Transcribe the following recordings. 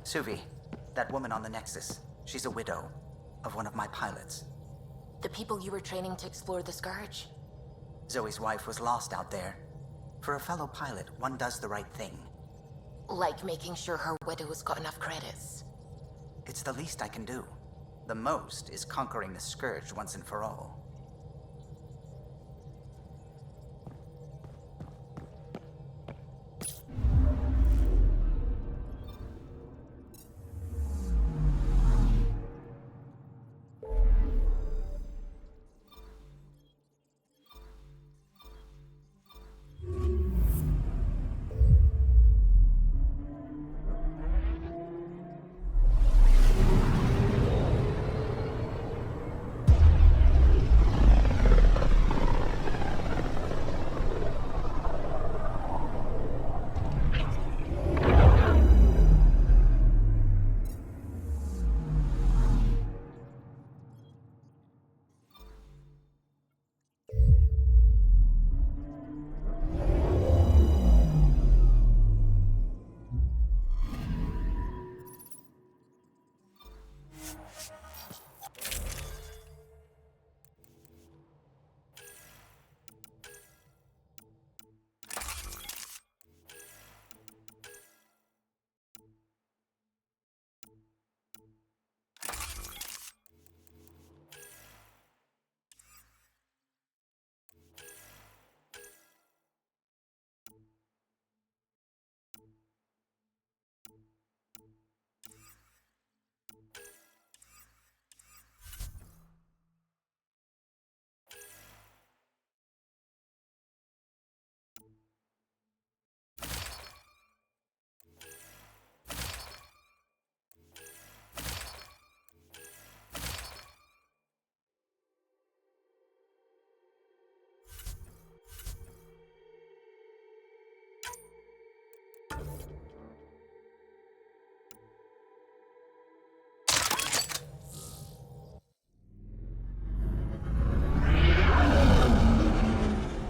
Suvi, that woman on the Nexus, she's a widow of one of my pilots. The people you were training to explore the Scourge? Zoe's wife was lost out there. For a fellow pilot, one does the right thing. Like making sure her widow's got enough credits. It's the least I can do. The most is conquering the Scourge once and for all.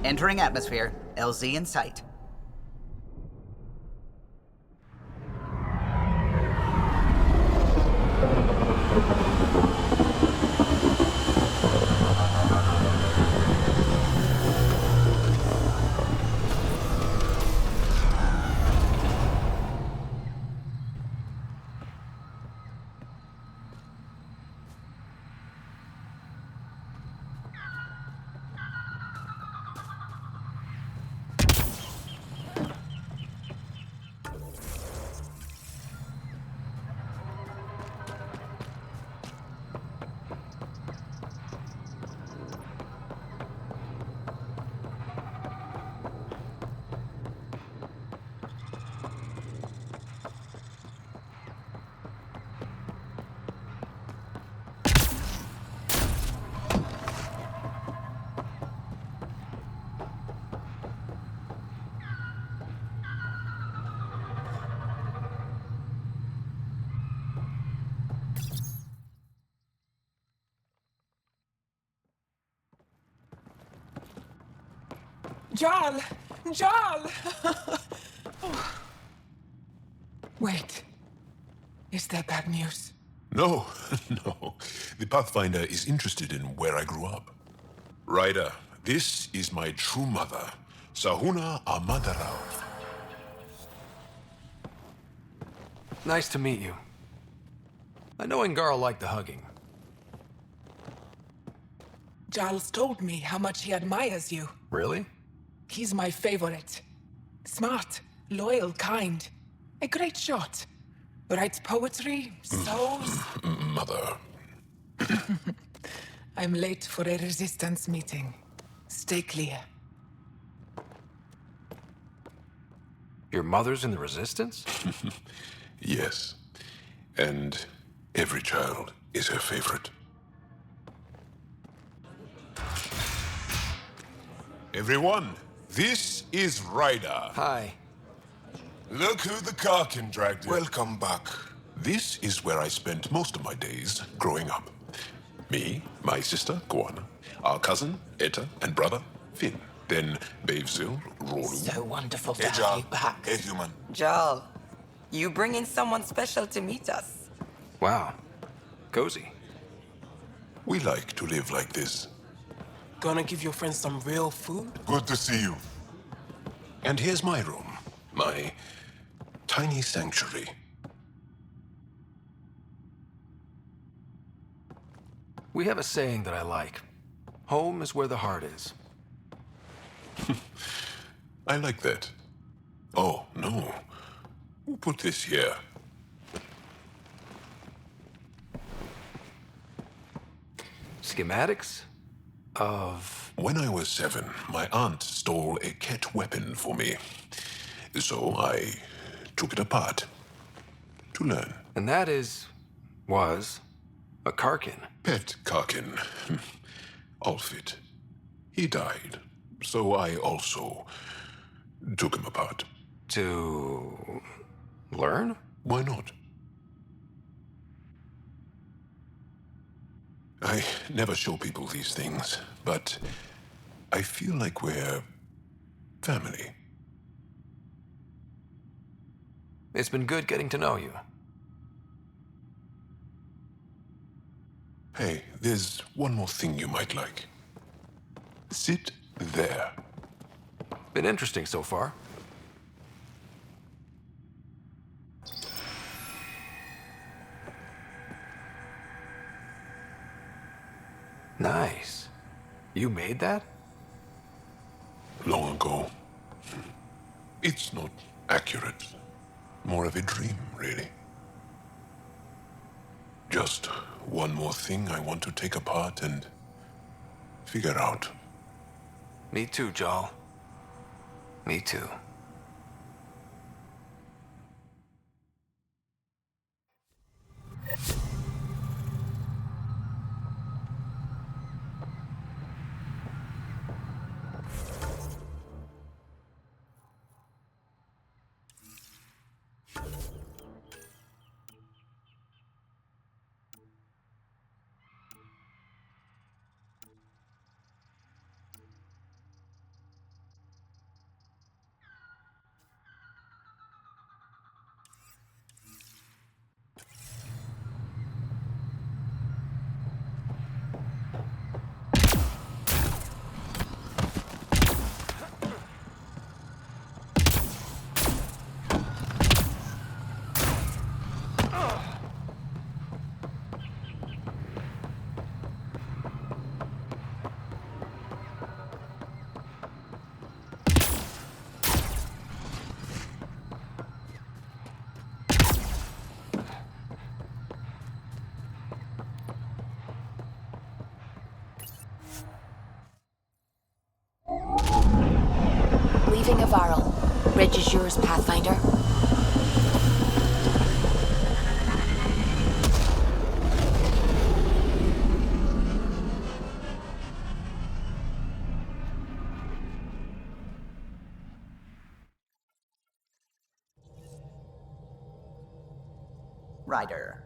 Entering atmosphere, LZ in sight. Jarl! Jarl! Wait. Is that bad news? No, no. The Pathfinder is interested in where I grew up. Ryder, this is my true mother, Sahuna Amadarav. Nice to meet you. I know Angarl liked the hugging. Jarl's told me how much he admires you. Really? He's my favorite. Smart, loyal, kind. A great shot. Writes poetry, sews. Mother. I'm late for a resistance meeting. Stay clear. Your mother's in the Resistance? Yes. And every child is her favorite. Everyone, this is Ryder. Hi. Look who the car can drag. Welcome back. This is where I spent most of my days growing up. Me, my sister, Guana, our cousin, Etta, and brother, Finn. Then Bavesville, Rolu. So wonderful to Hey, have Jarl. you back. Hey, human. Jarl, you bring in someone special to meet us. Wow. Cozy. We like to live like this. Gonna give your friends some real food? Good to see you. And here's my room. My tiny sanctuary. We have a saying that I like. Home is where the heart is. I like that. Oh, no. Who put this here? Schematics of... When I was 7, my aunt stole a cat weapon for me. So I took it apart to learn. And that was a Karkin. Pet Karkin. Alfit. He died. So I also took him apart. To learn? Why not? I never show people these things, but I feel like we're family. It's been good getting to know you. Hey, there's one more thing you might like. Sit there. Been interesting so far. Nice. You made that? Long ago. It's not accurate. More of a dream, really. Just one more thing I want to take apart and figure out. Me too, Jarl. Me too. Leaving a Varl. Bridge is yours, Pathfinder. Ryder.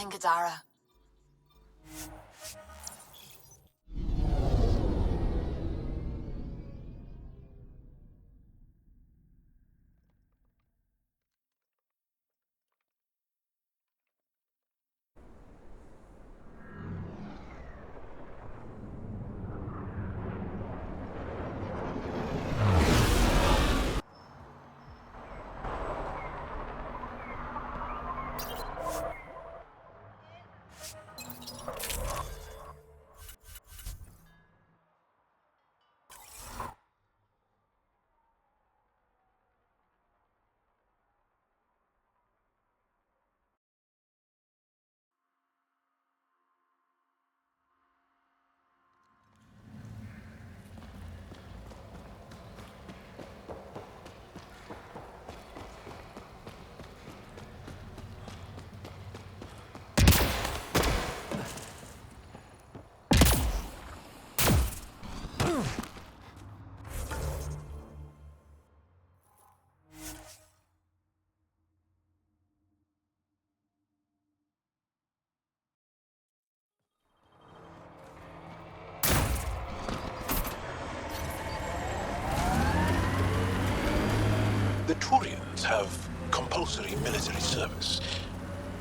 in Gadara. The Turians have compulsory military service.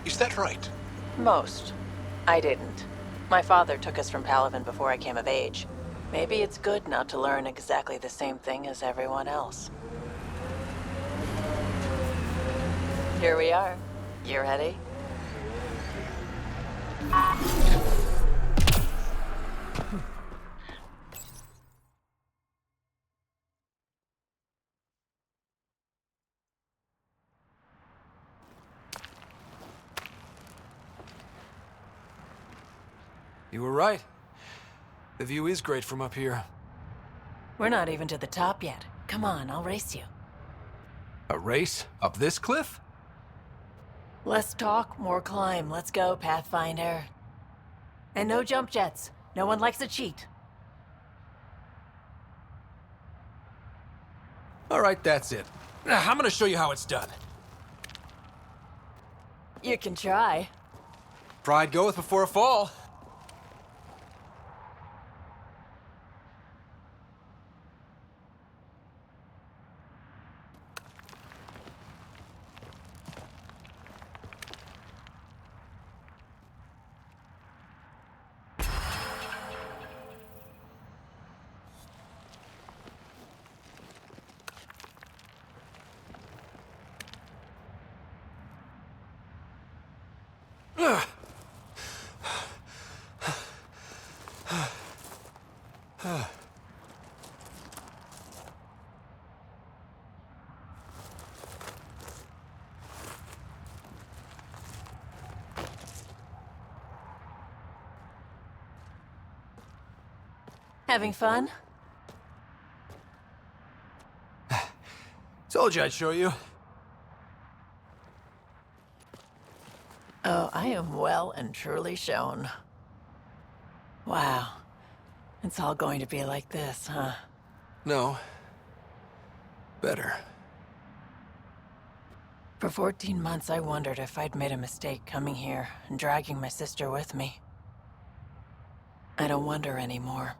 Is that right? Most. I didn't. My father took us from Palaven before I came of age. Maybe it's good not to learn exactly the same thing as everyone else. Here we are. You ready? You were right. The view is great from up here. We're not even to the top yet. Come on, I'll race you. A race? Up this cliff? Less talk, more climb. Let's go, Pathfinder. And no jump jets. No one likes a cheat. All right, that's it. I'm gonna show you how it's done. You can try. Pride goeth before a fall. Having fun? Told you I'd show you. Oh, I am well and truly shown. Wow. It's all going to be like this, huh? No. Better. For 14 months, I wondered if I'd made a mistake coming here and dragging my sister with me. I don't wonder anymore.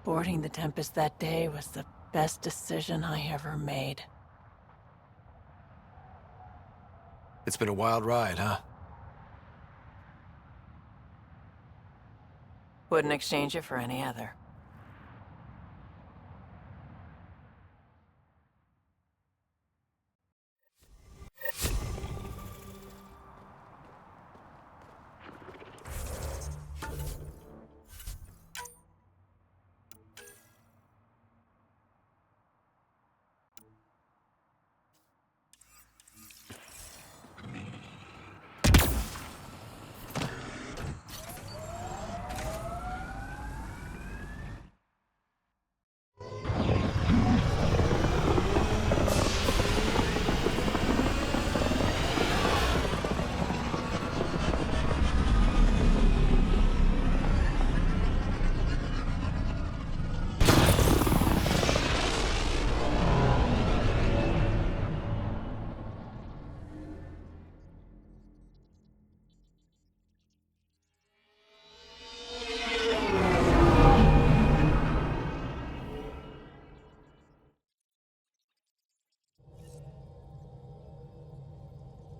Boarding the Tempest that day was the best decision I ever made. It's been a wild ride, huh? Wouldn't exchange it for any other.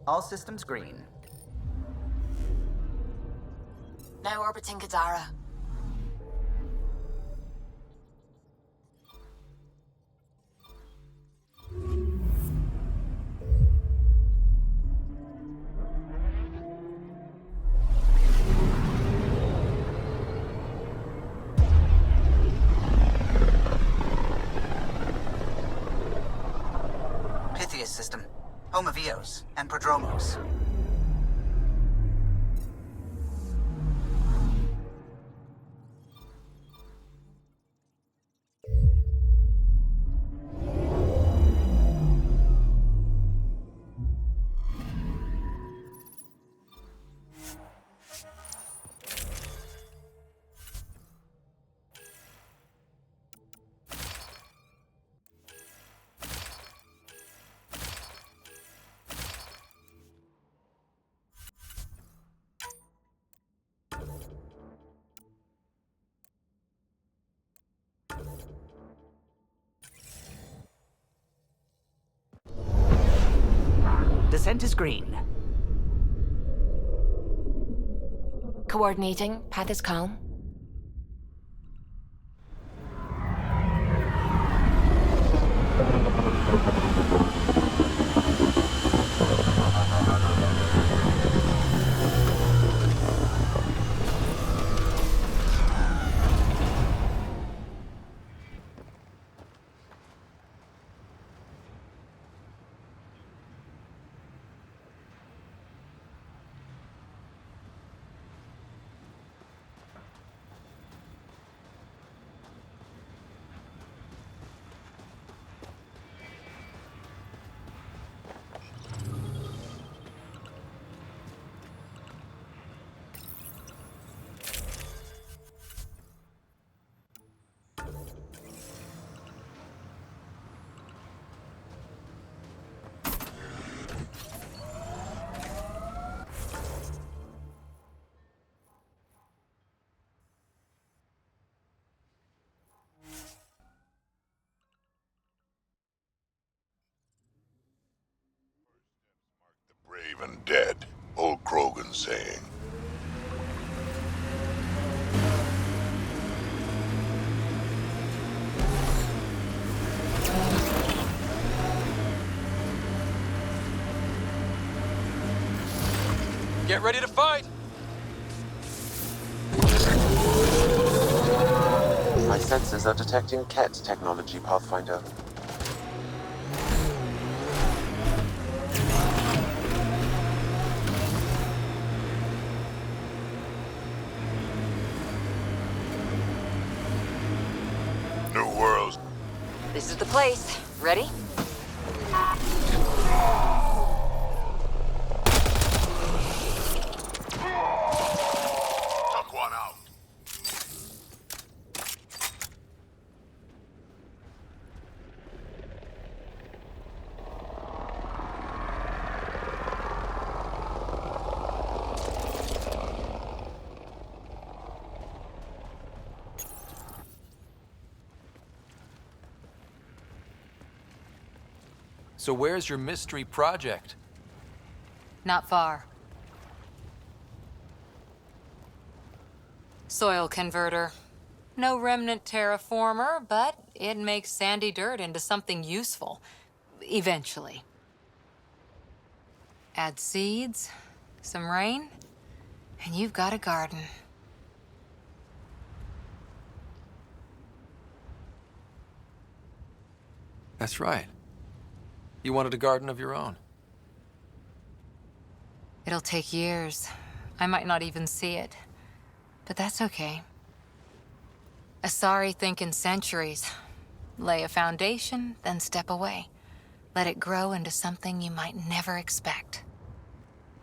All systems green. Now orbiting Kadara. Pythias system. Home of Eos and Prodromos. Descent is green. Coordinating. Path is calm. Brave and dead, old Krogan saying. Get ready to fight! My sensors are detecting Ket technology, Pathfinder. New worlds. This is the place. Ready? Took one out. So where's your mystery project? Not far. Soil converter. No remnant terraformer, but it makes sandy dirt into something useful. Eventually. Add seeds, some rain, and you've got a garden. That's right. You wanted a garden of your own. It'll take years. I might not even see it. But that's okay. Asari think in centuries. Lay a foundation, then step away. Let it grow into something you might never expect.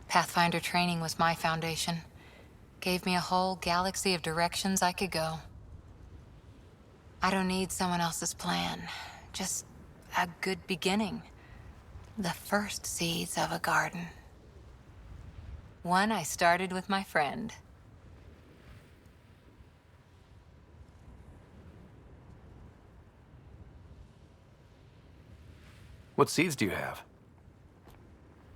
Pathfinder training was my foundation. Gave me a whole galaxy of directions I could go. I don't need someone else's plan. Just a good beginning. The first seeds of a garden. One I started with my friend. What seeds do you have?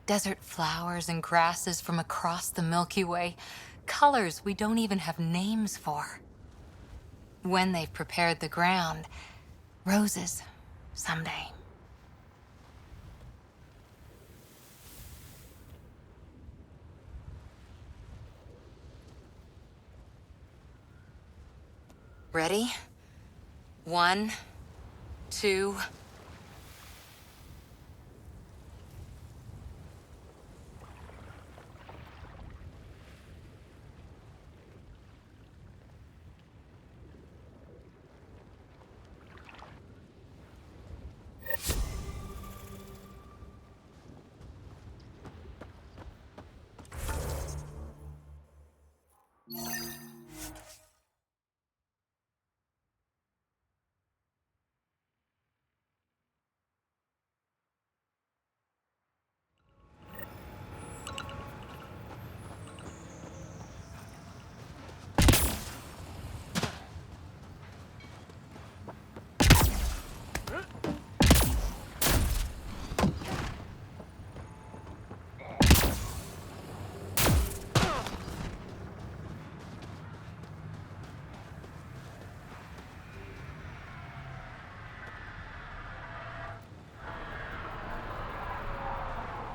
Desert flowers and grasses from across the Milky Way. Colors we don't even have names for. When they've prepared the ground, roses someday. Ready? 1, 2...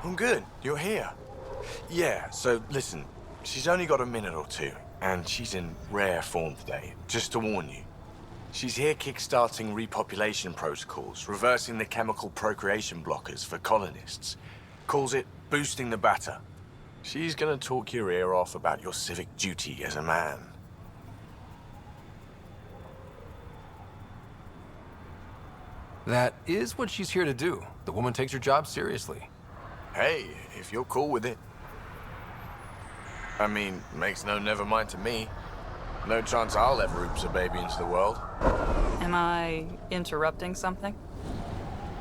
I'm good. You're here. Yeah, so listen, she's only got a minute or two, and she's in rare form today, just to warn you. She's here kickstarting repopulation protocols, reversing the chemical procreation blockers for colonists. Calls it boosting the batter. She's gonna talk your ear off about your civic duty as a man. That is what she's here to do. The woman takes her job seriously. Hey, if you're cool with it. I mean, makes no never mind to me. No chance I'll ever oops a baby into the world. Am I interrupting something?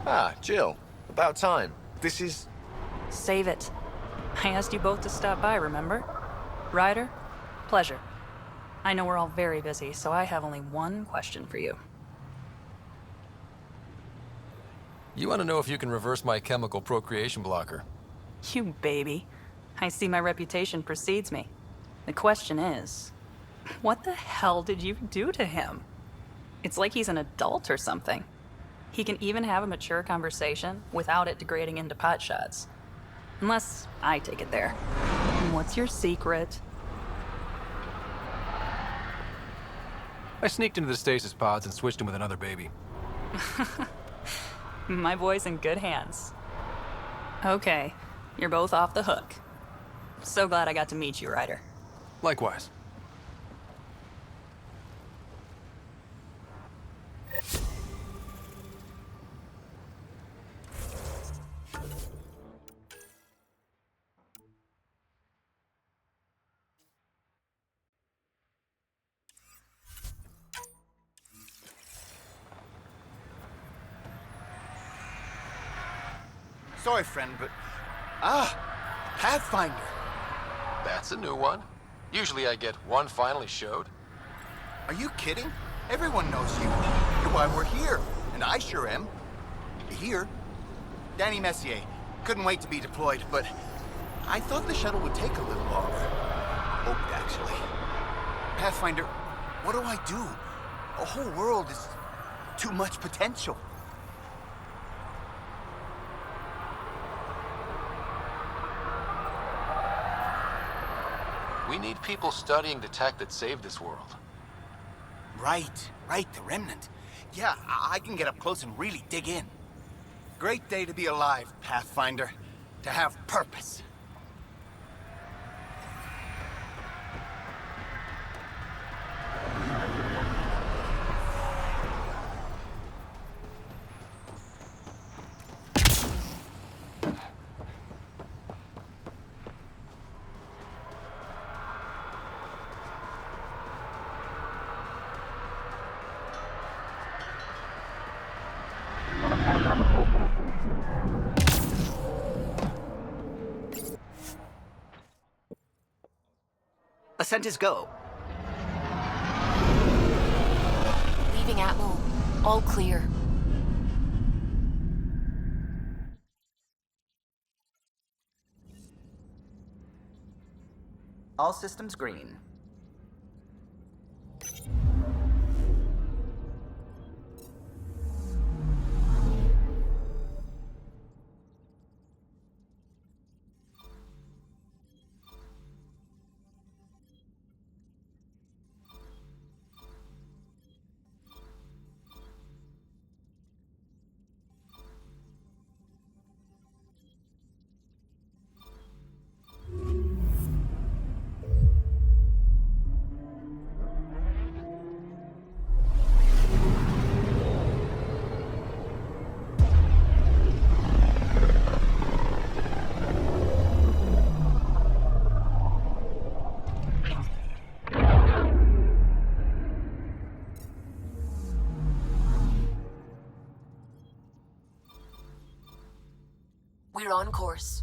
Ah, Jill. About time. This is... Save it. I asked you both to stop by, remember? Ryder, pleasure. I know we're all very busy, so I have only one question for you. You want to know if you can reverse my chemical procreation blocker? You baby. I see my reputation precedes me. The question is, what the hell did you do to him? It's like he's an adult or something. He can even have a mature conversation without it degrading into pot shots. Unless I take it there. What's your secret? I sneaked into the stasis pods and switched him with another baby. My boy's in good hands. Okay, you're both off the hook. So glad I got to meet you, Ryder. Likewise. Sorry, friend, but... Pathfinder. That's a new one. Usually I get one finally showed. Are you kidding? Everyone knows you. You're why we're here, and I sure am. Here. Danny Messier. Couldn't wait to be deployed, but I thought the shuttle would take a little longer. Hoped, actually. Pathfinder, what do I do? The whole world is too much potential. We need people studying the tech that saved this world. Right, the Remnant. Yeah, I can get up close and really dig in. Great day to be alive, Pathfinder. To have purpose. Ascent is go. Leaving Atmo. All clear. All systems green. We're on course.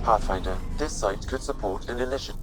Pathfinder, this site could support an initiative.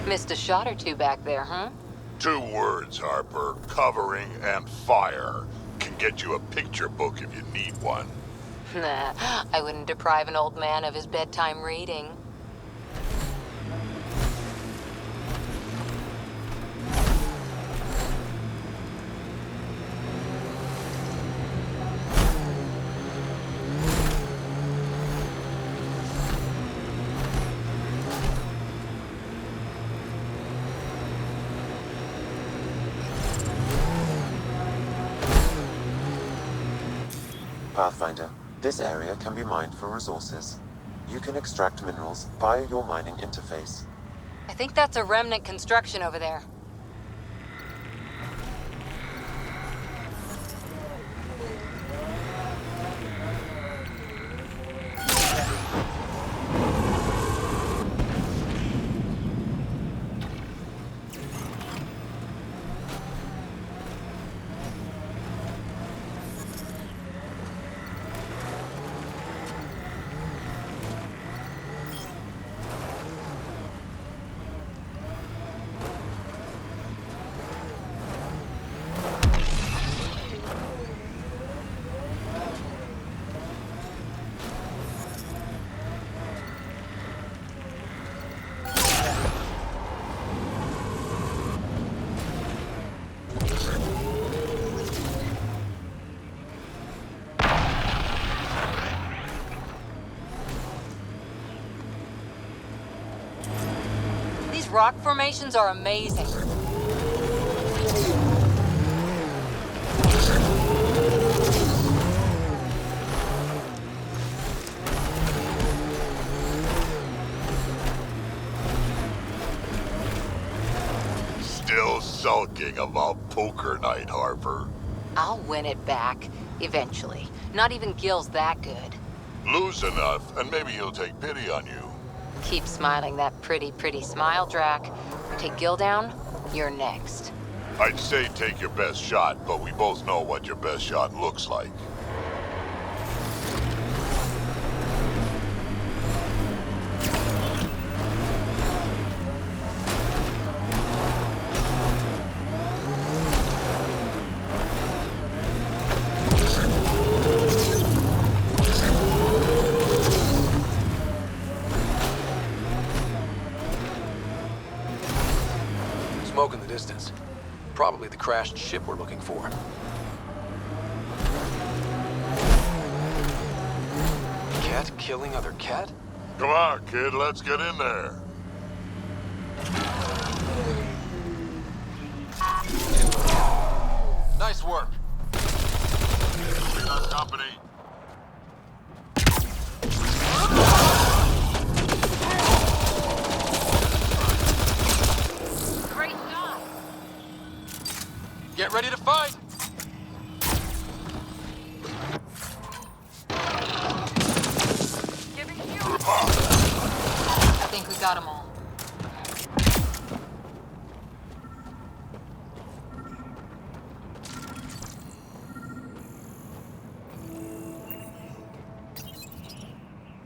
Missed a shot or two back there, huh? 2 words, Harper. Covering and fire. Can get you a picture book if you need one. Nah, I wouldn't deprive an old man of his bedtime reading. Pathfinder, this area can be mined for resources. You can extract minerals via your mining interface. I think that's a remnant construction over there. These rock formations are amazing. Still sulking about poker night, Harper. I'll win it back, eventually. Not even Gil's that good. Lose enough, and maybe he'll take pity on you. Keep smiling that pretty, pretty smile, Drac. Take Gil down, you're next. I'd say take your best shot, but we both know what your best shot looks like. in the distance. Probably the crashed ship we're looking for. Cat killing other cat? Come on, kid, let's get in there. Nice work. We got company. Great shot. Get ready to fight! I think we got them all.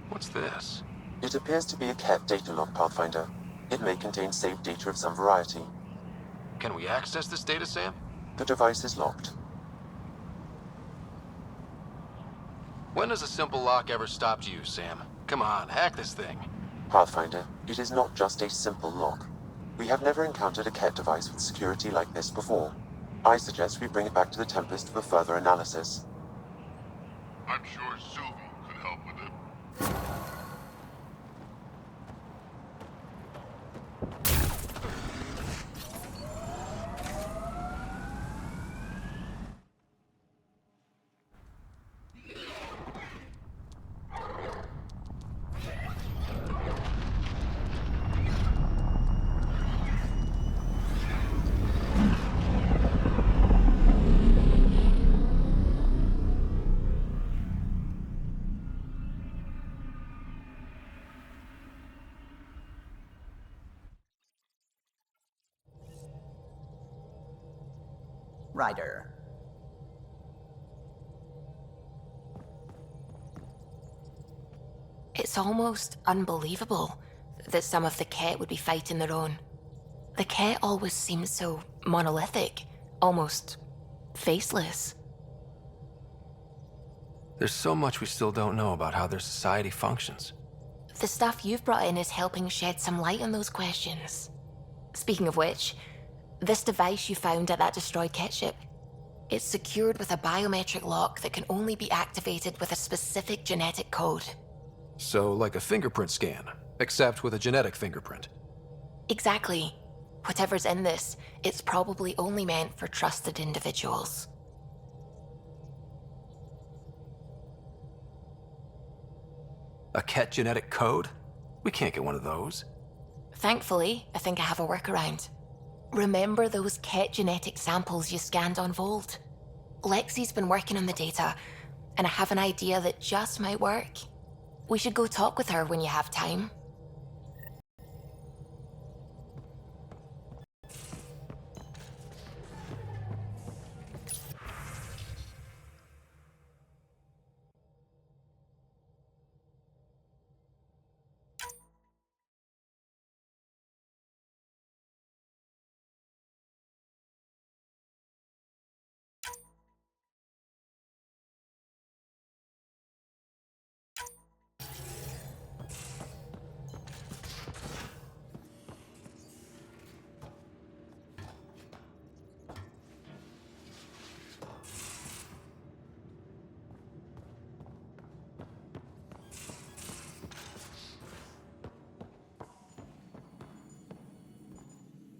What's this? It appears to be a cat data log, Pathfinder. It may contain saved data of some variety. Can we access this data, Sam? The device is locked. When has a simple lock ever stopped you, Sam? Come on, hack this thing. Pathfinder, it is not just a simple lock. We have never encountered a cat device with security like this before. I suggest we bring it back to the Tempest for further analysis. I'm sure Suvi could help with it. Ryder. It's almost unbelievable that some of the Ket would be fighting their own. The Ket always seems so monolithic, almost faceless. There's so much we still don't know about how their society functions. The stuff you've brought in is helping shed some light on those questions. Speaking of which, this device you found at that destroyed Ket ship, it's secured with a biometric lock that can only be activated with a specific genetic code. So, like a fingerprint scan, except with a genetic fingerprint. Exactly. Whatever's in this, it's probably only meant for trusted individuals. A Ket genetic code? We can't get one of those. Thankfully, I think I have a workaround. Remember those Ket genetic samples you scanned on Vold? Lexi's been working on the data, and I have an idea that just might work. We should go talk with her when you have time.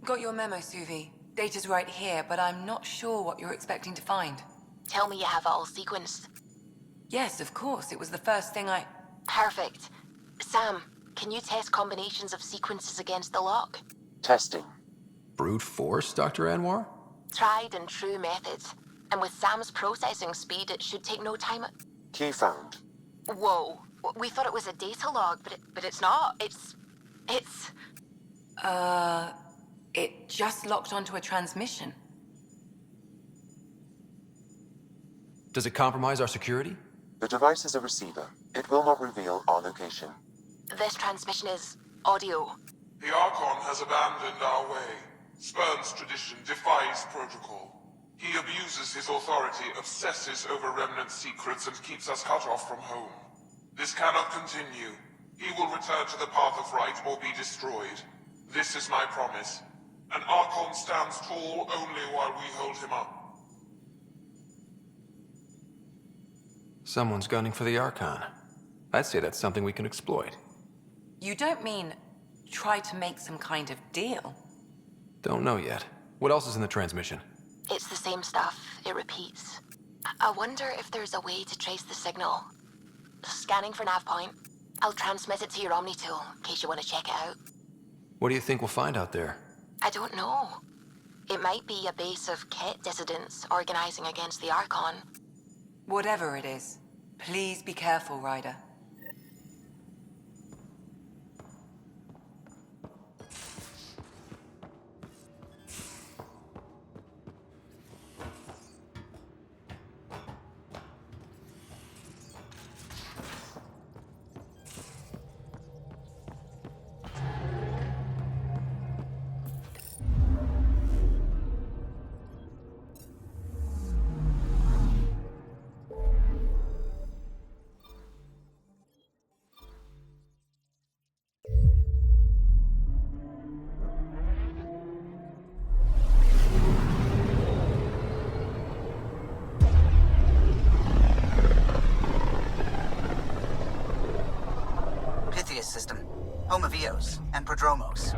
Got your memo, Suvi. Data's right here, but I'm not sure what you're expecting to find. Tell me you have it all sequenced. Yes, of course. It was the first thing I... Perfect. Sam, can you test combinations of sequences against the lock? Testing. Brute force, Dr. Anwar? Tried and true methods. And with Sam's processing speed, it should take no time. Key found. Whoa. We thought it was a data log, but it's not. It's... It just locked onto a transmission. Does it compromise our security? The device is a receiver. It will not reveal our location. This transmission is audio. The Archon has abandoned our way, spurns tradition, defies protocol. He abuses his authority, obsesses over Remnant secrets, and keeps us cut off from home. This cannot continue. He will return to the path of right or be destroyed. This is my promise. An Archon stands tall only while we hold him up. Someone's gunning for the Archon. I'd say that's something we can exploit. You don't mean try to make some kind of deal? Don't know yet. What else is in the transmission? It's the same stuff. It repeats. I wonder if there's a way to trace the signal. Scanning for nav point. I'll transmit it to your Omni tool, in case you want to check it out. What do you think we'll find out there? I don't know. It might be a base of Ket dissidents organizing against the Archon. Whatever it is, please be careful, Ryder. System, home of Eos and Prodromos.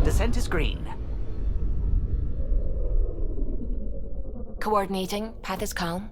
Descent is green. Coordinating. Path is calm.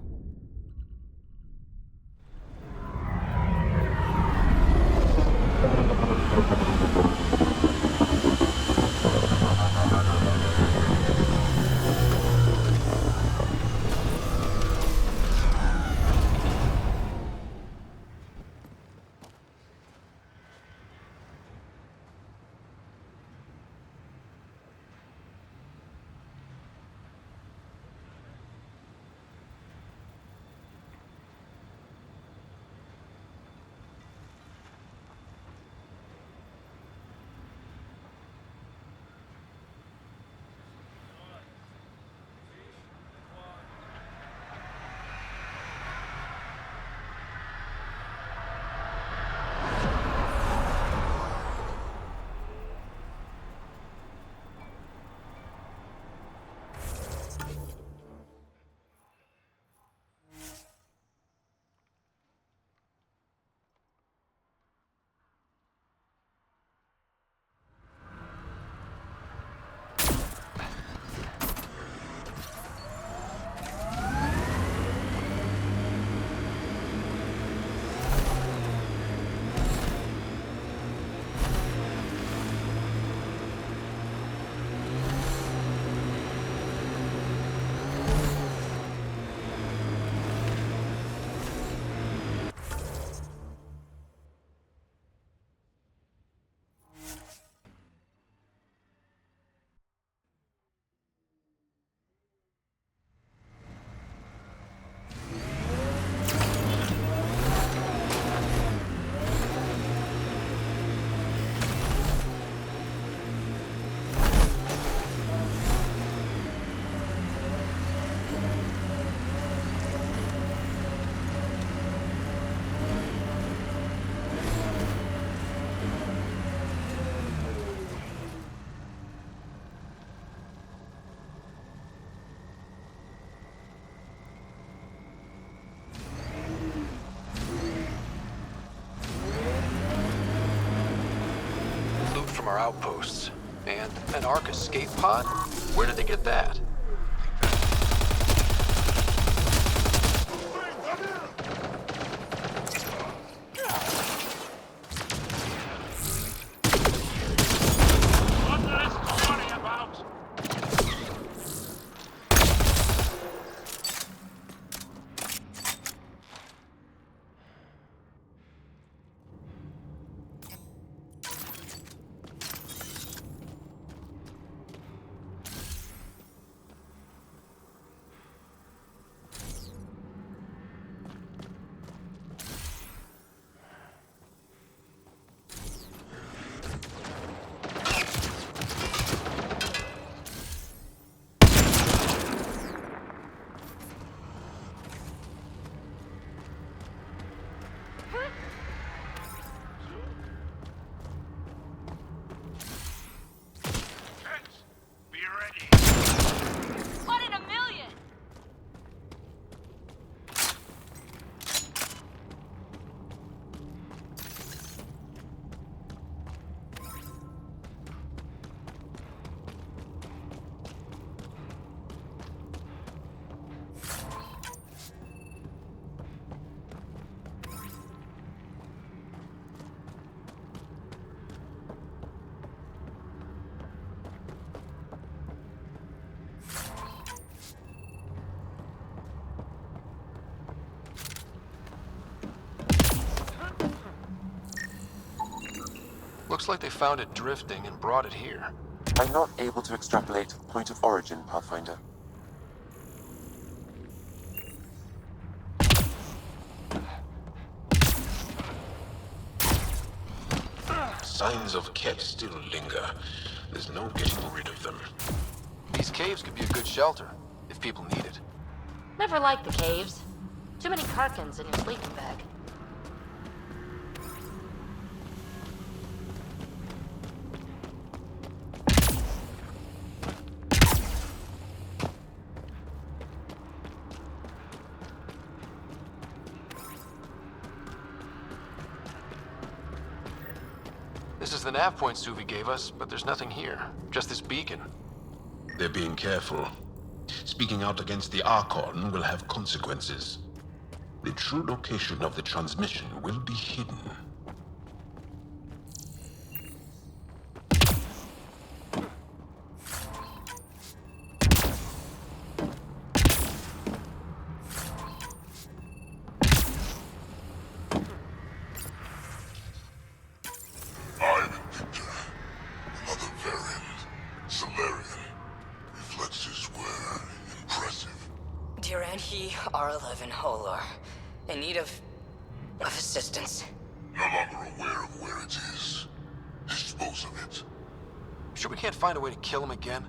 From our outposts. And an Ark escape pod? Where did they get that? Looks like they found it drifting and brought it here. I'm not able to extrapolate point of origin, Pathfinder. Signs of Ket still linger. There's no getting rid of them. These caves could be a good shelter, if people need it. Never liked the caves. Too many Karkins in your sleeping bag. This is the nav point Suvi gave us, but there's nothing here. Just this beacon. They're being careful. Speaking out against the Archon will have consequences. The true location of the transmission will be hidden. R11 Holar. In need of assistance. No longer aware of where it is. Dispose of it. Sure we can't find a way to kill him again?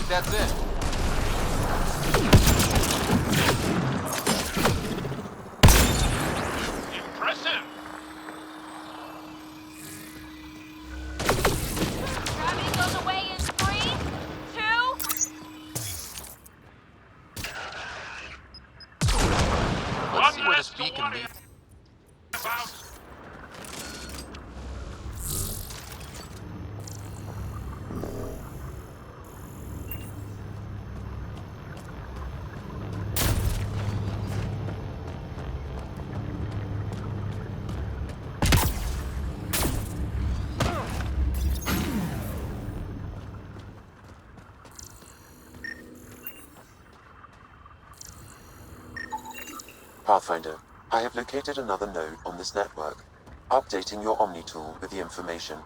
That's it. Impressive! Gravity goes away in 3, 2... Let's see where this beacon leads. Pathfinder, I have located another node on this network. Updating your Omni tool with the information.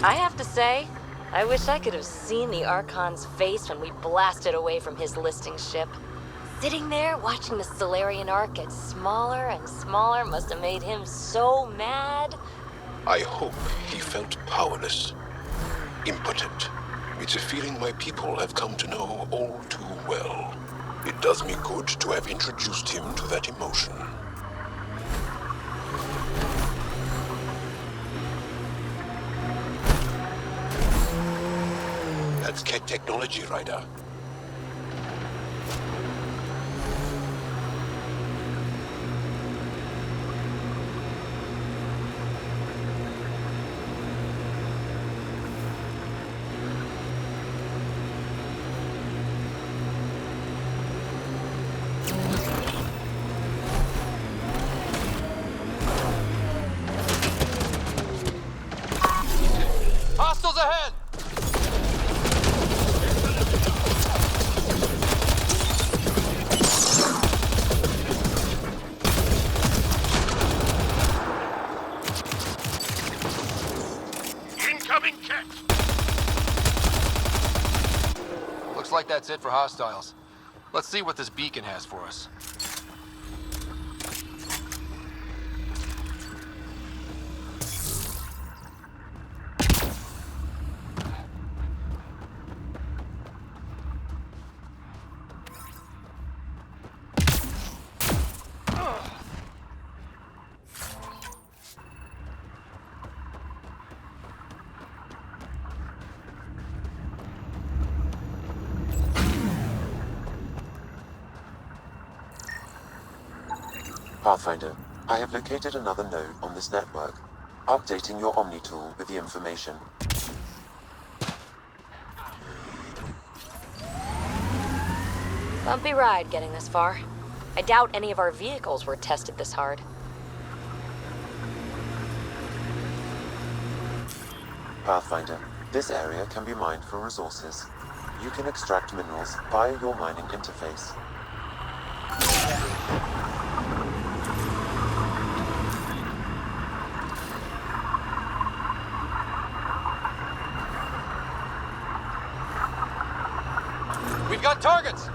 I have to say, I wish I could have seen the Archon's face when we blasted away from his listing ship. Sitting there watching the Solarian Ark get smaller and smaller must have made him so mad. I hope he felt powerless, impotent. It's a feeling my people have come to know all too well. It does me good to have introduced him to that emotion. That's Ket technology, Ryder. Hostiles ahead! Incoming Ket! Looks like that's it for hostiles. Let's see what this beacon has for us. Pathfinder, I have located another node on this network. Updating your Omni tool with the information. Bumpy ride getting this far. I doubt any of our vehicles were tested this hard. Pathfinder, this area can be mined for resources. You can extract minerals via your mining interface. We've got targets!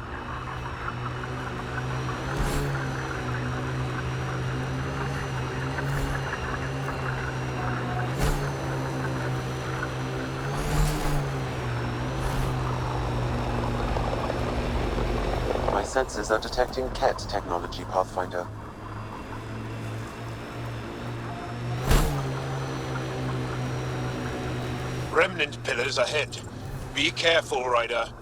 My sensors are detecting Ket technology, Pathfinder. Remnant pillars ahead. Be careful, Ryder.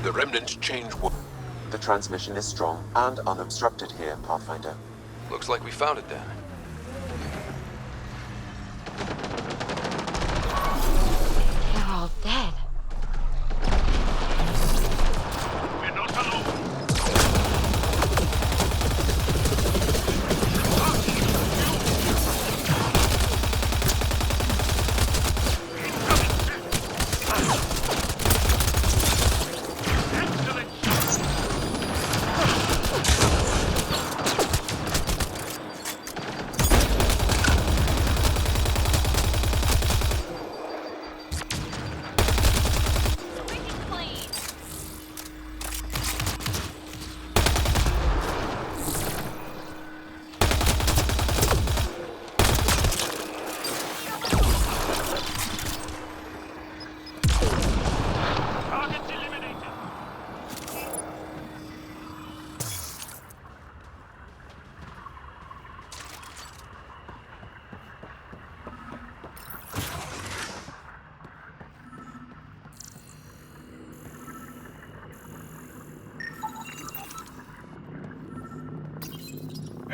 The remnants change. The transmission is strong and unobstructed here, Pathfinder. Looks like we found it then. They're all dead. We're not alone.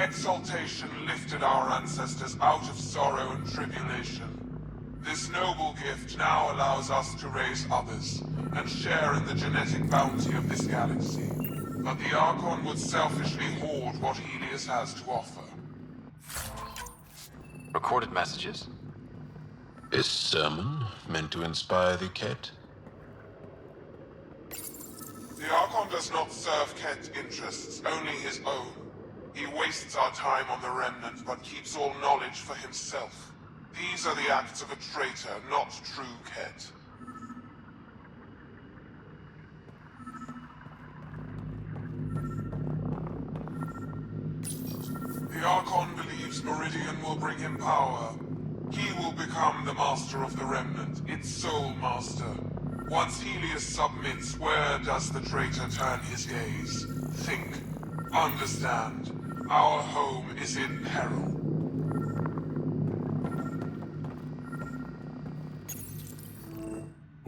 Exaltation lifted our ancestors out of sorrow and tribulation. This noble gift now allows us to raise others and share in the genetic bounty of this galaxy. but the Archon would selfishly hoard what Helios has to offer. Recorded messages? A sermon meant to inspire the Ket? The Archon does not serve Ket interests, only his own. He wastes our time on the Remnant, but keeps all knowledge for himself. These are the acts of a traitor, not true Ket. The Archon believes Meridian will bring him power. He will become the master of the Remnant, its sole master. Once Helios submits, where does the traitor turn his gaze? Think. Understand. Our home is in peril.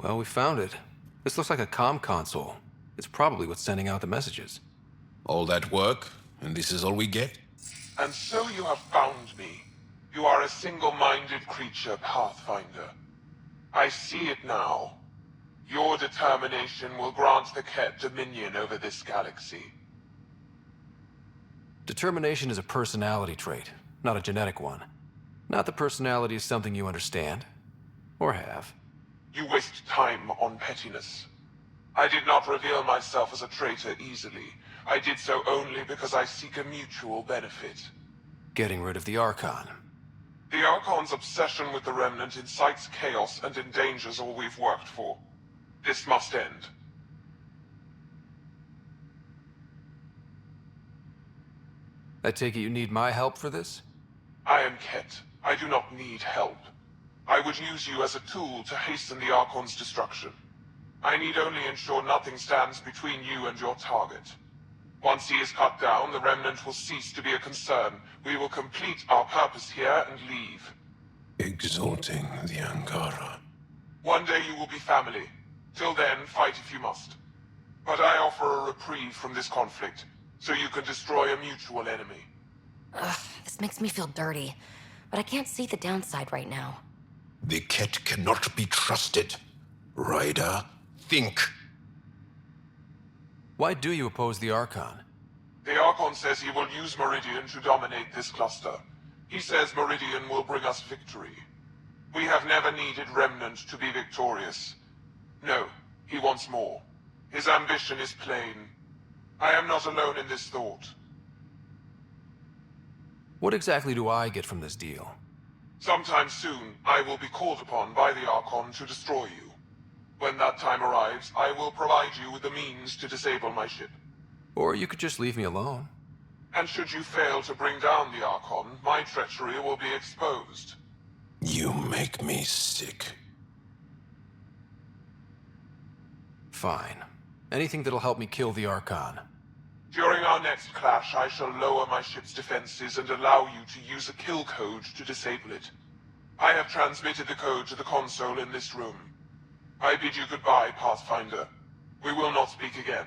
Well, we found it. This looks like a comm console. It's probably what's sending out the messages. All that work, and this is all we get? And so you have found me. You are a single-minded creature, Pathfinder. I see it now. Your determination will grant the Ket dominion over this galaxy. Determination is a personality trait, not a genetic one. Not that personality is something you understand. Or have. You waste time on pettiness. I did not reveal myself as a traitor easily. I did so only because I seek a mutual benefit. Getting rid of the Archon. The Archon's obsession with the Remnant incites chaos and endangers all we've worked for. This must end. I take it you need my help for this? I am Ket. I do not need help. I would use you as a tool to hasten the Archon's destruction. I need only ensure nothing stands between you and your target. Once he is cut down, the Remnant will cease to be a concern. We will complete our purpose here and leave. Exalting the Angara. One day you will be family. Till then, fight if you must. But I offer a reprieve from this conflict, so you can destroy a mutual enemy. Ugh, this makes me feel dirty. But I can't see the downside right now. The Ket cannot be trusted. Ryder, think. Why do you oppose the Archon? The Archon says he will use Meridian to dominate this cluster. He says Meridian will bring us victory. We have never needed Remnant to be victorious. No, he wants more. His ambition is plain. I am not alone in this thought. What exactly do I get from this deal? Sometime soon, I will be called upon by the Archon to destroy you. When that time arrives, I will provide you with the means to disable my ship. Or you could just leave me alone. And should you fail to bring down the Archon, my treachery will be exposed. You make me sick. Fine. Anything that'll help me kill the Archon. During our next clash, I shall lower my ship's defenses and allow you to use a kill code to disable it. I have transmitted the code to the console in this room. I bid you goodbye, Pathfinder. We will not speak again.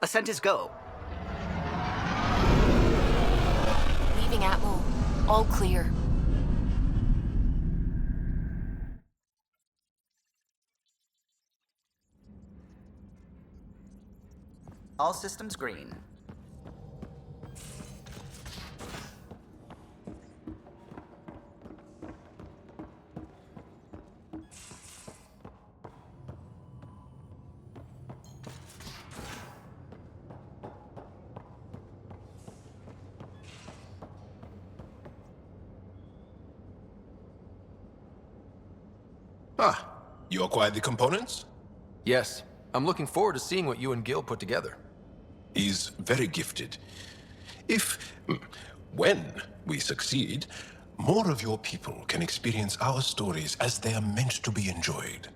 Ascent is go. Leaving Atmo. All clear. All systems green. Ah, you acquired the components? Yes, I'm looking forward to seeing what you and Gil put together. He's very gifted. When we succeed, more of your people can experience our stories as they are meant to be enjoyed.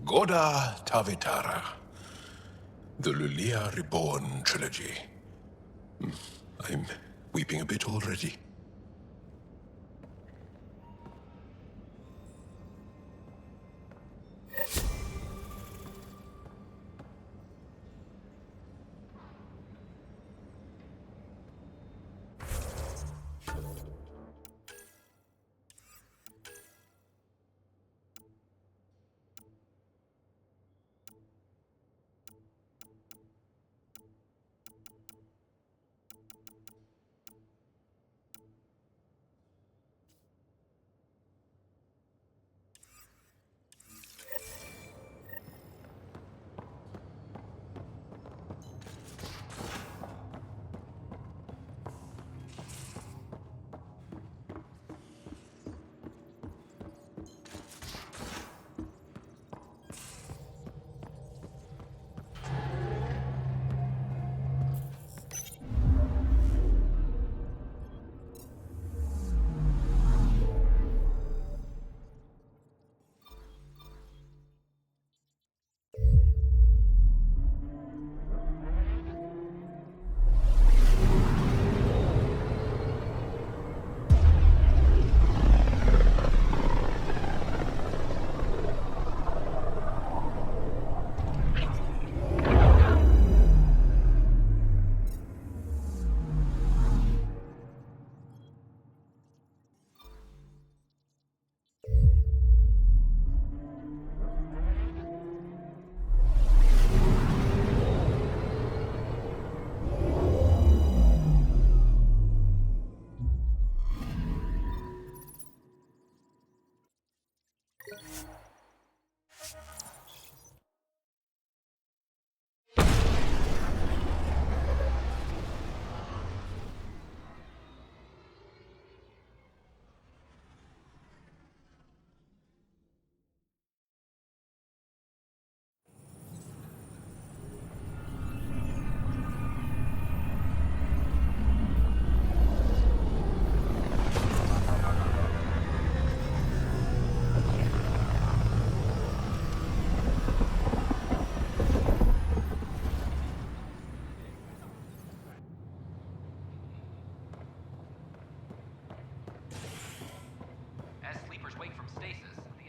Goda Tavetara, the Lulia Reborn trilogy. I'm weeping a bit already.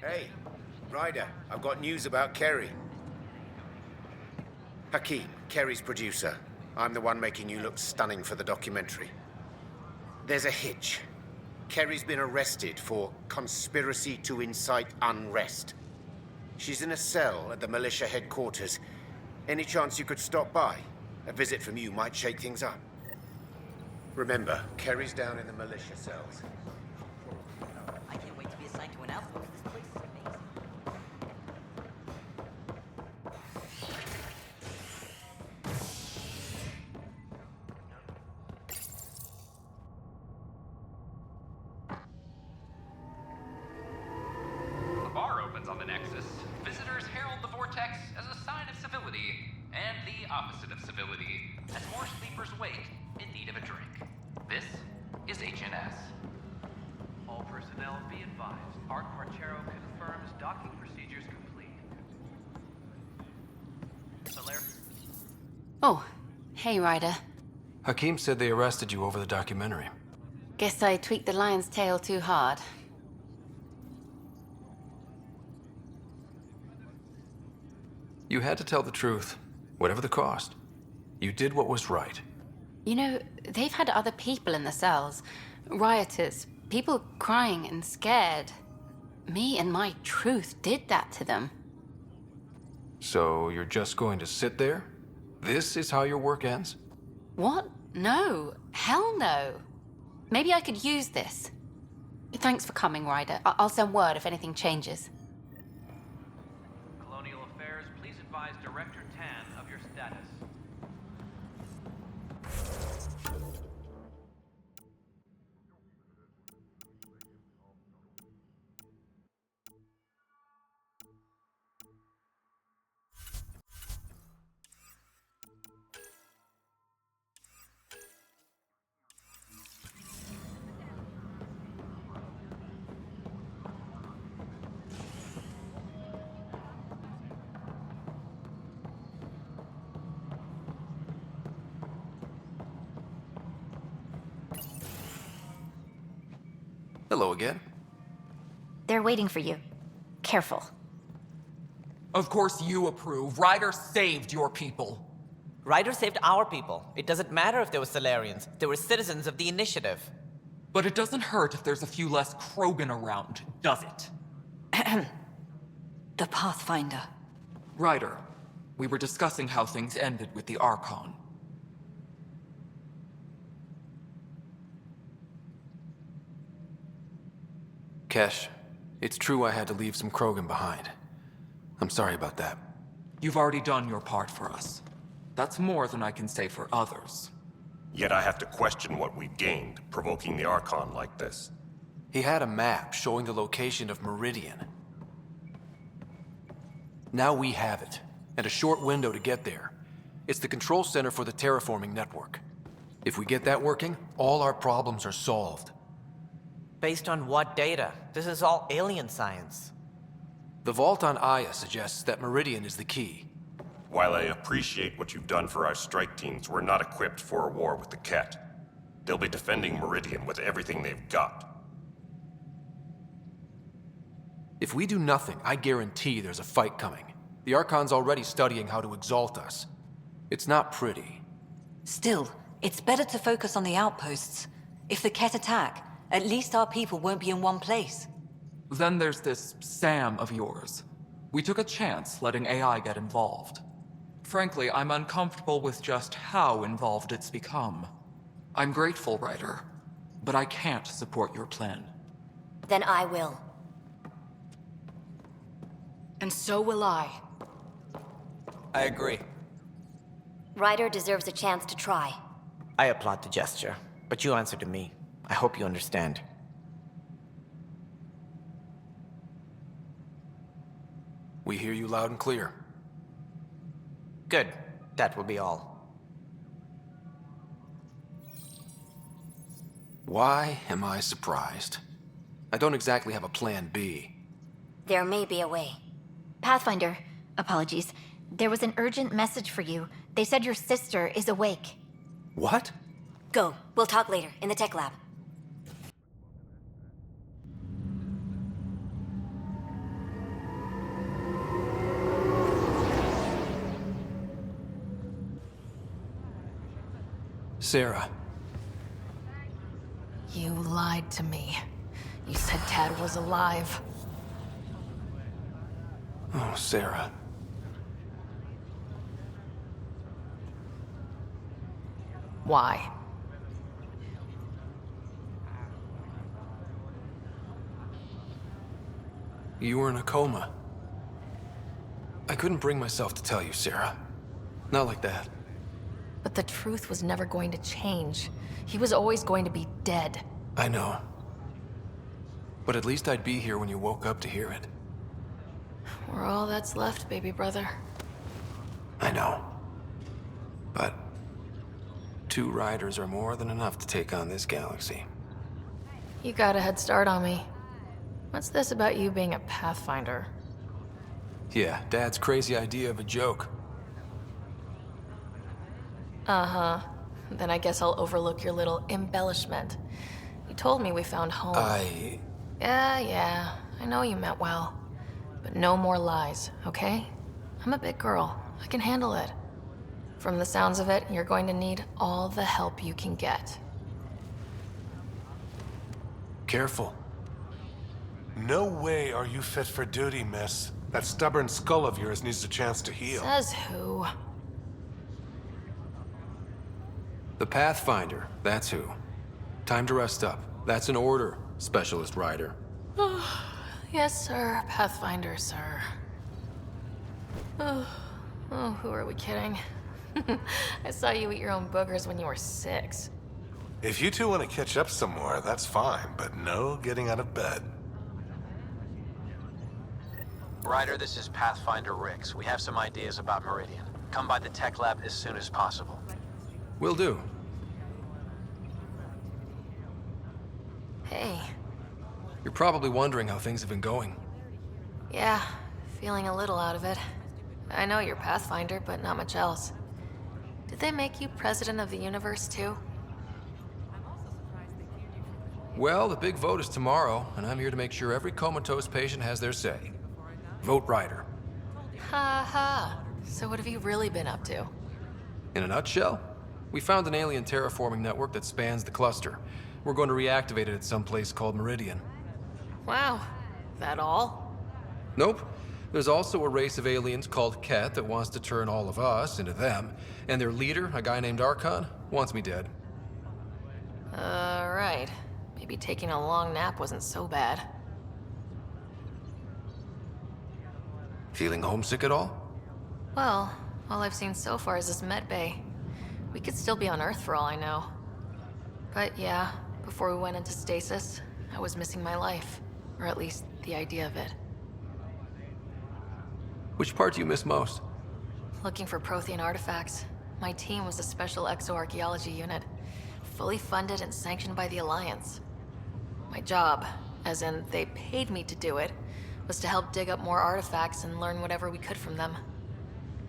Hey, Ryder, I've got news about Kerry. Hakeem, Kerry's producer. I'm the one making you look stunning for the documentary. There's a hitch. Kerry's been arrested for conspiracy to incite unrest. She's in a cell at the militia headquarters. Any chance you could stop by? A visit from you might shake things up. Remember, Kerry's down in the militia cells. I can't wait to be assigned to an outpost. This place is amazing. The bar opens on the Nexus. Visitors herald the vortex as a sign of civility, and the opposite of civility, as more sleepers wake in need of a drink. This is HNS. All personnel be advised. Art Marchero confirms docking procedures complete. Oh, hey, Ryder. Hakeem said they arrested you over the documentary. Guess I tweaked the lion's tail too hard. You had to tell the truth, whatever the cost. You did what was right. You know, they've had other people in the cells. Rioters, people crying and scared. Me and my truth did that to them. So you're just going to sit there? This is how your work ends? What? No. Hell no. Maybe I could use this. Thanks for coming, Ryder. I'll send word if anything changes. Colonial Affairs, please advise Director Tan of your status. Hello again. They're waiting for you. Careful. Of course you approve. Ryder saved your people. Ryder saved our people. It doesn't matter if they were Solarians. They were citizens of the Initiative. But it doesn't hurt if there's a few less Krogan around, does it? The Pathfinder. Ryder, we were discussing how things ended with the Archon. Kesh, it's true I had to leave some Krogan behind. I'm sorry about that. You've already done your part for us. That's more than I can say for others. Yet I have to question what we've gained, provoking the Archon like this. He had a map showing the location of Meridian. Now we have it, and a short window to get there. It's the control center for the terraforming network. If we get that working, all our problems are solved. Based on what data? This is all alien science. The vault on Aya suggests that Meridian is the key. While I appreciate what you've done for our strike teams, we're not equipped for a war with the Ket. They'll be defending Meridian with everything they've got. If we do nothing, I guarantee there's a fight coming. The Archon's already studying how to exalt us. It's not pretty. Still, it's better to focus on the outposts. If the Ket attack, at least our people won't be in one place. Then there's this Sam of yours. We took a chance letting AI get involved. Frankly, I'm uncomfortable with just how involved it's become. I'm grateful, Ryder, but I can't support your plan. Then I will. And so will I. I agree. Ryder deserves a chance to try. I applaud the gesture, but you answer to me. I hope you understand. We hear you loud and clear. Good. That will be all. Why am I surprised? I don't exactly have a plan B. There may be a way. Pathfinder, apologies. There was an urgent message for you. They said your sister is awake. What? Go. We'll talk later, in the tech lab. Sarah. You lied to me. You said Dad was alive. Oh, Sarah. Why? You were in a coma. I couldn't bring myself to tell you, Sarah. Not like that. But the truth was never going to change. He was always going to be dead. I know. But at least I'd be here when you woke up to hear it. We're all that's left, baby brother. I know. But 2 riders are more than enough to take on this galaxy. You got a head start on me. What's this about you being a Pathfinder? Yeah, Dad's crazy idea of a joke. Uh-huh. Then I guess I'll overlook your little embellishment. You told me we found home. Yeah. I know you meant well. But no more lies, okay? I'm a big girl. I can handle it. From the sounds of it, you're going to need all the help you can get. Careful. No way are you fit for duty, miss. That stubborn skull of yours needs a chance to heal. Says who? The Pathfinder, that's who. Time to rest up. That's an order, Specialist Rider. Yes, sir. Pathfinder, sir. Oh, who are we kidding? I saw you eat your own boogers when you were 6. If you two want to catch up some more, that's fine, but no getting out of bed. Ryder, this is Pathfinder Rix. We have some ideas about Meridian. Come by the tech lab as soon as possible. Will do. Hey. You're probably wondering how things have been going. Yeah, feeling a little out of it. I know you're Pathfinder, but not much else. Did they make you president of the universe, too? Well, the big vote is tomorrow, and I'm here to make sure every comatose patient has their say. Vote Ryder. Ha ha. So what have you really been up to? In a nutshell, we found an alien terraforming network that spans the cluster. We're going to reactivate it at some place called Meridian. Wow. That all? Nope. There's also a race of aliens called Ket that wants to turn all of us into them, and their leader, a guy named Archon, wants me dead. Right. Maybe taking a long nap wasn't so bad. Feeling homesick at all? Well, all I've seen so far is this med bay. We could still be on Earth for all I know. But yeah, before we went into stasis, I was missing my life. Or at least the idea of it. Which part do you miss most? Looking for Prothean artifacts. My team was a special exoarchaeology unit, fully funded and sanctioned by the Alliance. My job, as in they paid me to do it, was to help dig up more artifacts and learn whatever we could from them.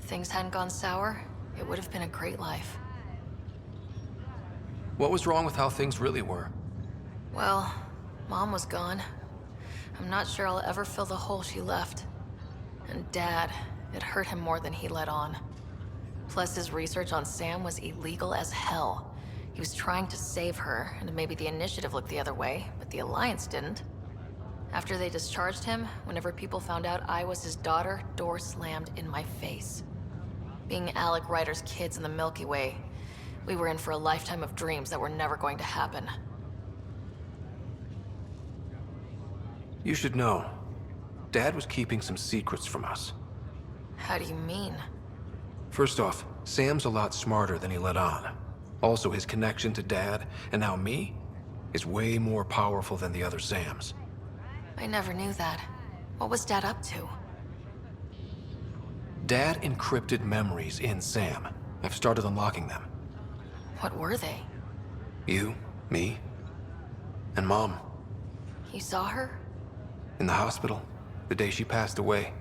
If things hadn't gone sour, it would have been a great life. What was wrong with how things really were? Well, Mom was gone. I'm not sure I'll ever fill the hole she left. And Dad, it hurt him more than he let on. Plus, his research on Sam was illegal as hell. He was trying to save her, and maybe the Initiative looked the other way, but the Alliance didn't. After they discharged him, whenever people found out I was his daughter, door slammed in my face. Being Alec Ryder's kids in the Milky Way, we were in for a lifetime of dreams that were never going to happen. You should know. Dad was keeping some secrets from us. How do you mean? First off, Sam's a lot smarter than he let on. Also, his connection to Dad, and now me, is way more powerful than the other Sams. I never knew that. What was Dad up to? Dad encrypted memories in Sam. I've started unlocking them. What were they? You, me, and Mom. You saw her? In the hospital, the day she passed away.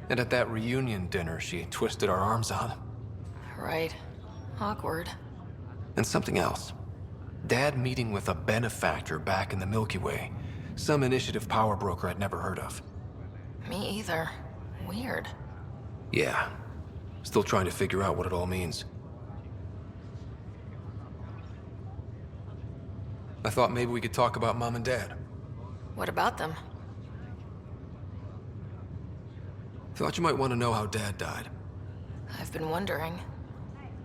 And at that reunion dinner she twisted our arms on. Right. Awkward. And something else. Dad meeting with a benefactor back in the Milky Way. Some Initiative power broker I'd never heard of. Me either. Weird. Yeah. Still trying to figure out what it all means. I thought maybe we could talk about Mom and Dad. What about them? Thought you might want to know how Dad died. I've been wondering.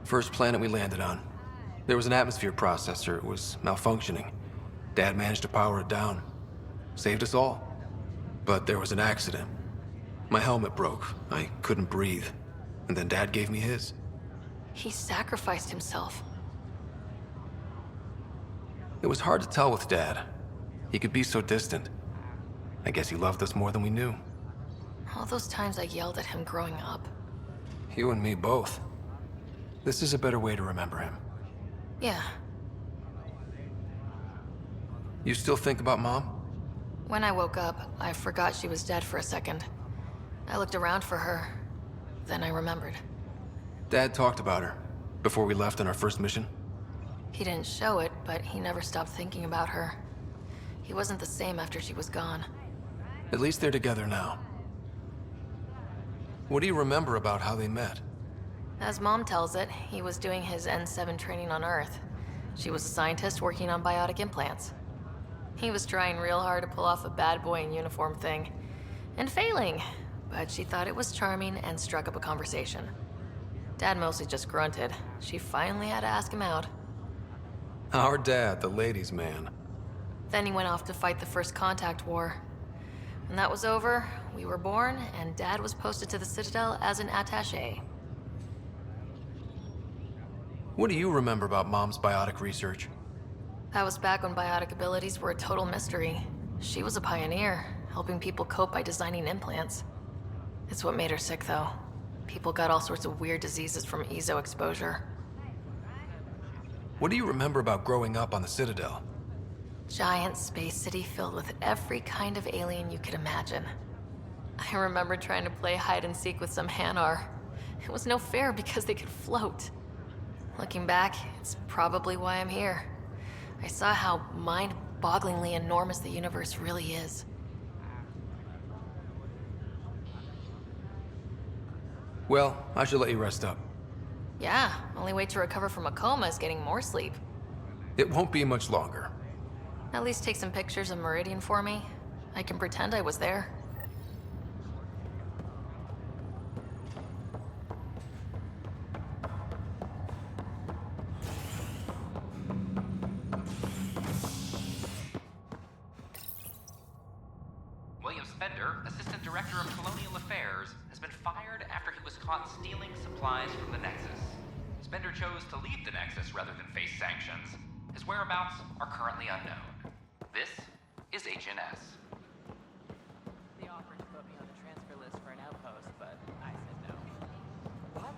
First planet we landed on. There was an atmosphere processor. It was malfunctioning. Dad managed to power it down. Saved us all. But there was an accident. My helmet broke. I couldn't breathe. And then Dad gave me his. He sacrificed himself. It was hard to tell with Dad. He could be so distant. I guess he loved us more than we knew. All those times I yelled at him growing up. You and me both. This is a better way to remember him. Yeah. You still think about Mom? When I woke up, I forgot she was dead for a second. I looked around for her. Then I remembered. Dad talked about her before we left on our first mission. He didn't show it, but he never stopped thinking about her. He wasn't the same after she was gone. At least they're together now. What do you remember about how they met? As Mom tells it, he was doing his N7 training on Earth. She was a scientist working on biotic implants. He was trying real hard to pull off a bad boy in uniform thing. And failing, but she thought it was charming and struck up a conversation. Dad mostly just grunted. She finally had to ask him out. Our dad, the ladies' man. Then he went off to fight the First Contact War. When that was over, we were born, and Dad was posted to the Citadel as an attaché. What do you remember about Mom's biotic research? That was back when biotic abilities were a total mystery. She was a pioneer, helping people cope by designing implants. It's what made her sick, though. People got all sorts of weird diseases from EZO exposure. What do you remember about growing up on the Citadel? Giant space city filled with every kind of alien you could imagine. I remember trying to play hide and seek with some Hanar. It was no fair because they could float. Looking back, it's probably why I'm here. I saw how mind-bogglingly enormous the universe really is. Well, I should let you rest up. Yeah, only way to recover from a coma is getting more sleep. It won't be much longer. At least take some pictures of Meridian for me. I can pretend I was there. William Spender, Assistant Director of Colonial Affairs, has been fired after he was caught stealing supplies from the Nexus. Spender chose to leave the Nexus rather than face sanctions. His whereabouts are currently unknown. This is HNS. They offered to put me on the transfer list for an outpost, but I said no. What?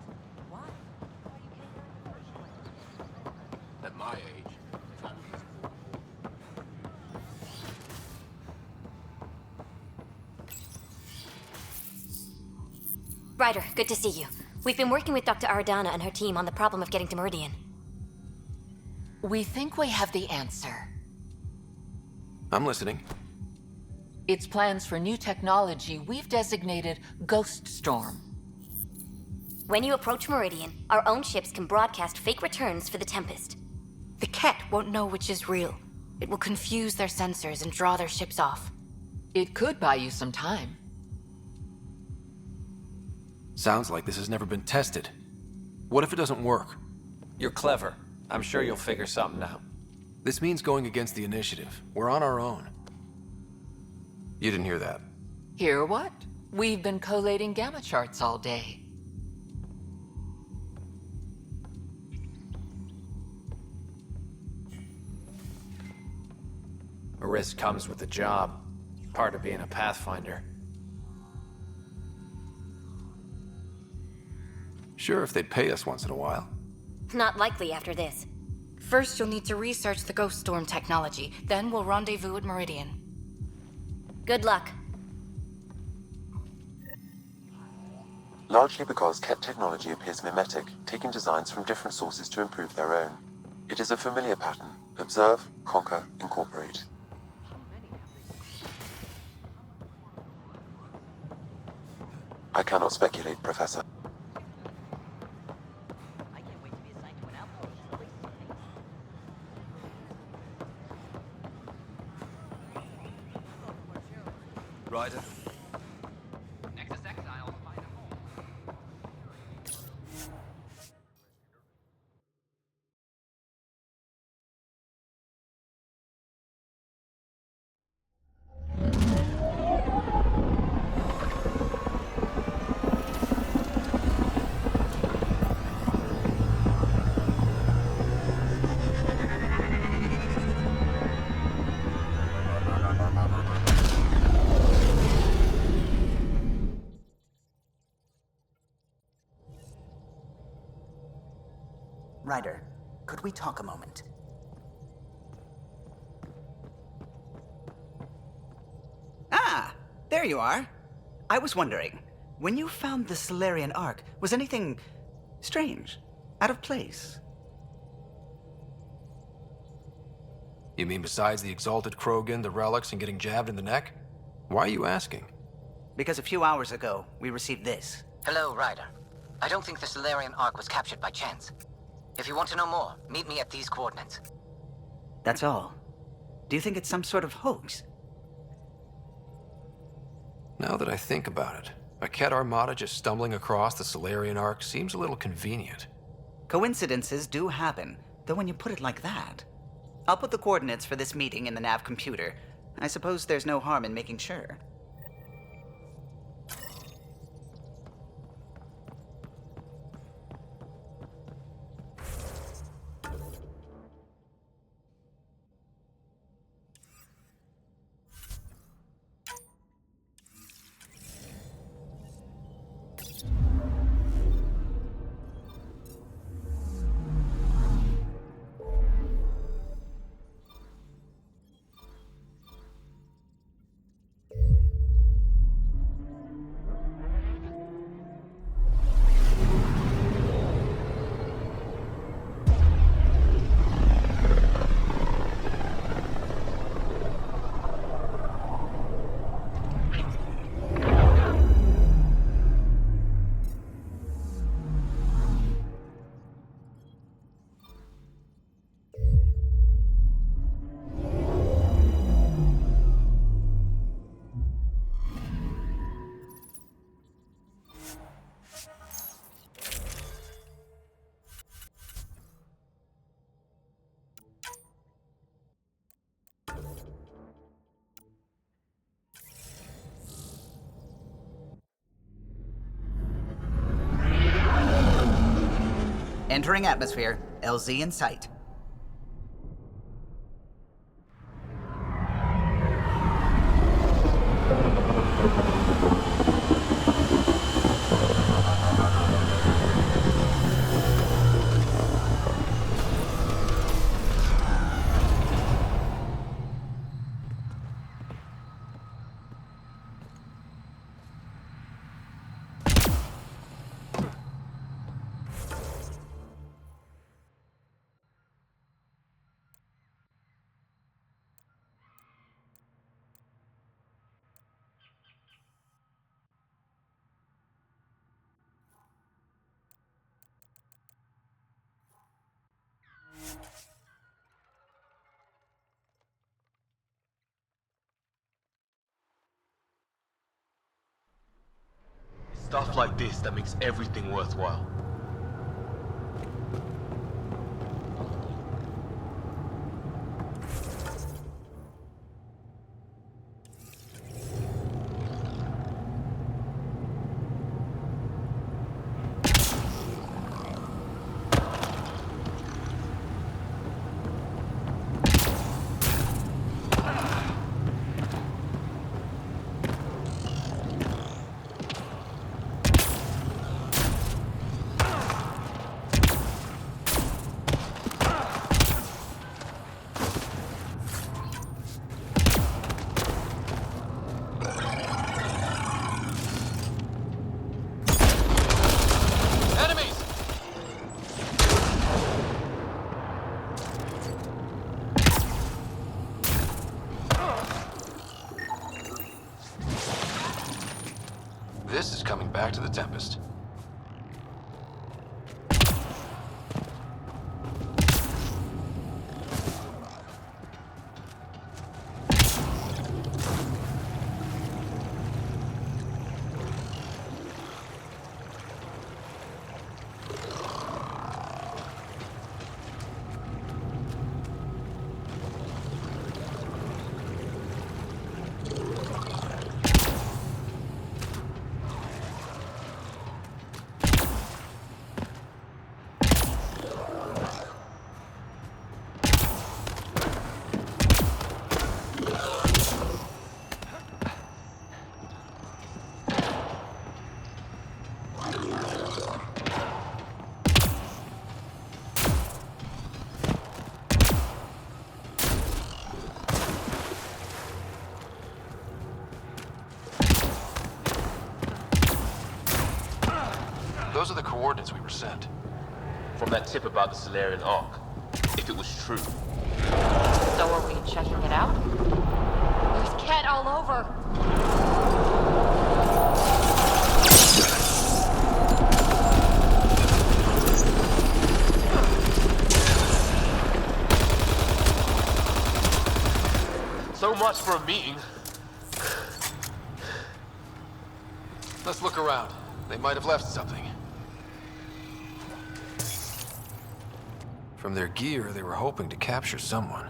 Why? At my age, Ryder, good to see you. We've been working with Dr. Aradana and her team on the problem of getting to Meridian. We think we have the answer. I'm listening. It's plans for new technology we've designated Ghost Storm. When you approach Meridian, our own ships can broadcast fake returns for the Tempest. The Ket won't know which is real. It will confuse their sensors and draw their ships off. It could buy you some time. Sounds like this has never been tested. What if it doesn't work? You're clever. I'm sure you'll figure something out. This means going against the initiative. We're on our own. You didn't hear that. Hear what? We've been collating gamma charts all day. A risk comes with the job. Part of being a Pathfinder. Sure, if they'd pay us once in a while. Not likely after this. First, you'll need to research the Ghost Storm technology. Then we'll rendezvous at Meridian. Good luck. Largely because Ket technology appears mimetic, taking designs from different sources to improve their own. It is a familiar pattern. Observe, conquer, incorporate. I cannot speculate, Professor. Ryder. Nexus exiles find a home. Ryder, could we talk a moment? Ah, there you are. I was wondering, when you found the Solarian Ark, was anything strange, out of place? You mean besides the Exalted Krogan, the relics, and getting jabbed in the neck? Why are you asking? Because a few hours ago, we received this. Hello, Ryder. I don't think the Solarian Ark was captured by chance. If you want to know more, meet me at these coordinates. That's all. Do you think it's some sort of hoax? Now that I think about it, a Ket armada just stumbling across the Solarian Ark seems a little convenient. Coincidences do happen, though when you put it like that. I'll put the coordinates for this meeting in the nav computer. I suppose there's no harm in making sure. Entering atmosphere. LZ in sight. Stuff like this that makes everything worthwhile. This is coming back to the Tempest. Those are the coordinates we were sent. From that tip about the Solarian Ark. If it was true. So are we checking it out? There's Ket all over. So much for a meeting. Let's look around. They might have left something. From their gear, they were hoping to capture someone.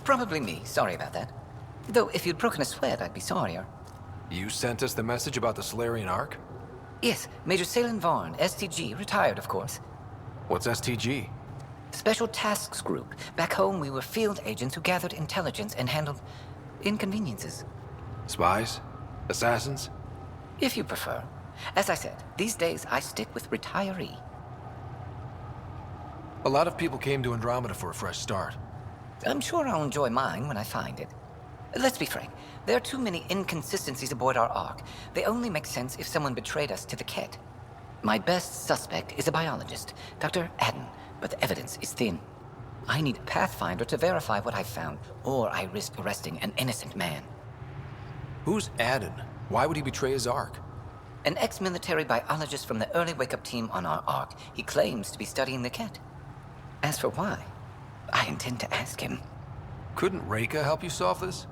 Probably me. Sorry about that. Though, if you'd broken a sweat, I'd be sorrier. You sent us the message about the Solarian Ark? Yes, Major Salin Vaughn, STG, retired, of course. What's STG? Special Tasks Group. Back home, we were field agents who gathered intelligence and handled inconveniences. Spies? Assassins? If you prefer. As I said, these days I stick with retiree. A lot of people came to Andromeda for a fresh start. I'm sure I'll enjoy mine when I find it. Let's be frank. There are too many inconsistencies aboard our Ark. They only make sense if someone betrayed us to the Ket. My best suspect is a biologist, Dr. Adden, but the evidence is thin. I need a Pathfinder to verify what I've found, or I risk arresting an innocent man. Who's Adden? Why would he betray his Ark? An ex-military biologist from the early wake-up team on our Ark. He claims to be studying the Ket. As for why, I intend to ask him. Couldn't Reika help you solve this?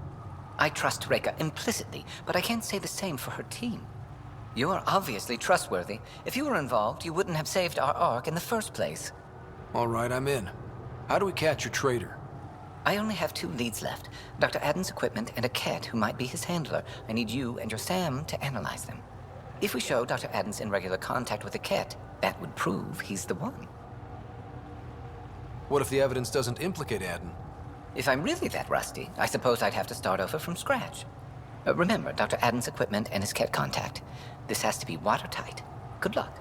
I trust Reika implicitly, but I can't say the same for her team. You're obviously trustworthy. If you were involved, you wouldn't have saved our Ark in the first place. All right, I'm in. How do we catch your traitor? I only have 2 leads left. Dr. Adden's equipment and a Ket who might be his handler. I need you and your Sam to analyze them. If we show Dr. Adden's in regular contact with the Ket, that would prove he's the one. What if the evidence doesn't implicate Adden? If I'm really that rusty, I suppose I'd have to start over from scratch. Remember Dr. Adden's equipment and his Ket contact. This has to be watertight. Good luck.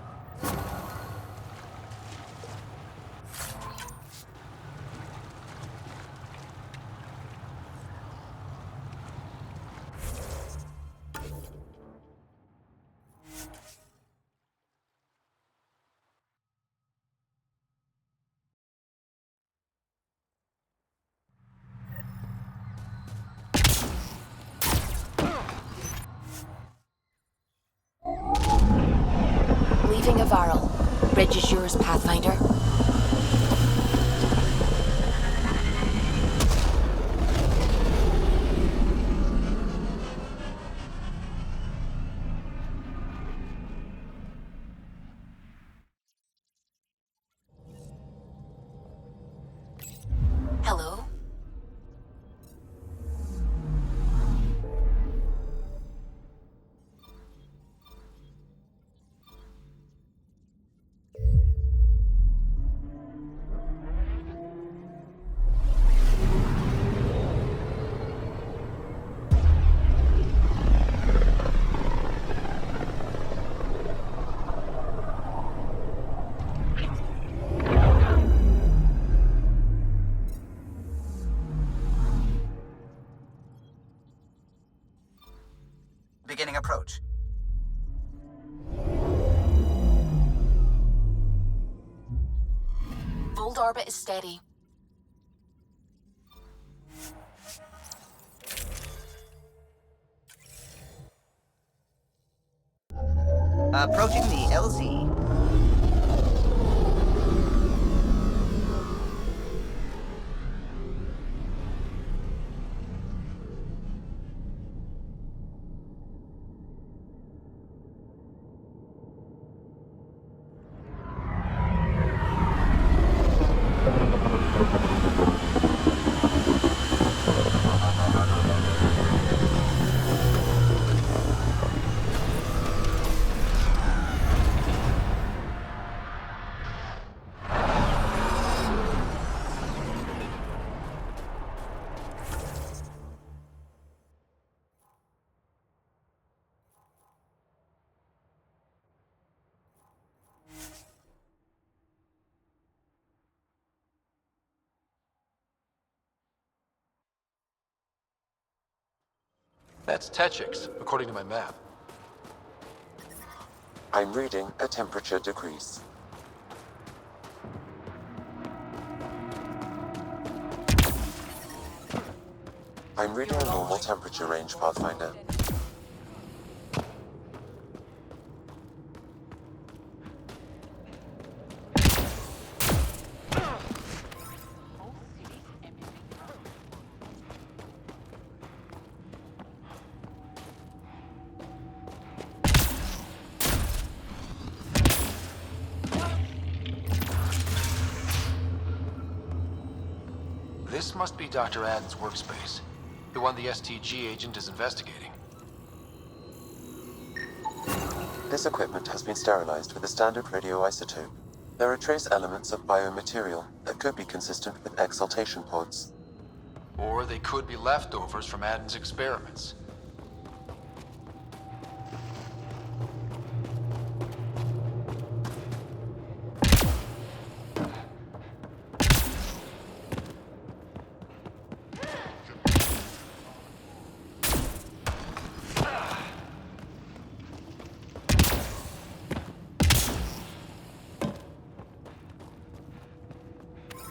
Leaving Avaril. Bridge is yours, Pathfinder. Hello? Beginning approach. Fold orbit is steady. Approaching the LZ. That's Techix, according to my map. I'm reading a temperature decrease. I'm reading a normal temperature range, Pathfinder. This must be Dr. Adden's workspace. The one the STG agent is investigating. This equipment has been sterilized with a standard radioisotope. There are trace elements of biomaterial that could be consistent with exaltation pods. Or they could be leftovers from Adden's experiments.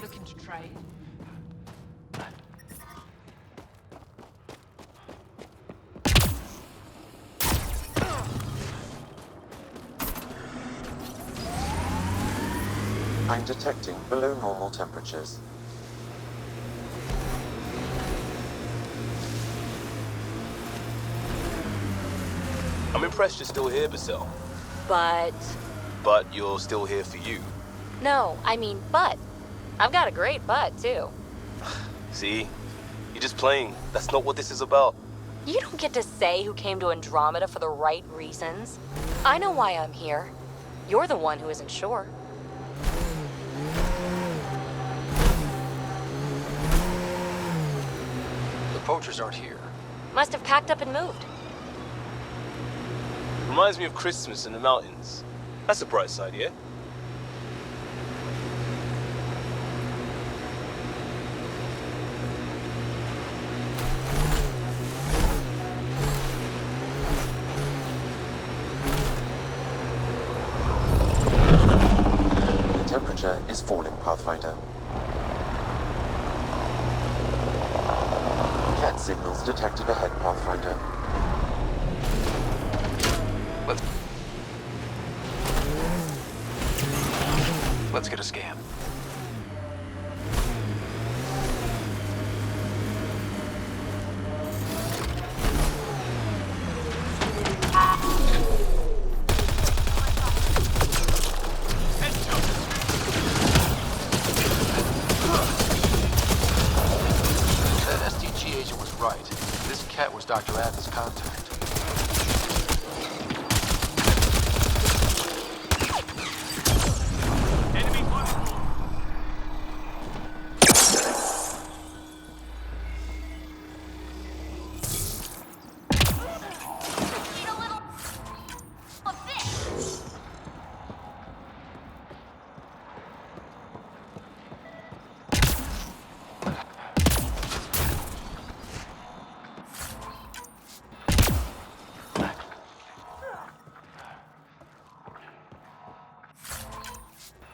Looking to trade. I'm detecting below normal temperatures. I'm impressed you're still here, Basel. But... But you're still here for you. No, I mean butt. I've got a great butt, too. See? You're just playing. That's not what this is about. You don't get to say who came to Andromeda for the right reasons. I know why I'm here. You're the one who isn't sure. poachers aren't here. Must have packed up and moved. Reminds me of Christmas in the mountains. That's a bright side, yeah? The temperature is falling, Pathfinder. Cat signals detected ahead, Pathfinder. Let's get a scan. That SDG agent was right. This cat was Dr. Adams' contact.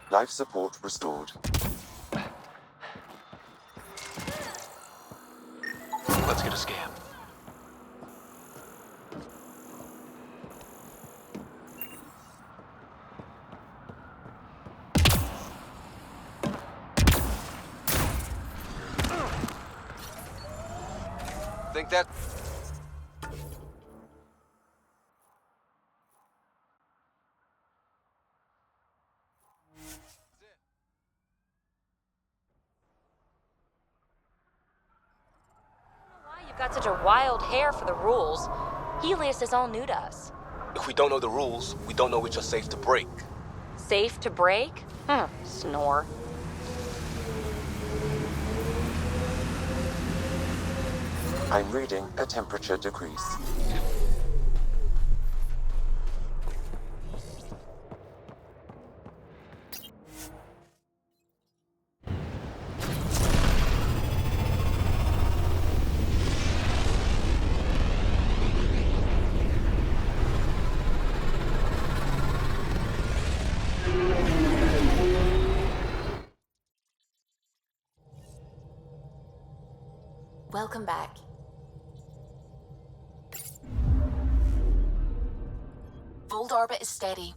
Life support restored. Let's get a scan. Think that... You've got such a wild hair for the rules. Helios is all new to us. If we don't know the rules, we don't know which are safe to break. Safe to break? Snore. I'm reading a temperature decrease. Welcome back. Fold orbit is steady.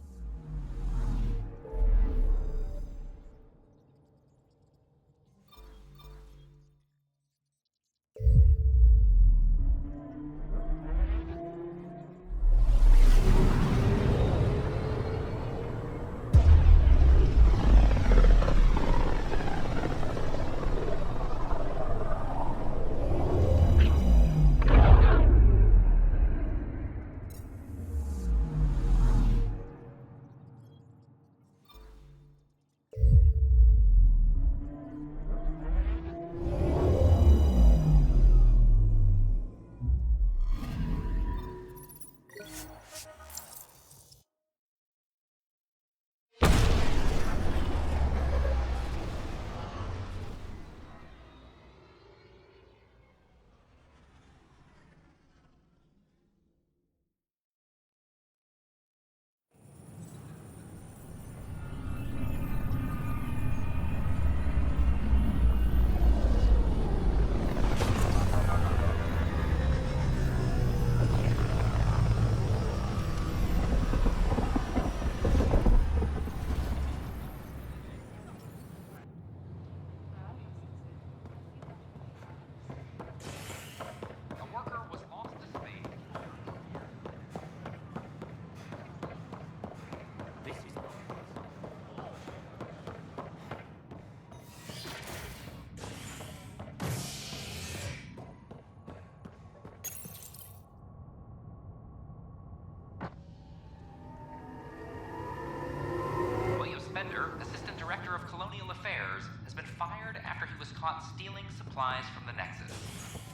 Assistant Director of Colonial Affairs, has been fired after he was caught stealing supplies from the Nexus.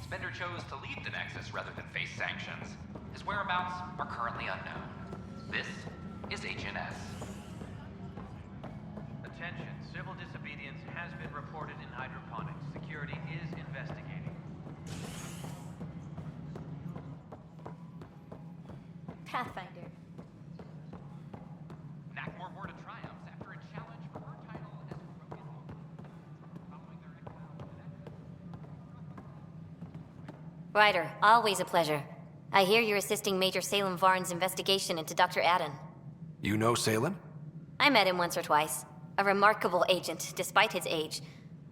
Spender chose to leave the Nexus rather than face sanctions. His whereabouts are currently unknown. This is HNS. Attention, civil disobedience has been reported in hydroponics. Security is investigating. Pathfinder. Nakmor wore to triumphs after a challenge for her title as Broken Home. Following their exile to the Ryder, always a pleasure. I hear you're assisting Major Salem Varn's investigation into Dr. Adden. You know Salem? I met him once or twice. A remarkable agent, despite his age.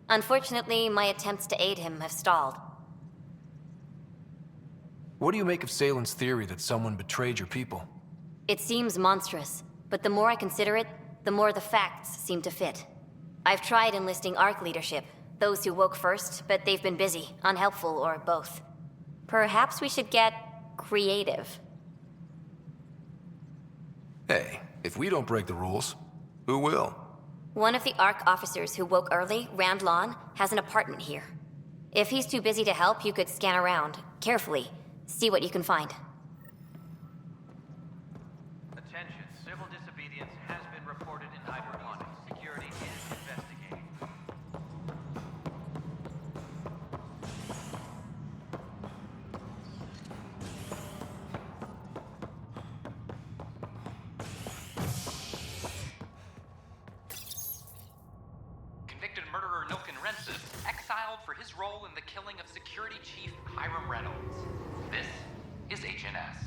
Unfortunately, my attempts to aid him have stalled. What do you make of Salem's theory that someone betrayed your people? It seems monstrous, but the more I consider it, the more the facts seem to fit. I've tried enlisting ARC leadership, those who woke first, but they've been busy, unhelpful, or both. Perhaps we should get creative. Hey, if we don't break the rules, who will? One of the ARC officers who woke early, Rand Lawn, has an apartment here. If he's too busy to help, you could scan around, carefully, see what you can find. Attention, civil disobedience has been reported in hydroponics. Security is investigating. Convicted murderer Nilken Rensis exiled for his role in the killing of Security Chief Hiram Reynolds. This is HNS.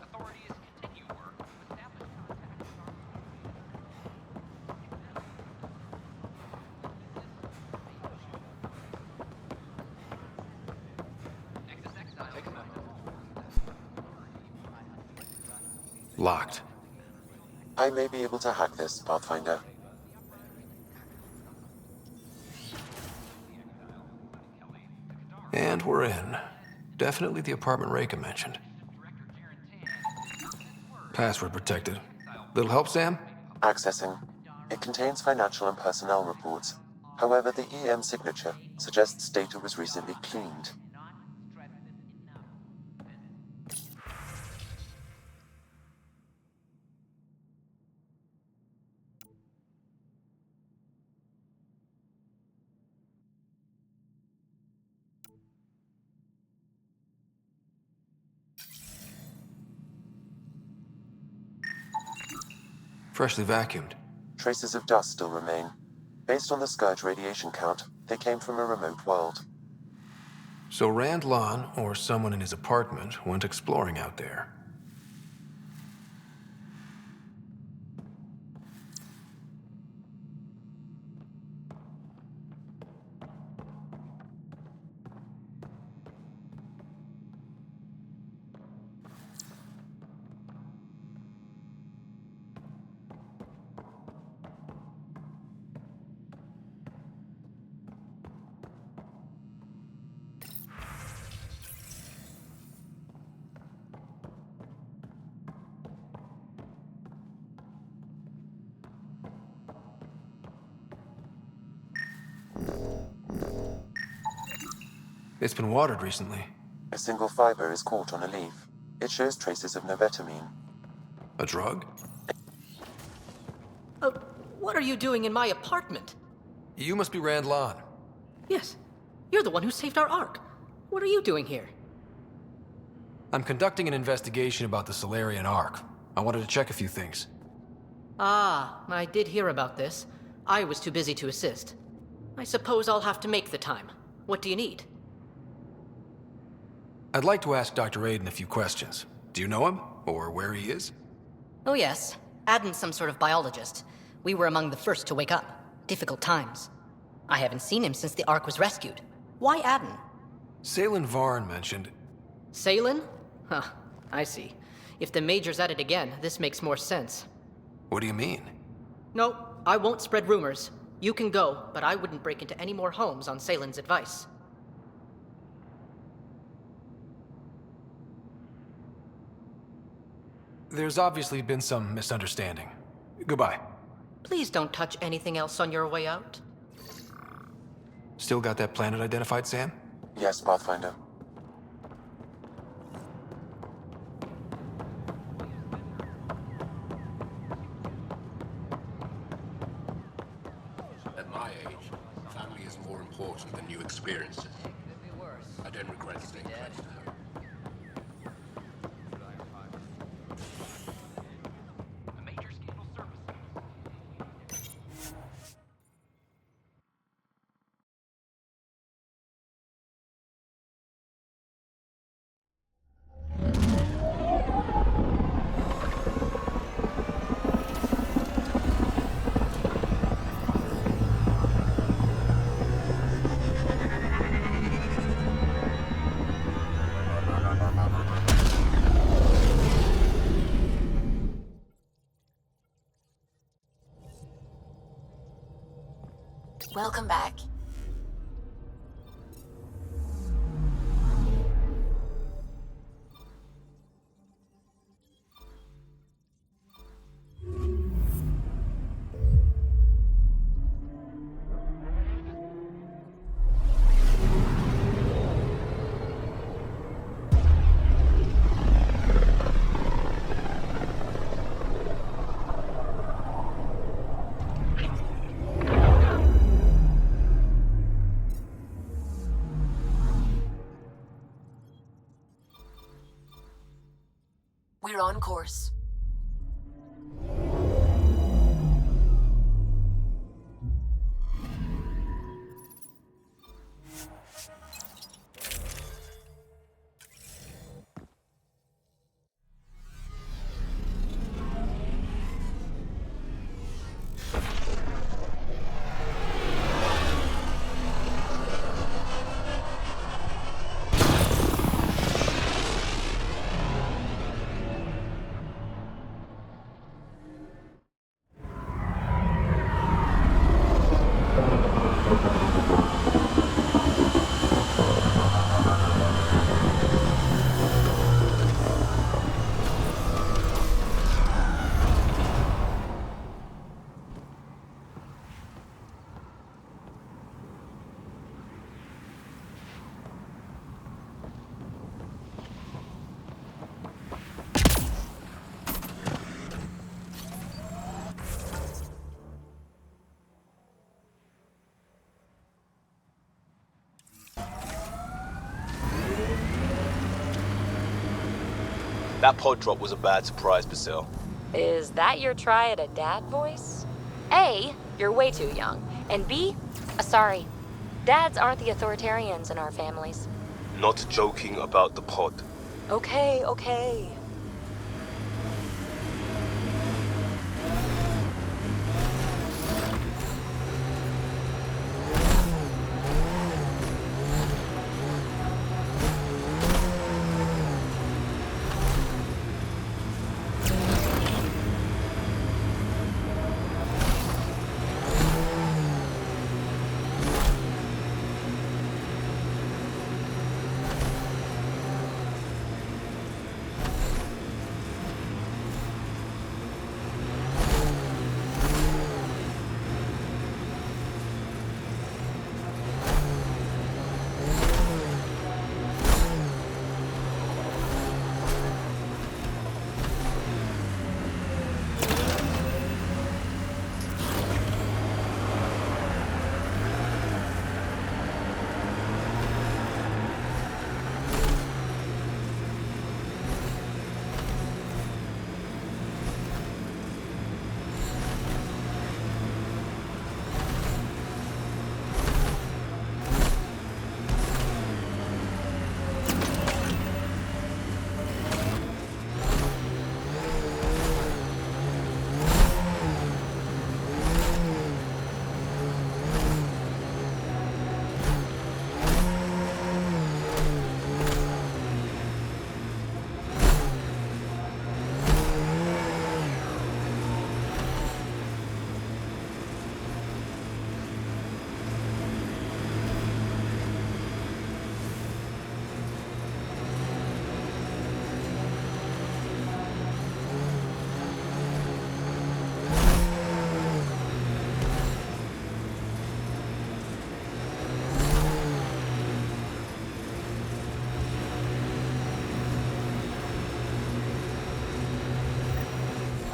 Authorities continue work to establish contact with our... Nexus exile. Locked. I may be able to hack this, Pathfinder. And we're in. Definitely the apartment Reka mentioned. Password protected. Little help, Sam? Accessing. It contains financial and personnel reports. However, the EM signature suggests data was recently cleaned. Freshly vacuumed. Traces of dust still remain. Based on the Scourge radiation count, they came from a remote world. So Rand Lawn, or someone in his apartment, went exploring out there. It's been watered recently. A single fiber is caught on a leaf. It shows traces of novetamine. A drug? What are you doing in my apartment? You must be Rand Lawn. Yes. You're the one who saved our Ark. What are you doing here? I'm conducting an investigation about the Solarian Ark. I wanted to check a few things. Ah, I did hear about this. I was too busy to assist. I suppose I'll have to make the time. What do you need? I'd like to ask Dr. Aiden a few questions. Do you know him? Or where he is? Oh yes. Adden's some sort of biologist. We were among the first to wake up. Difficult times. I haven't seen him since the Ark was rescued. Why Adden? Salem Varn mentioned... Salem? Huh, I see. If the Major's at it again, this makes more sense. What do you mean? No, I won't spread rumors. You can go, but I wouldn't break into any more homes on Salen's advice. There's obviously been some misunderstanding. Goodbye. Please don't touch anything else on your way out. Still got that planet identified, Sam? Yes, Pathfinder. At my age, family is more important than new experiences. I don't regret staying close to her. Welcome back. We're on course. That pod drop was a bad surprise, Basil. Is that your try at a dad voice? A, you're way too young. And B, sorry. Dads aren't the authoritarians in our families. Not joking about the pod. Okay.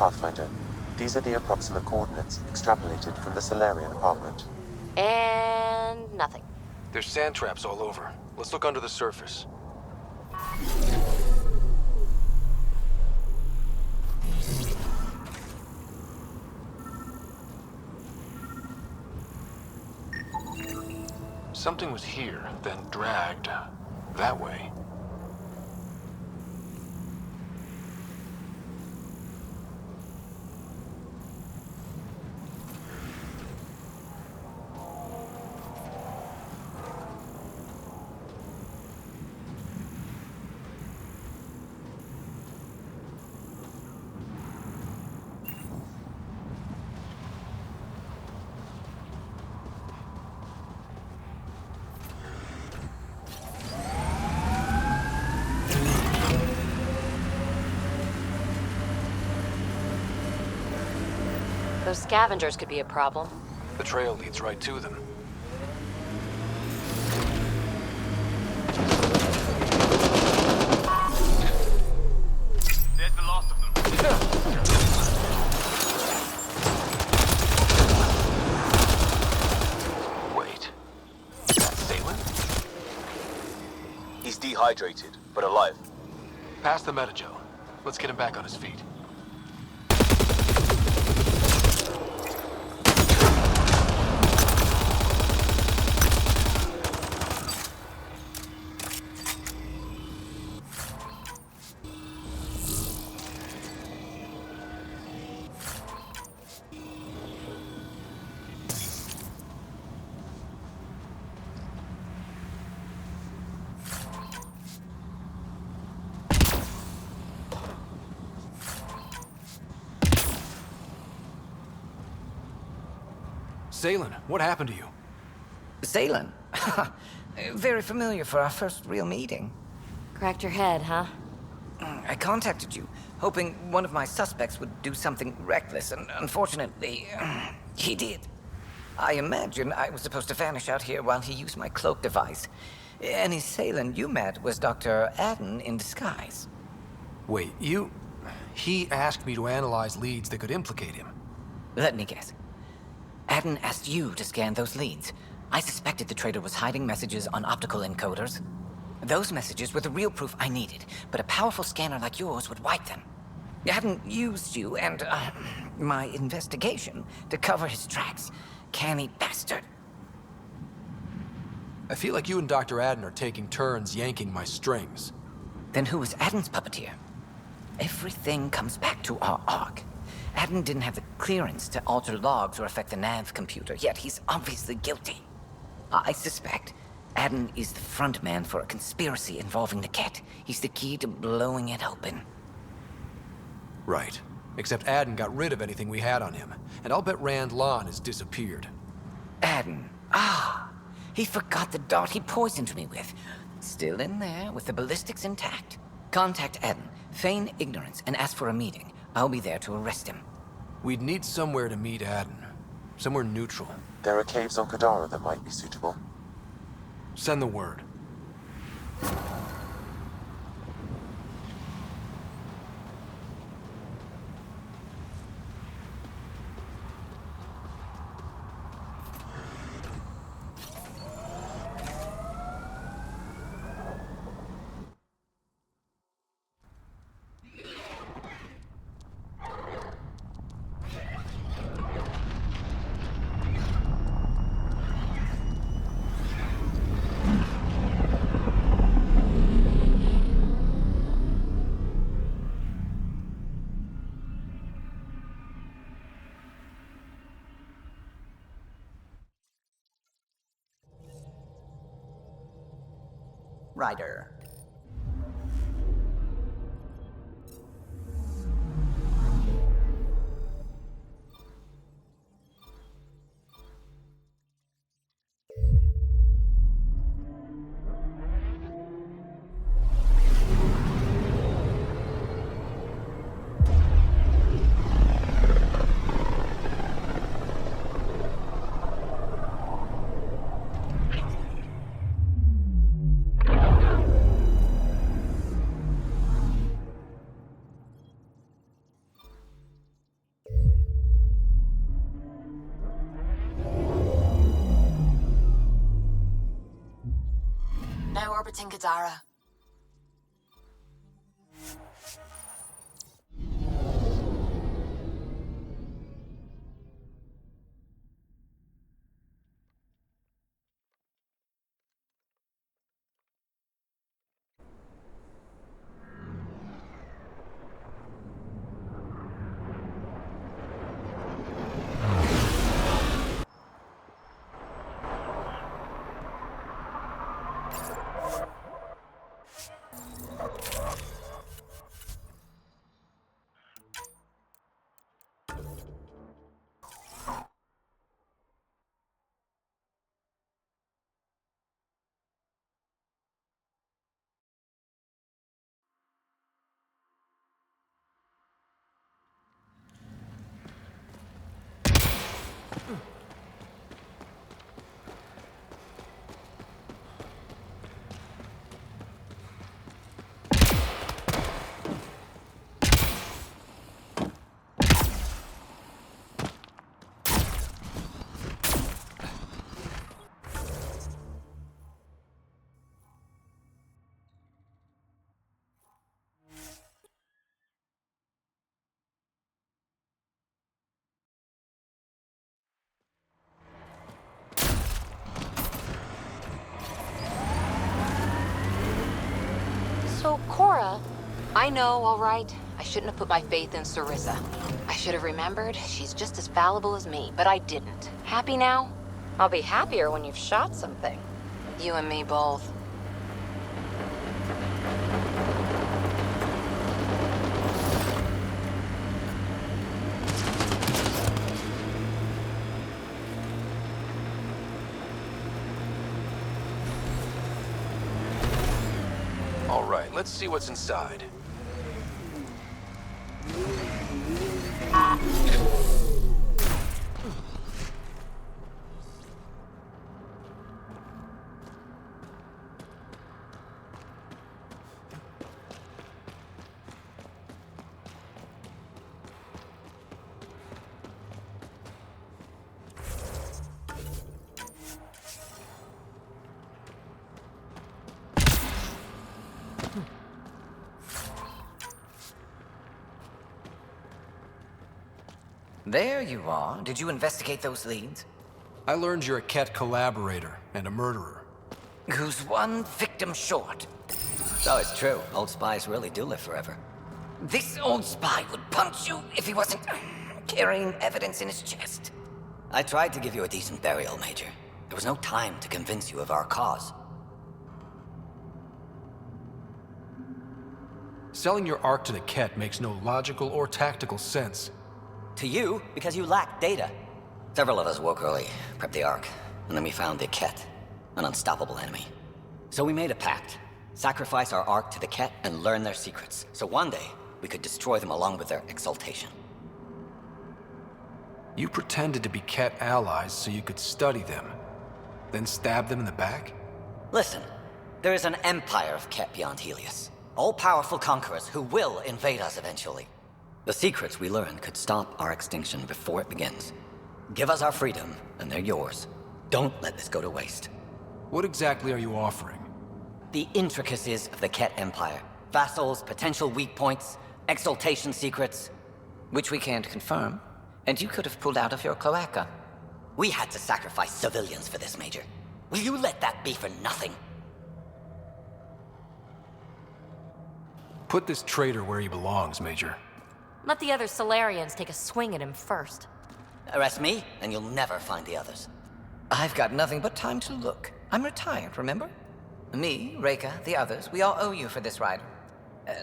Pathfinder. These are the approximate coordinates extrapolated from the Solarian apartment. And nothing. There's sand traps all over. Let's look under the surface. Something was here, then dragged that way. Those scavengers could be a problem. The trail leads right to them. There's the last of them. Wait. That's Salem? He's dehydrated, but alive. Pass the metagel. Let's get him back on his feet. Salem, what happened to you? Salem? Very familiar for our first real meeting. Cracked your head, huh? I contacted you, hoping one of my suspects would do something reckless, and unfortunately, he did. I imagine I was supposed to vanish out here while he used my cloak device. Any Salem you met was Dr. Adden in disguise. Wait, you... He asked me to analyze leads that could implicate him. Let me guess. Adden asked you to scan those leads. I suspected the traitor was hiding messages on optical encoders. Those messages were the real proof I needed, but a powerful scanner like yours would wipe them. Adden used you and, my investigation to cover his tracks. Canny bastard. I feel like you and Dr. Adden are taking turns yanking my strings. Then who was Adden's puppeteer? Everything comes back to our Ark. Adden didn't have the clearance to alter logs or affect the nav computer, yet he's obviously guilty. I suspect Adden is the front man for a conspiracy involving the Ket. He's the key to blowing it open. Right. Except Adden got rid of anything we had on him, and I'll bet Rand Lon has disappeared. Adden. He forgot the dart he poisoned me with. Still in there, with the ballistics intact. Contact Adden, feign ignorance, and ask for a meeting. I'll be there to arrest him. We'd need somewhere to meet Adden. Somewhere neutral. There are caves on Kadara that might be suitable. Send the word. Ryder. visiting Gadara. So, Cora, I know, all right. I shouldn't have put my faith in Sarissa. I should have remembered she's just as fallible as me, but I didn't. Happy now? I'll be happier when you've shot something. You and me both. All right, let's see what's inside. There you are. Did you investigate those leads? I learned you're a Ket collaborator and a murderer. Who's one victim short? Oh, it's true. Old spies really do live forever. This old spy would punch you if he wasn't carrying evidence in his chest. I tried to give you a decent burial, Major. There was no time to convince you of our cause. Selling your Ark to the Ket makes no logical or tactical sense. To you, because you lack data. Several of us woke early, prepped the Ark, and then we found the Ket, an unstoppable enemy. So we made a pact. Sacrifice our Ark to the Ket and learn their secrets, so one day we could destroy them along with their exaltation. You pretended to be Ket allies so you could study them, then stab them in the back? Listen, there is an empire of Ket beyond Helios. All-powerful conquerors who will invade us eventually. The secrets we learn could stop our extinction before it begins. Give us our freedom, and they're yours. Don't let this go to waste. What exactly are you offering? The intricacies of the Ket Empire. Vassals, potential weak points, exaltation secrets. Which we can't confirm. And you could have pulled out of your cloaca. We had to sacrifice civilians for this, Major. Will you let that be for nothing? Put this traitor where he belongs, Major. Let the other Solarians take a swing at him first. Arrest me, and you'll never find the others. I've got nothing but time to look. I'm retired, remember? Me, Reika, the others, we all owe you for this ride.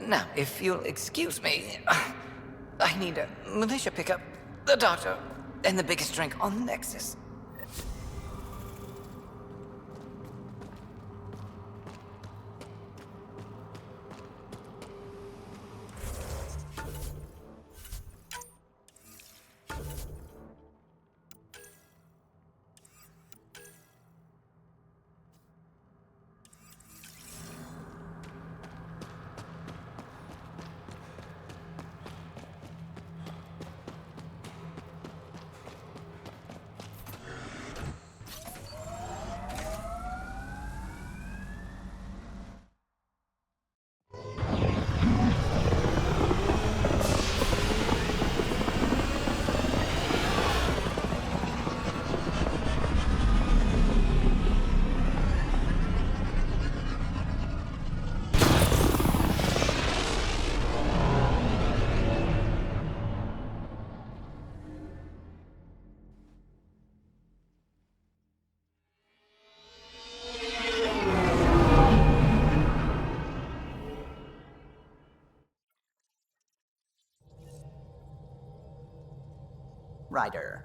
Now, if you'll excuse me, I need a militia pickup, the doctor, and the biggest drink on Nexus. Ryder.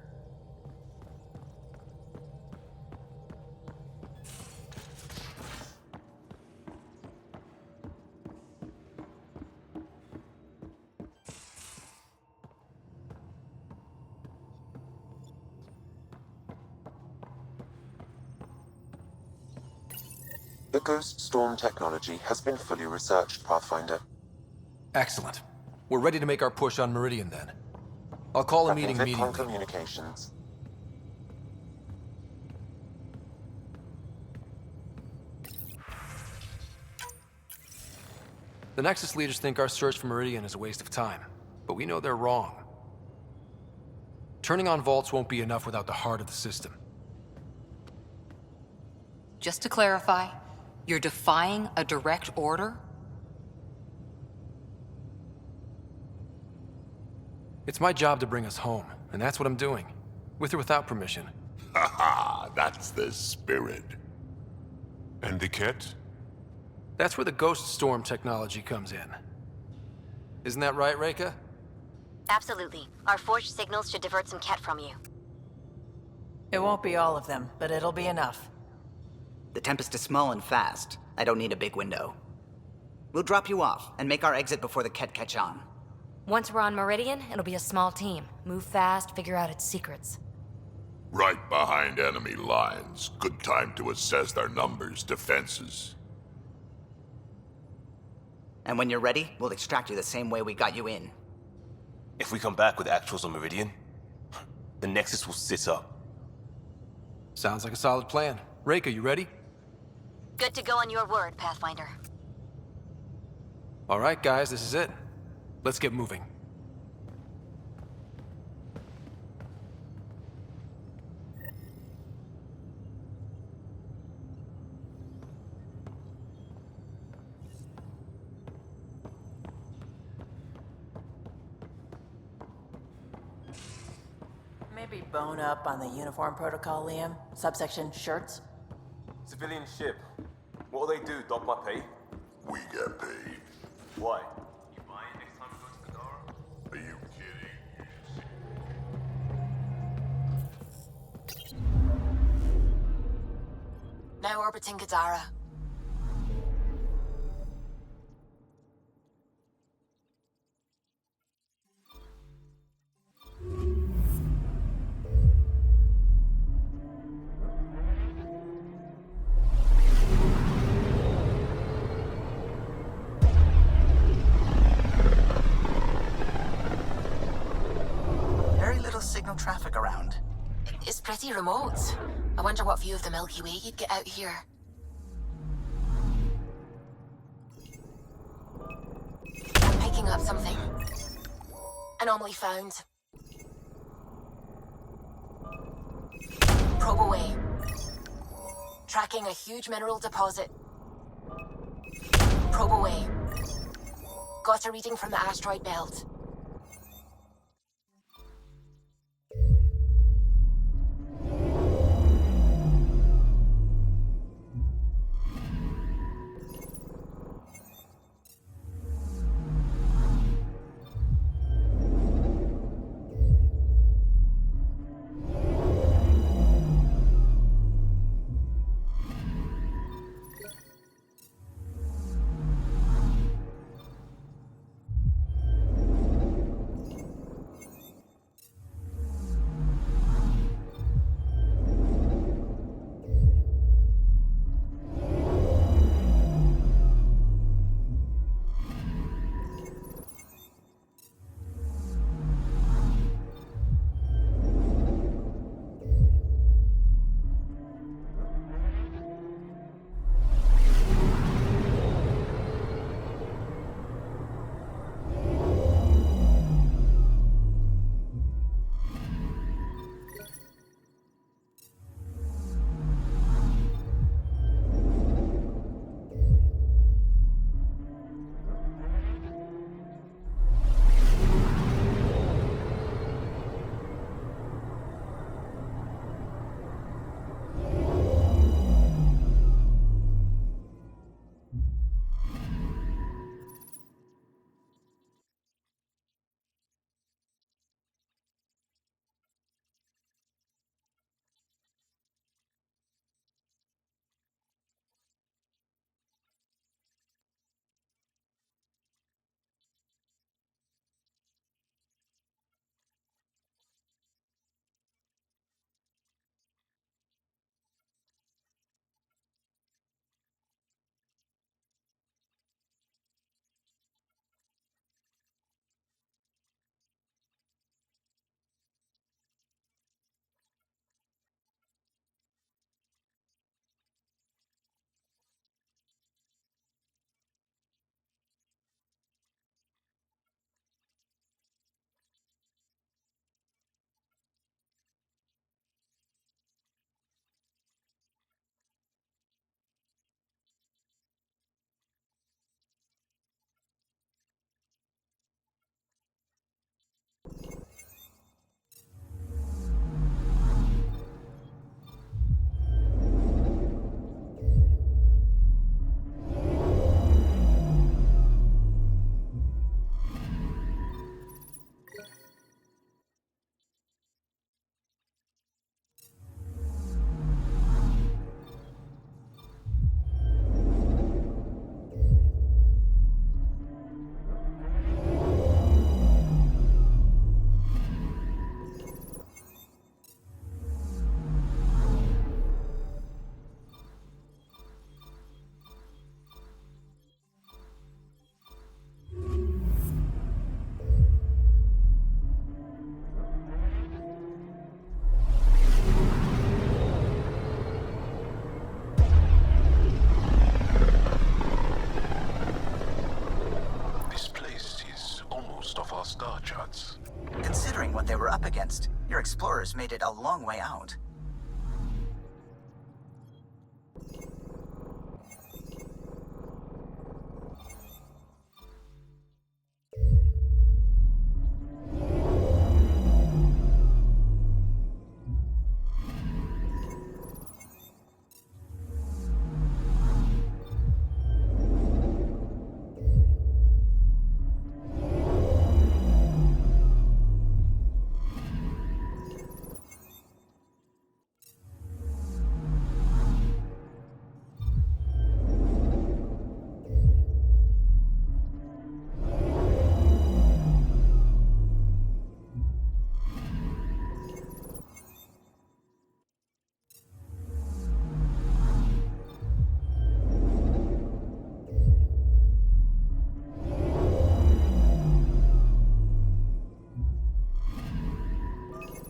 The Ghost Storm technology has been fully researched, Pathfinder. Excellent. We're ready to make our push on Meridian then. I'll call a meeting Vidcon immediately. Communications. The Nexus leaders think our search for Meridian is a waste of time, but we know they're wrong. Turning on vaults won't be enough without the heart of the system. Just to clarify, you're defying a direct order? It's my job to bring us home, and that's what I'm doing. With or without permission. Haha, that's the spirit. And the kit? That's where the Ghost Storm technology comes in. Isn't that right, Reika? Absolutely. Our forged signals should divert some Ket from you. It won't be all of them, but it'll be enough. The Tempest is small and fast. I don't need a big window. We'll drop you off and make our exit before the Ket catch on. Once we're on Meridian, it'll be a small team. Move fast, figure out its secrets. Right behind enemy lines. Good time to assess their numbers, defenses. And when you're ready, we'll extract you the same way we got you in. If we come back with actuals on Meridian, the Nexus will sit up. Sounds like a solid plan. Reika, you ready? Good to go on your word, Pathfinder. All right, guys, this is it. Let's get moving. Maybe bone up on the uniform protocol, Liam. Subsection shirts. Civilian ship. What'll they do? Dock my pay? We get paid. Why? You buy it next time we go to Kadara? Are you kidding? Now orbiting Gadara. Very little signal traffic around. It's pretty remote. I wonder what view of the Milky Way you'd get out here. I'm picking up something. Anomaly found. Probe away. Tracking a huge mineral deposit. Probe away. Got a reading from the asteroid belt. our star charts. Considering what they were up against, your explorers made it a long way out.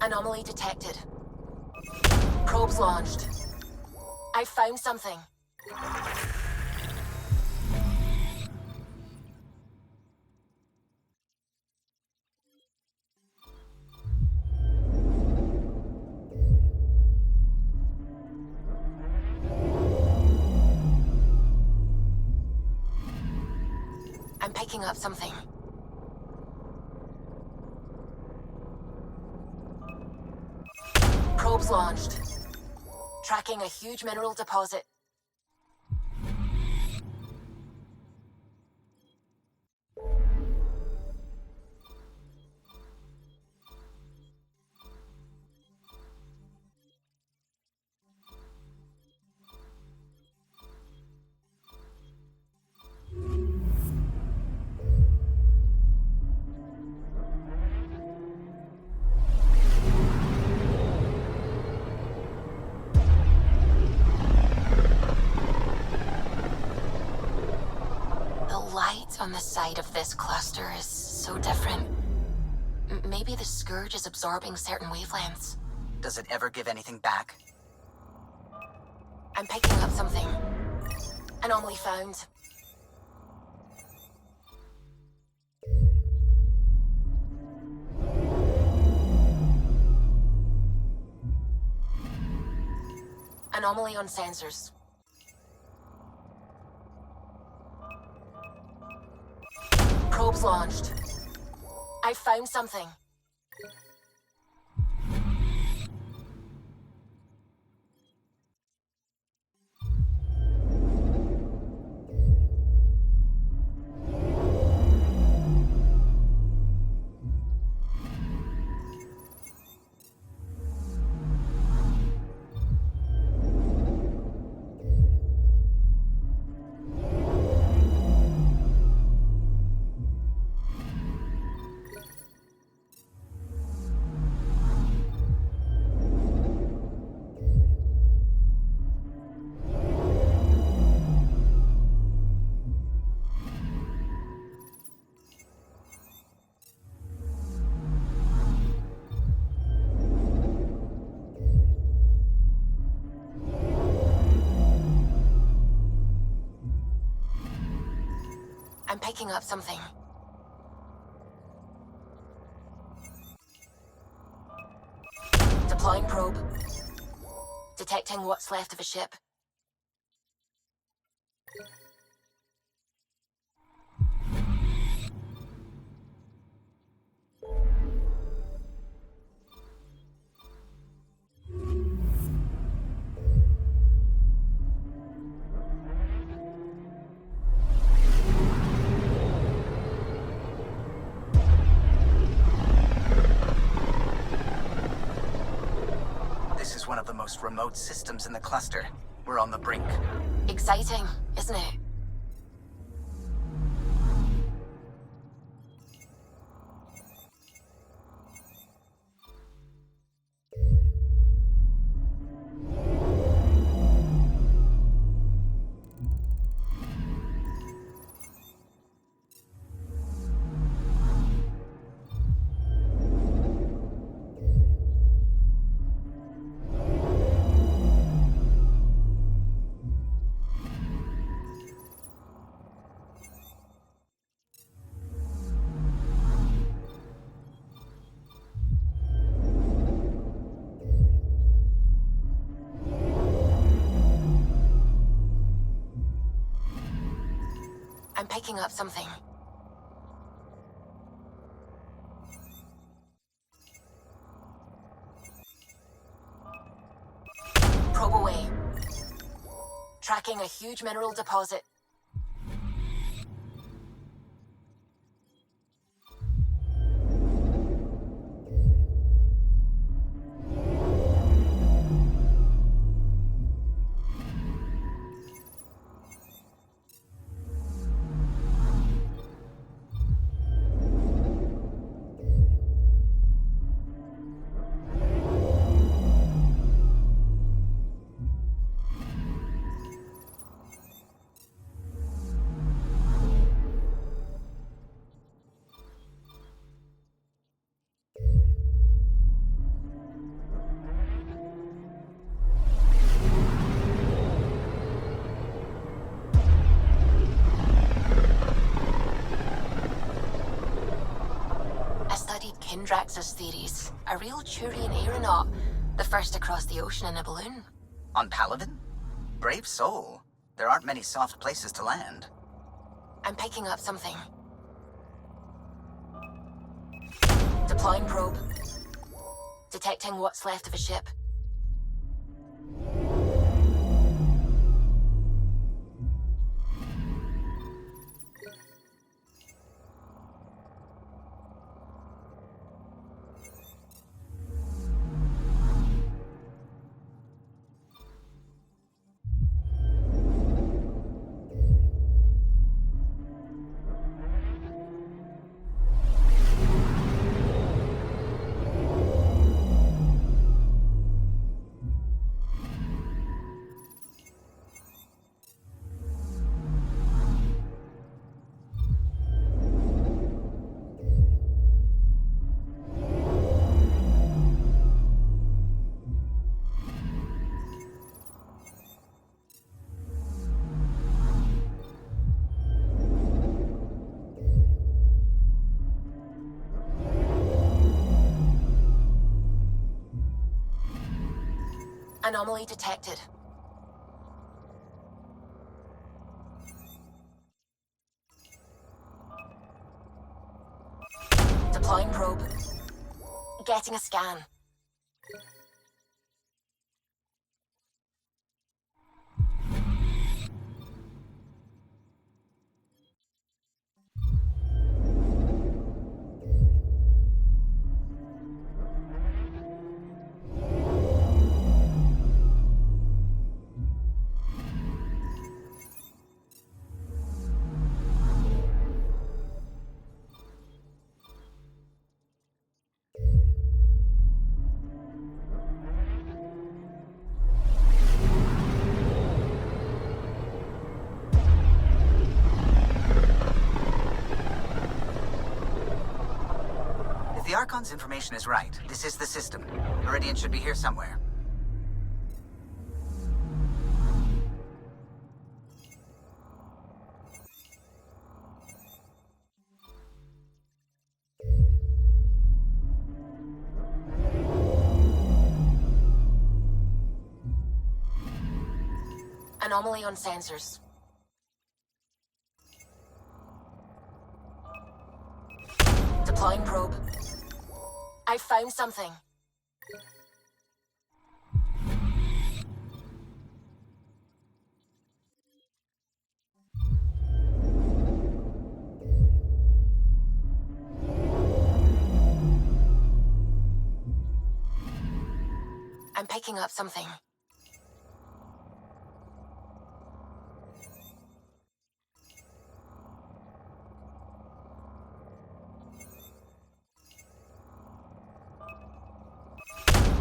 Anomaly detected. Probes launched. I found something. I'm picking up something. Probes launched. Tracking a huge mineral deposit. On the side of this cluster is so different. Maybe the Scourge is absorbing certain wavelengths. Does it ever give anything back? I'm picking up something. Anomaly found. Anomaly on sensors. Probes launched. I found something. I'm picking up something. Deploying probe. Detecting what's left of a ship. This is one of the most remote systems in the cluster. We're on the brink. Exciting, isn't it? picking up something. Probe away. Tracking a huge mineral deposit. Kindrax's theories. A real Turian aeronaut. The first to cross the ocean in a balloon. On Paladin? Brave soul. There aren't many soft places to land. I'm picking up something. Deploying probe. Detecting what's left of a ship. Anomaly detected. Deploying probe. Getting a scan. If the Archon's information is right, this is the system. Meridian should be here somewhere. Anomaly on sensors. Deploying probe. I found something. I'm picking up something.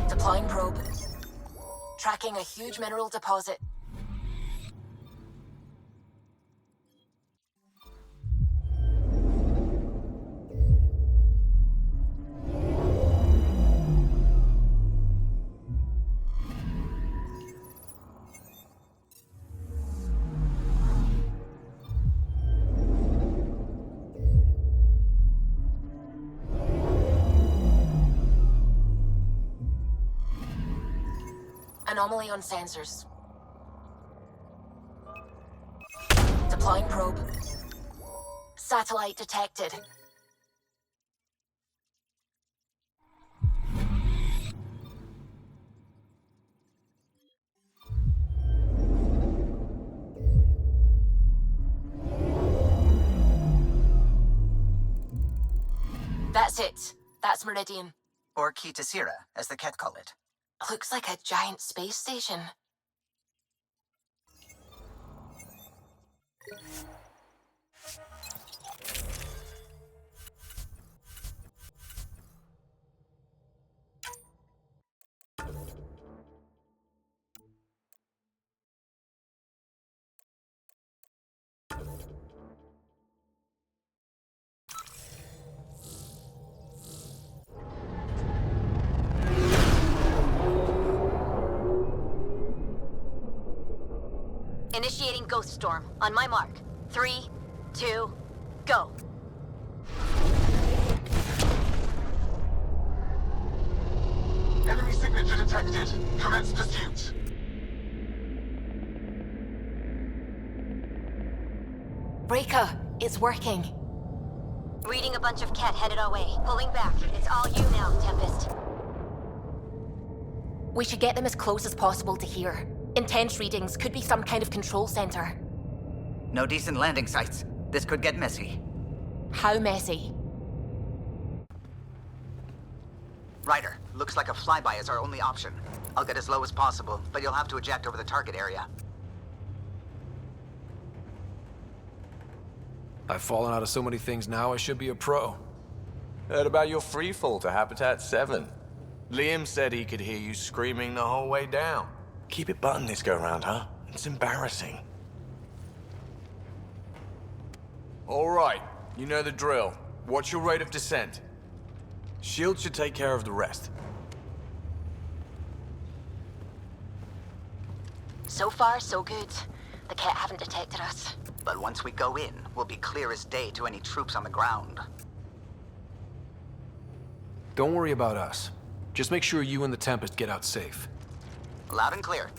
Deploying probe. Tracking a huge mineral deposit. Anomaly on sensors. Deploying probe. Satellite detected. That's it. That's Meridian. Or Key to Sierra, as the Ket call it. Looks like a giant space station. Initiating Ghost Storm. On my mark. 3, 2, go. Enemy signature detected. Commence pursuit. Breaker, it's working. Reading a bunch of Ket headed our way. Pulling back. It's all you now, Tempest. We should get them as close as possible to here. Intense readings could be some kind of control center. No decent landing sites. This could get messy. How messy? Ryder, looks like a flyby is our only option. I'll get as low as possible, but you'll have to eject over the target area. I've fallen out of so many things now, I should be a pro. Heard about your freefall to Habitat 7. Liam said he could hear you screaming the whole way down. Keep it buttoned this go-round, huh? It's embarrassing. All right, you know the drill. What's your rate of descent? Shield should take care of the rest. So far, so good. The Ket haven't detected us. But once we go in, we'll be clear as day to any troops on the ground. Don't worry about us. Just make sure you and the Tempest get out safe. Loud and clear.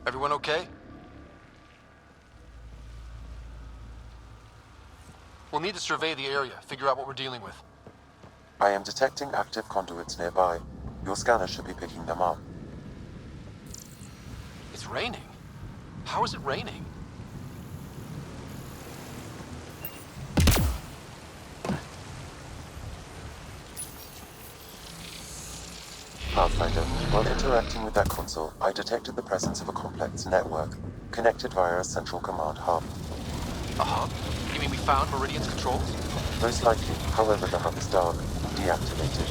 Everyone okay? We'll need to survey the area, figure out what we're dealing with. I am detecting active conduits nearby. Your scanner should be picking them up. It's raining. How is it raining? Pathfinder, while interacting with that console, I detected the presence of a complex network, connected via a central command hub. A hub? You mean we found Meridian's controls? Most likely, however, the hub is dark, deactivated.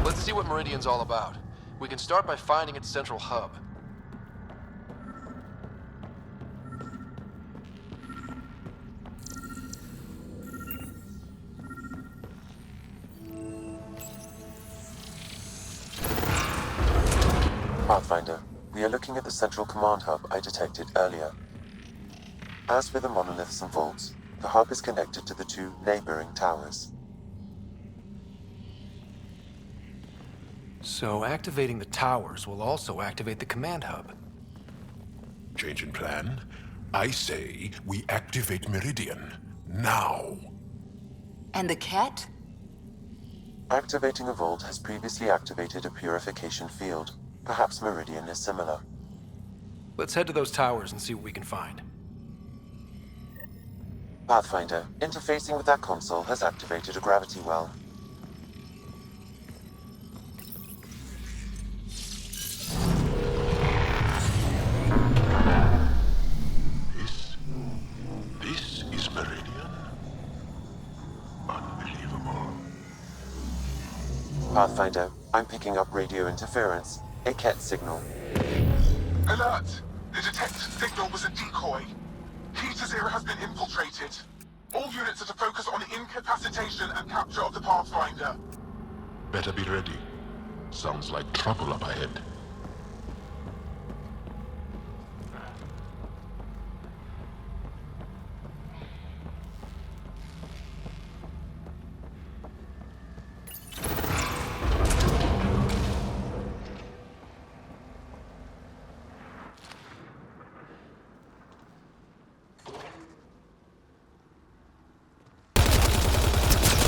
Let's see what Meridian's all about. We can start by finding its central hub. Pathfinder, we are looking at the central command hub I detected earlier. As with the monoliths and vaults, the hub is connected to the two neighboring towers. So activating the towers will also activate the command hub. Change in plan? I say we activate Meridian. Now. And the Ket? Activating a vault has previously activated a purification field. Perhaps Meridian is similar. Let's head to those towers and see what we can find. Pathfinder, interfacing with that console has activated a gravity well. This is Meridian? Unbelievable. Pathfinder, I'm picking up radio interference. A Ket signal. Alert! The detect signal was a decoy. Heater Zero has been infiltrated. All units are to focus on incapacitation and capture of the Pathfinder. Better be ready. Sounds like trouble up ahead.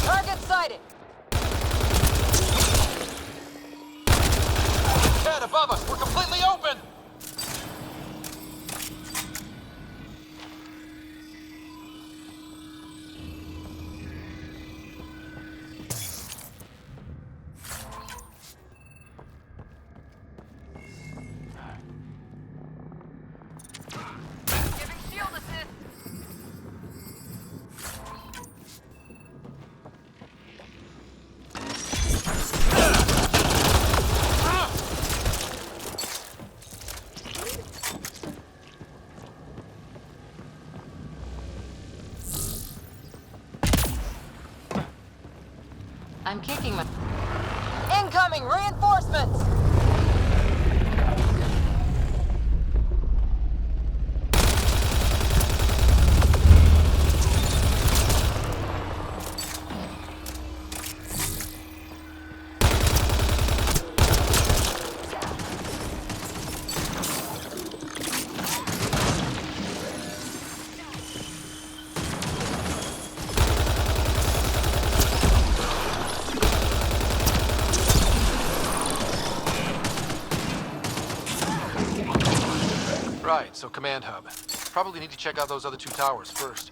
Target sighted! Ted, above us! We're completely open! Giving shield assist! I'm kicking my... Incoming reinforcements! Right, so command hub. Probably need to check out those other two towers first.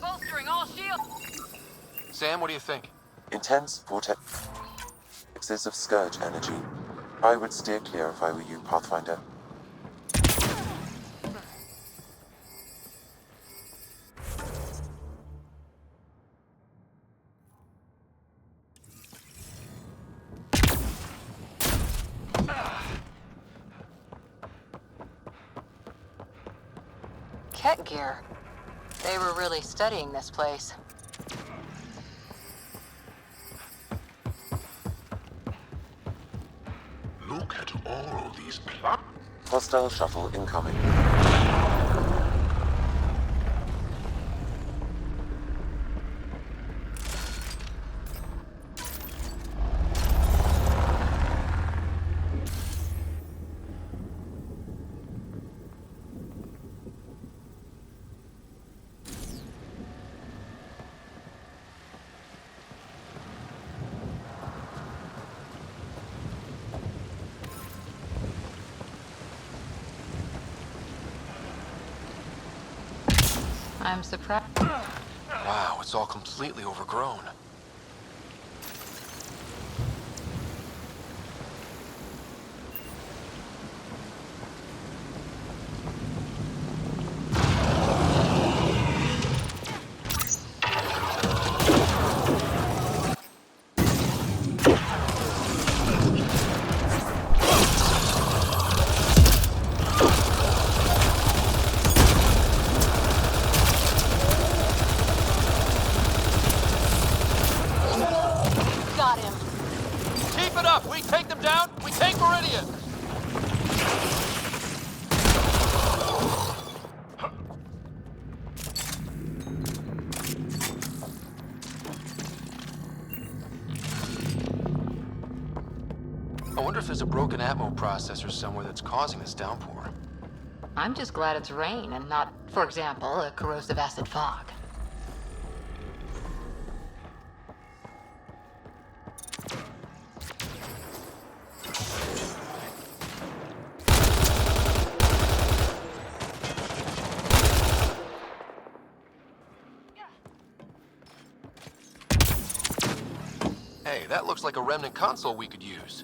Bolstering all shields! Sam, what do you think? Intense vortexes of Scourge energy. I would steer clear if I were you, Pathfinder. Ket gear. They were really studying this place. Look at all these plants. Hostile shuttle incoming. I'm surprised. Wow, it's all completely overgrown. Got him. Keep it up! We take them down, we take Meridian! I wonder if there's a broken atmo processor somewhere that's causing this downpour. I'm just glad it's rain and not, for example, a corrosive acid fog. Hey, that looks like a remnant console we could use.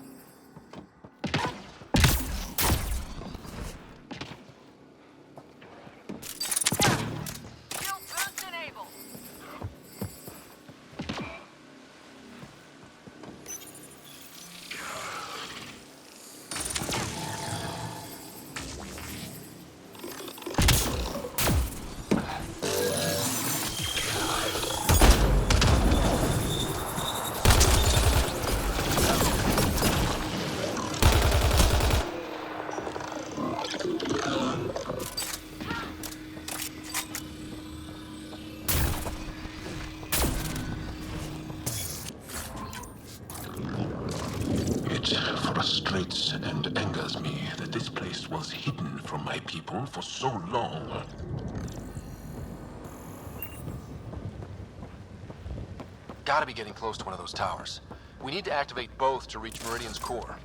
frustrates and angers me that this place was hidden from my people for so long. Gotta be getting close to one of those towers. We need to activate both to reach Meridian's core.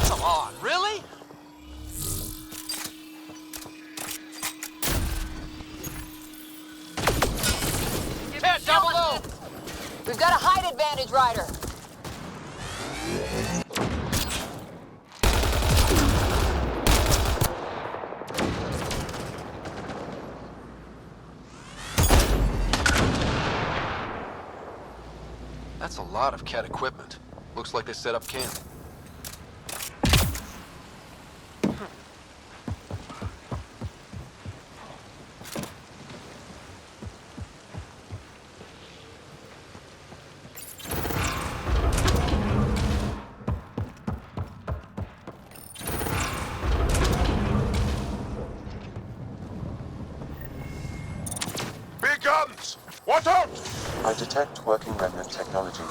Come on, really? Hit, double low! We've got a height advantage, Ryder. That's a lot of Cat equipment. Looks like they set up camp. Big guns! Watch out! I detect working remnant technology.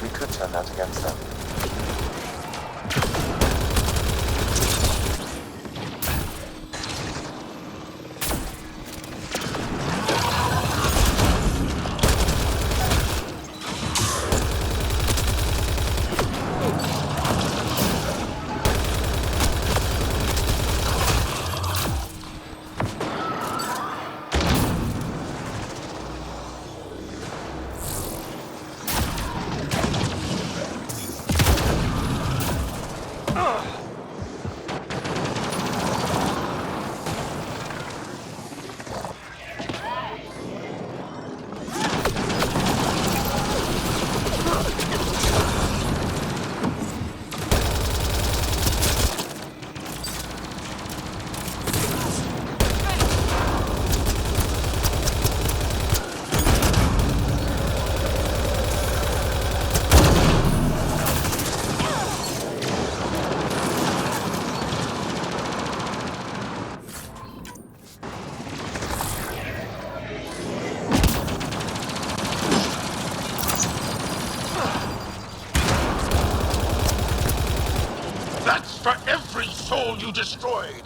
We could turn that against them. That's for every soul you destroyed!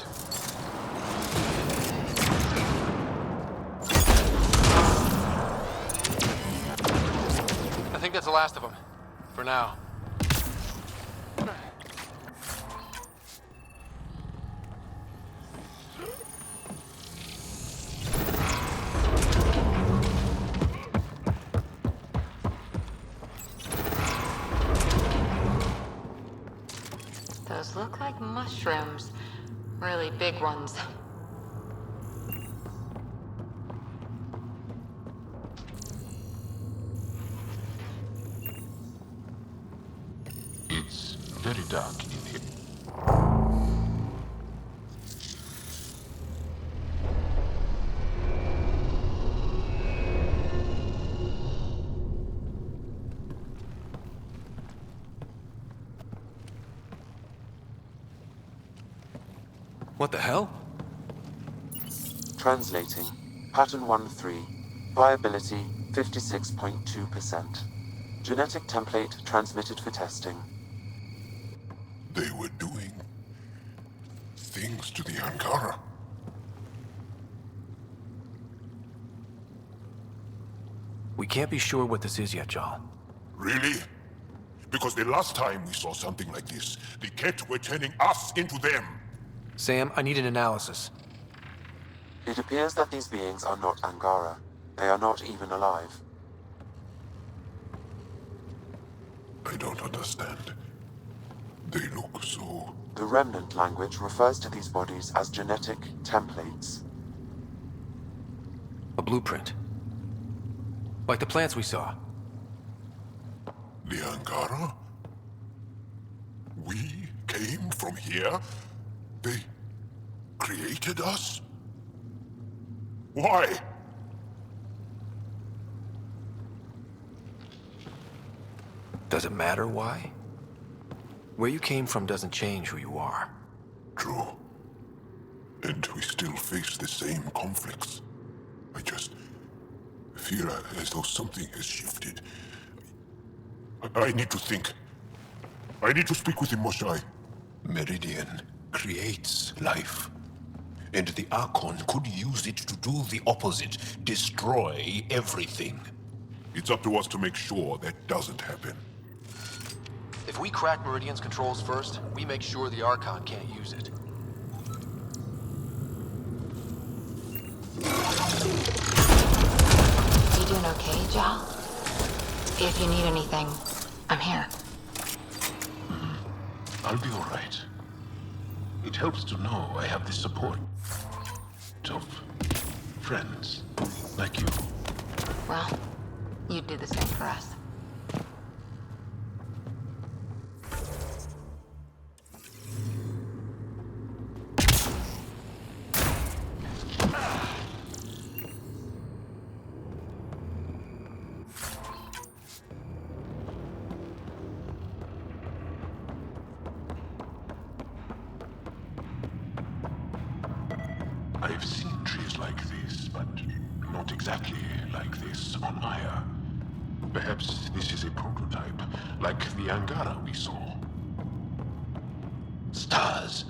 I think that's the last of them. For now. Those look like mushrooms. Really big ones. It's very dark in here. What the hell? Translating. Pattern 1-3. Viability 56.2%. Genetic template transmitted for testing. They were doing things to the Ankara. We can't be sure what this is yet, Jarl. Really? Because the last time we saw something like this, the Ket were turning us into them. Sam, I need an analysis. It appears that these beings are not Angara. They are not even alive. I don't understand. They look so... The remnant language refers to these bodies as genetic templates. A blueprint. Like the plants we saw. The Angara? We came from here? They created us? Why? Does it matter why? Where you came from doesn't change who you are. True. And we still face the same conflicts. I just feel as though something has shifted. I need to think. I need to speak with him, Mosai. Meridian creates life. And the Archon could use it to do the opposite, destroy everything. It's up to us to make sure that doesn't happen. If we crack Meridian's controls first, we make sure the Archon can't use it. You doing okay, Jal? If you need anything, I'm here. I'll be all right. It helps to know I have the support of friends like you. Well, you did the same for us. I've seen trees like this, but not exactly like this on Aya. Perhaps this is a prototype, like the Angara we saw. Stars.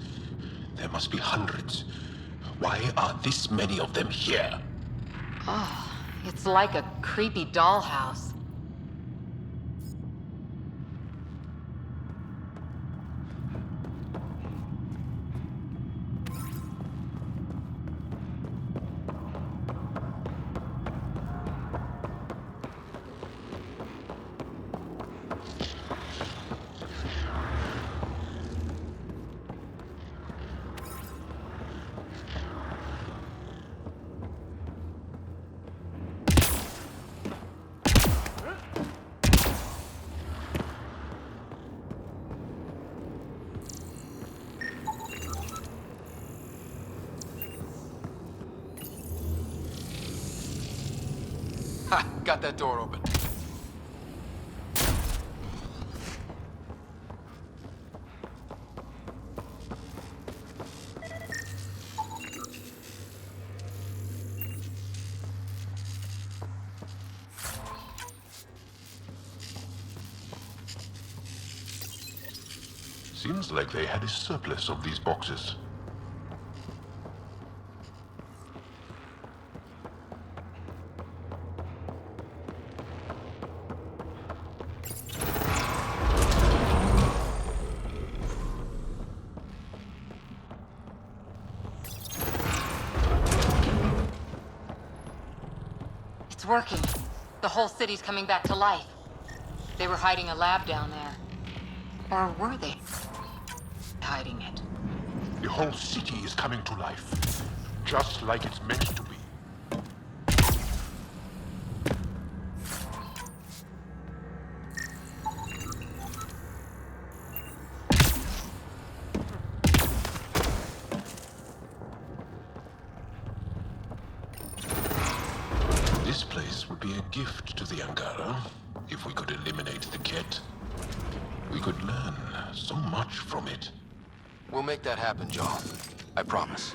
There must be hundreds. Why are this many of them here? Oh, it's like a creepy dollhouse. Ha! Got that door open. Seems like they had a surplus of these boxes. It's working. The whole city's coming back to life. They were hiding a lab down there. Or were they hiding it? The whole city is coming to life, just like it's meant to be. This place would be a gift to the Angara if we could eliminate the Ket. We could learn so much from it. We'll make that happen, John. I promise.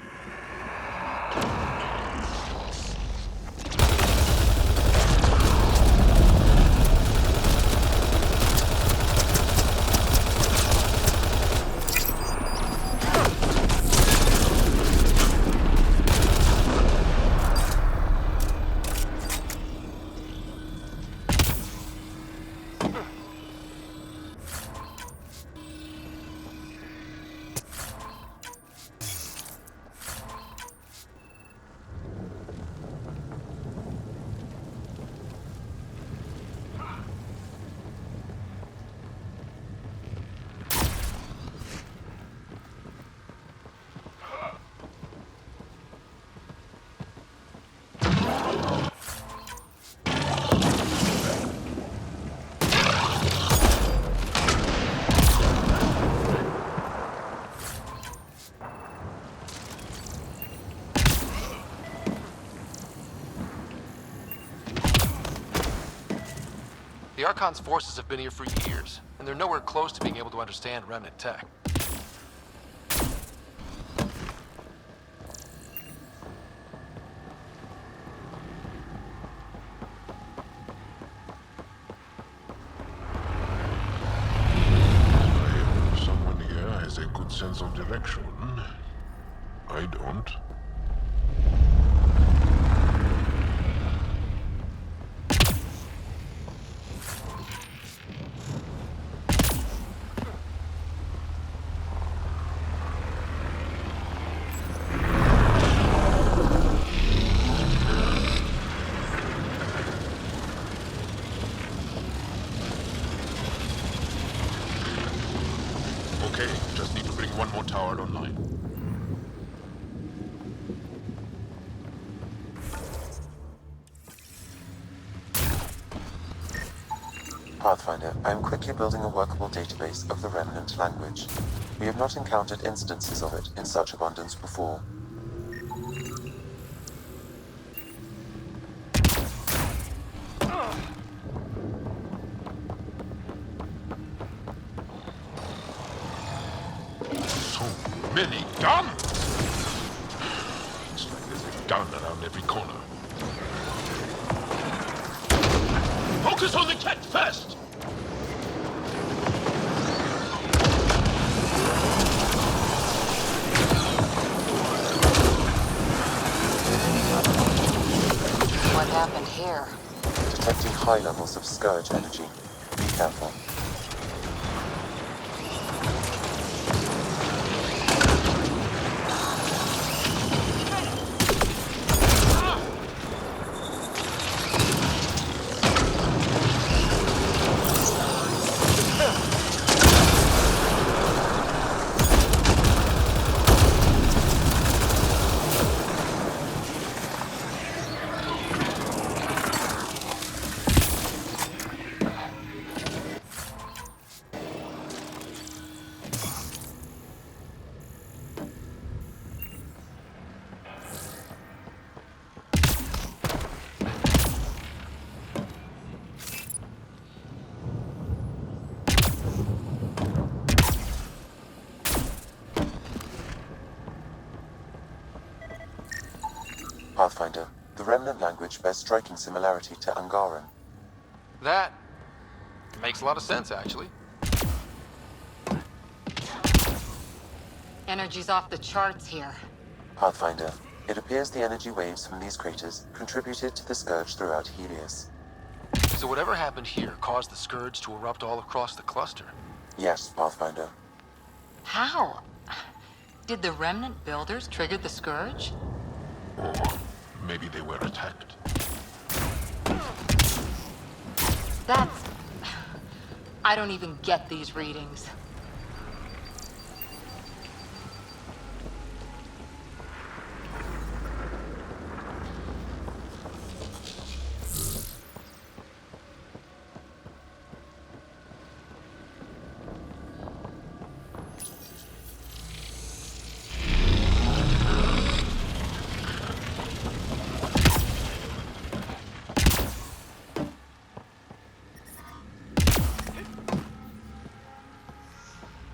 The Archon's forces have been here for years, and they're nowhere close to being able to understand Remnant tech. Someone here has a good sense of direction. I don't. Okay, just need to bring one more tower online. Pathfinder, I am quickly building a workable database of the Remnant language. We have not encountered instances of it in such abundance before. So many guns! Looks like there's a gun around every corner. Focus on the cat first! What happened here? Detecting high levels of Scourge energy. Be careful. Pathfinder, the Remnant language bears striking similarity to Angaran. That makes a lot of sense, actually. Energy's off the charts here. Pathfinder, it appears the energy waves from these craters contributed to the Scourge throughout Helios. So whatever happened here caused the Scourge to erupt all across the cluster. Yes, Pathfinder. How? Did the Remnant builders trigger the Scourge? Or maybe they were attacked. That's... I don't even get these readings.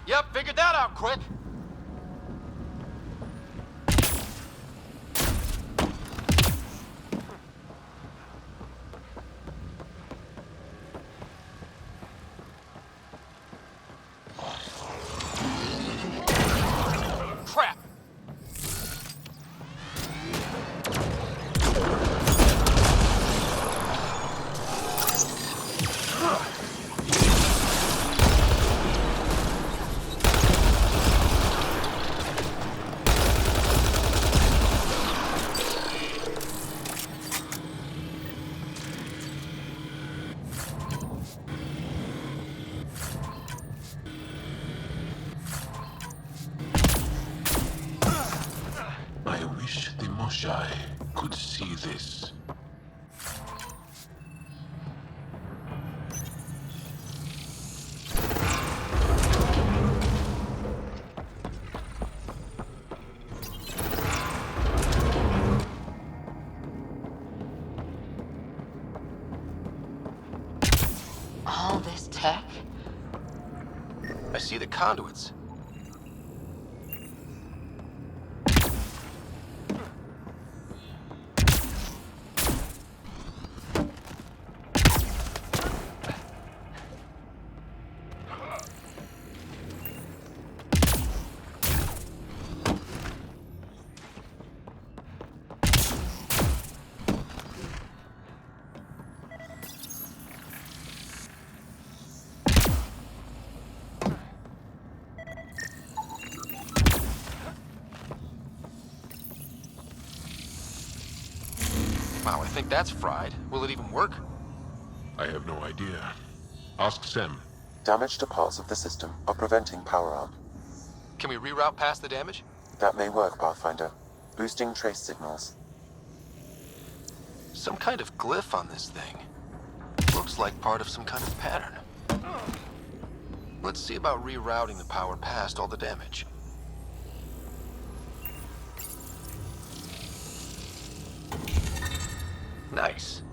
Yep, figured that out quick. Crap! I wish the Moshai could see this. see the conduits. Wow, I think that's fried. Will it even work? I have no idea. Ask Sam. Damage to parts of the system are preventing power-up. Can we reroute past the damage? That may work, Pathfinder. Boosting trace signals. Some kind of glyph on this thing. Looks like part of some kind of pattern. Let's see about rerouting the power past all the damage. Nice.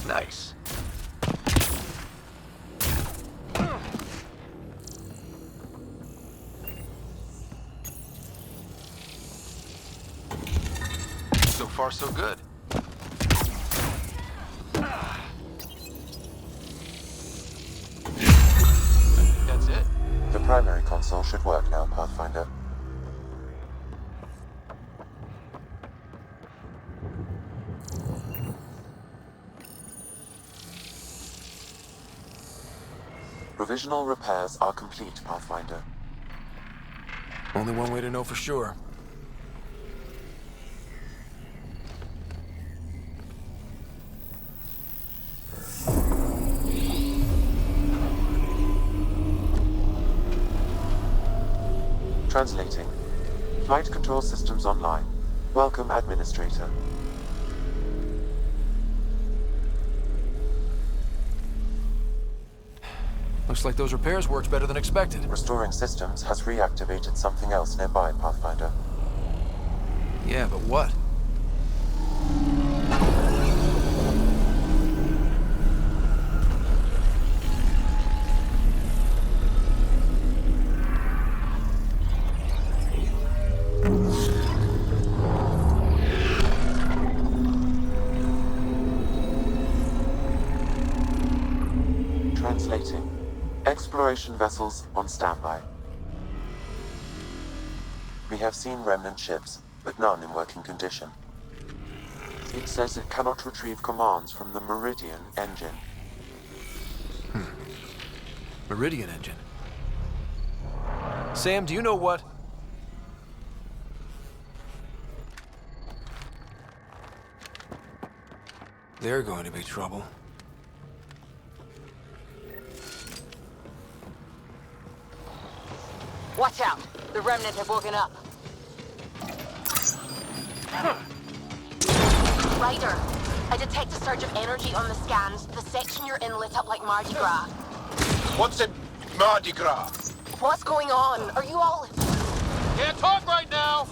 Nice. So far, so good. That's it. The primary console should work now, Pathfinder. Provisional repairs are complete, Pathfinder. Only one way to know for sure. Translating. Flight control systems online. Welcome, Administrator. Looks like those repairs worked better than expected. Restoring systems has reactivated something else nearby, Pathfinder. Yeah, but what? Translating. Exploration vessels on standby. We have seen remnant ships, but none in working condition. It says it cannot retrieve commands from the Meridian engine. Meridian engine. Sam, do you know what? They're going to be trouble. Watch out! The Remnant have woken up. Ryder, I detect a surge of energy on the scans. The section you're in lit up like Mardi Gras. What's in Mardi Gras? What's going on? Are you all... Can't talk right now!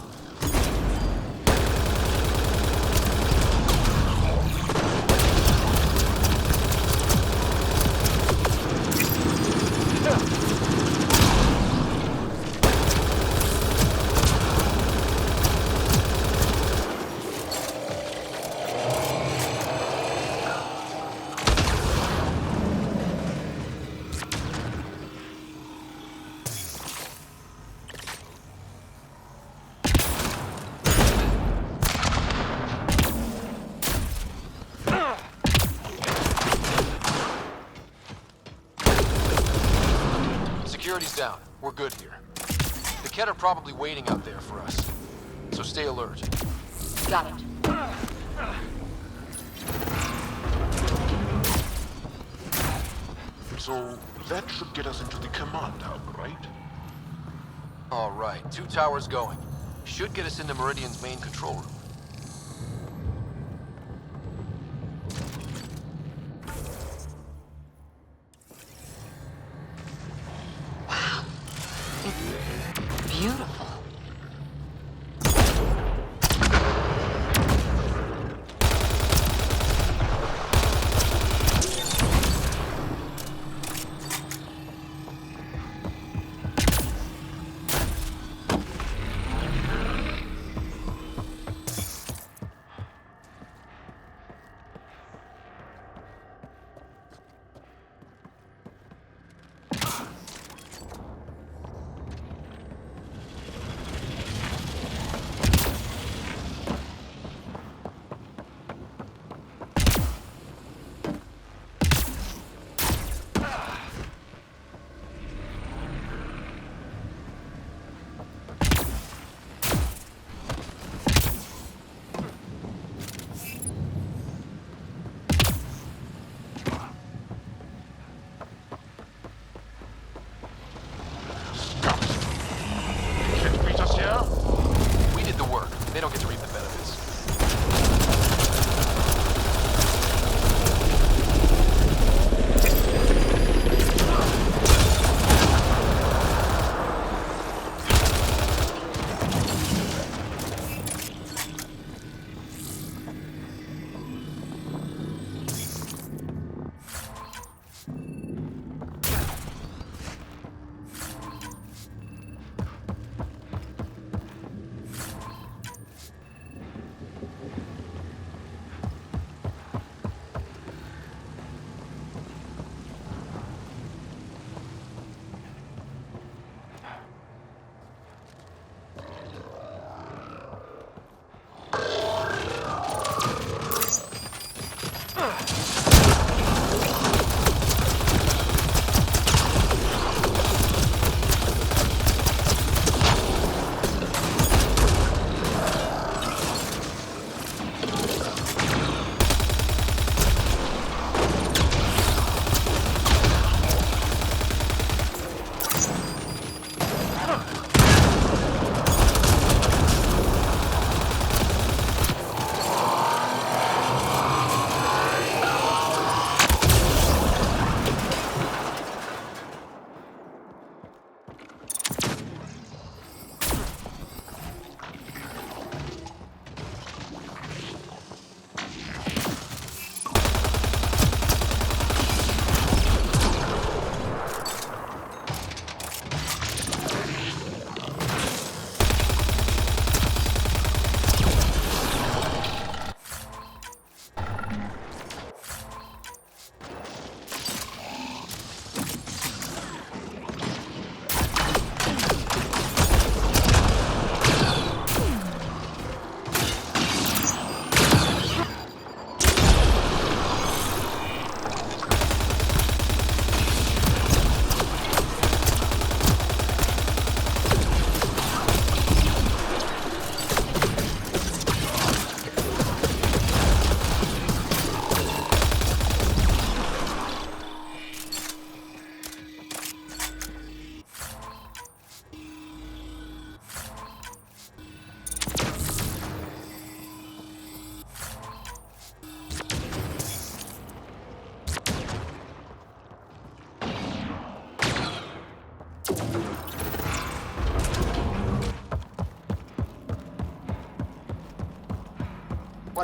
Security's down. We're good here. The Kett are probably waiting out there for us. So stay alert. Got it. So that should get us into the command hub, right? All right, 2 towers going. Should get us into Meridian's main control room. Beautiful.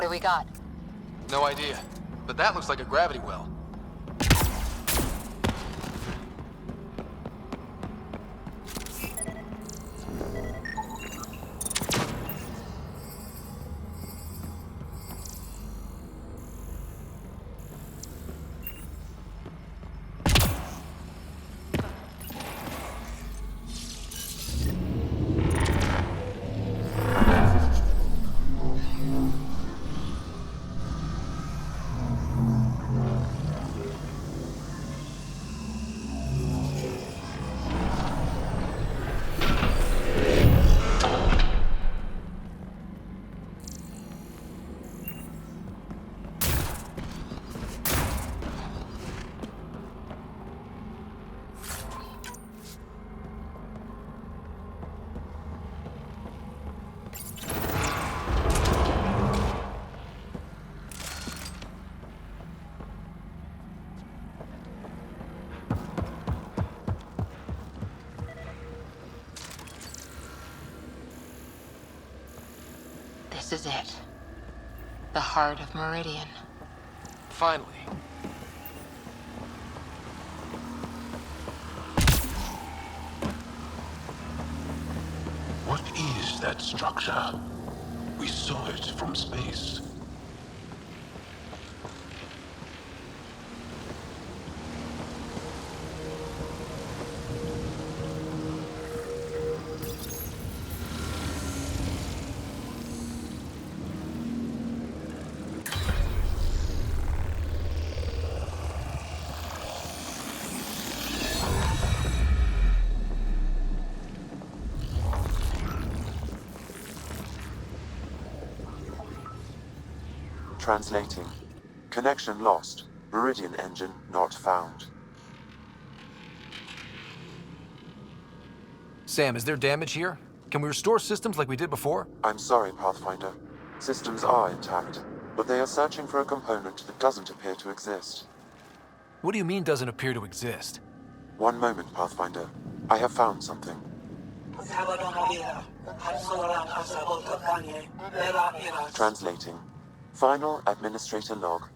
do we got? No idea. But that looks like a gravity well. This is it. The heart of Meridian. Finally. What is that structure? We saw it from space. Translating. Connection lost. Meridian engine not found. Sam, is there damage here? Can we restore systems like we did before? I'm sorry, Pathfinder. Systems are intact, but they are searching for a component that doesn't appear to exist. What do you mean doesn't appear to exist? One moment, Pathfinder. I have found something. Translating. Final Administrator log.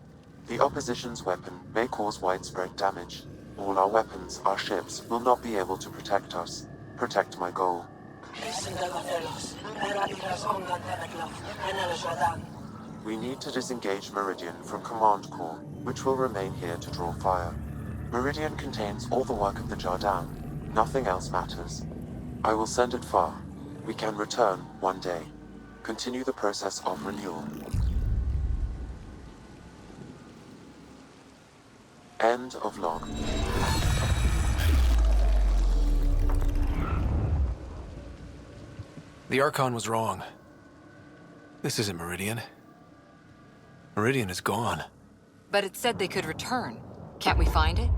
The opposition's weapon may cause widespread damage. All our weapons, our ships, will not be able to protect us. Protect my goal. We need to disengage Meridian from Command Core, which will remain here to draw fire. Meridian contains all the work of the Jardin. Nothing else matters. I will send it far. We can return one day. Continue the process of renewal. End of log. The Archon was wrong. This isn't Meridian. Meridian is gone. But it said they could return. Can't we find it?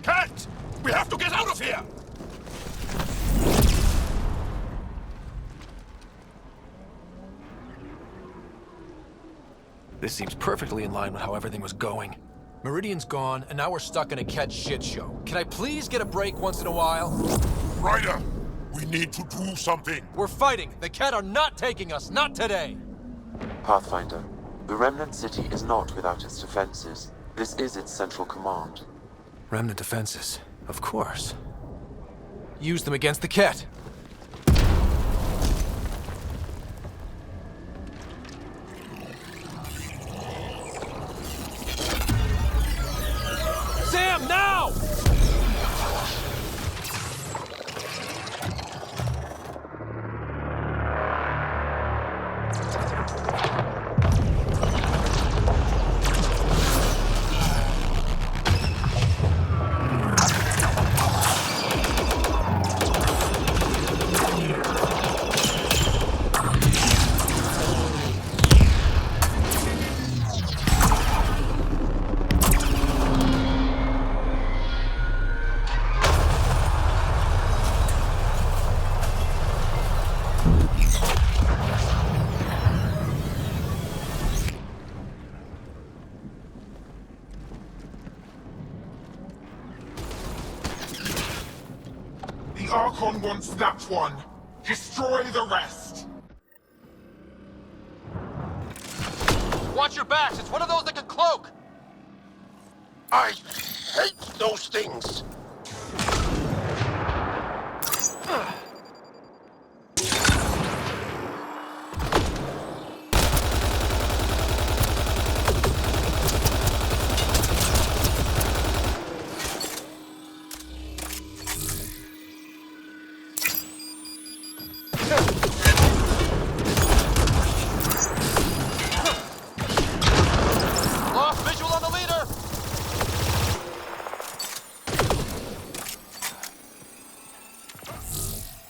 Cat! We have to get out of here! This seems perfectly in line with how everything was going. Meridian's gone, and now we're stuck in a Ket shit show. Can I please get a break once in a while? Ryder, we need to do something. We're fighting. The Ket are not taking us, not today. Pathfinder, the Remnant City is not without its defenses. This is its central command. Remnant defenses, of course. Use them against the Ket. Sam, now! The Archon wants that one. Destroy the rest! Watch your backs! It's one of those that can cloak! I hate those things! Lost visual on the leader!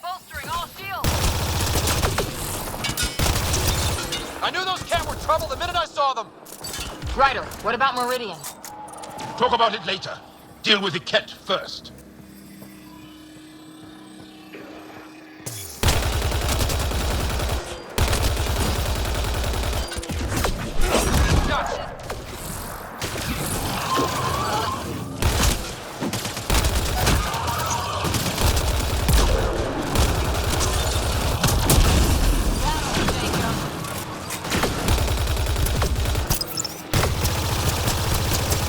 Bolstering all shields! I knew those cat were trouble the minute I saw them! Ryder, what about Meridian? Talk about it later. Deal with the cat first. Gotcha!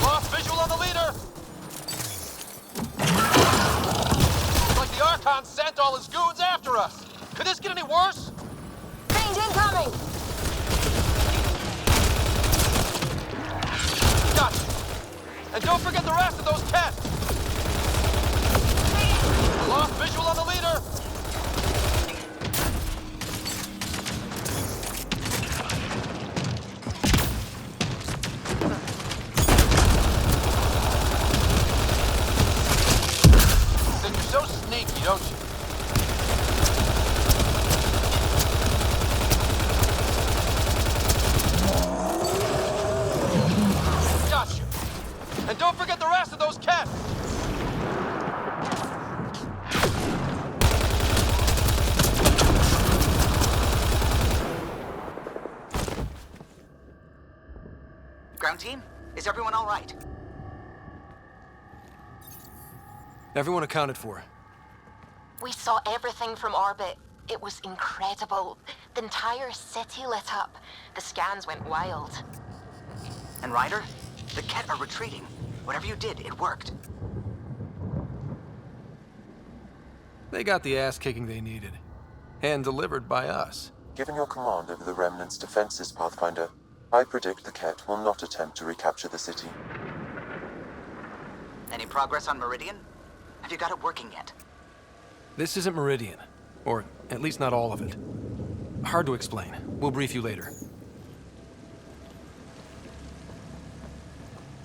Lost visual on the leader! Looks like the Archon sent all his goons after us! Could this get any worse? Range incoming! Gotcha! And don't forget the rest of those cats! Lost visual on the leader! Think you're so sneaky, don't you? Gotcha! And don't forget the rest of those cats! Ground team, is everyone all right? Everyone accounted for. We saw everything from orbit. It was incredible. The entire city lit up. The scans went wild. And Ryder, the Ket are retreating. Whatever you did, it worked. They got the ass kicking they needed. And delivered by us. Given your command over the Remnant's defenses, Pathfinder, I predict the Ket will not attempt to recapture the city. Any progress on Meridian? Have you got it working yet? This isn't Meridian. Or at least not all of it. Hard to explain. We'll brief you later.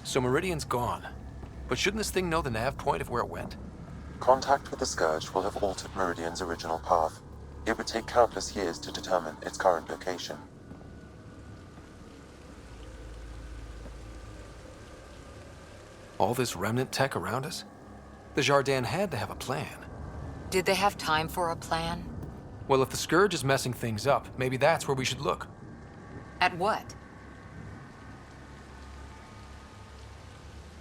So Meridian's gone. But shouldn't this thing know the nav point of where it went? Contact with the Scourge will have altered Meridian's original path. It would take countless years to determine its current location. All this remnant tech around us? The Jardin had to have a plan. Did they have time for a plan? Well, if the Scourge is messing things up, maybe that's where we should look. At what?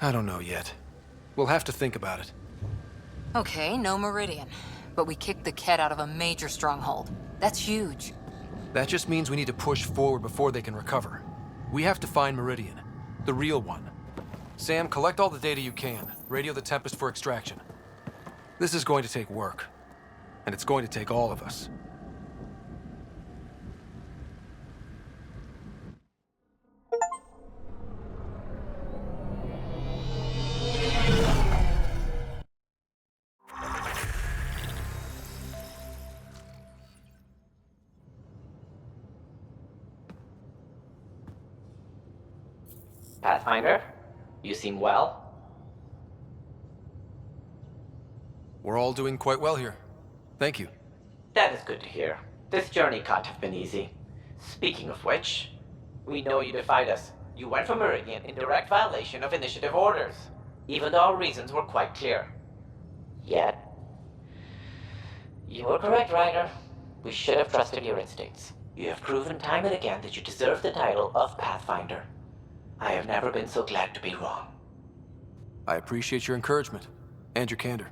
I don't know yet. We'll have to think about it. Okay, no Meridian. But we kicked the Ket out of a major stronghold. That's huge. That just means we need to push forward before they can recover. We have to find Meridian. The real one. Sam, collect all the data you can. Radio the Tempest for extraction. This is going to take work. And it's going to take all of us. Pathfinder, you seem well. We're all doing quite well here. Thank you. That is good to hear. This journey can't have been easy. Speaking of which, we know you defied us. You went for Meridian in direct violation of initiative orders, even though our reasons were quite clear. Yet, you were correct, Ryder. We should have trusted your instincts. You have proven time and again that you deserve the title of Pathfinder. I have never been so glad to be wrong. I appreciate your encouragement and your candor.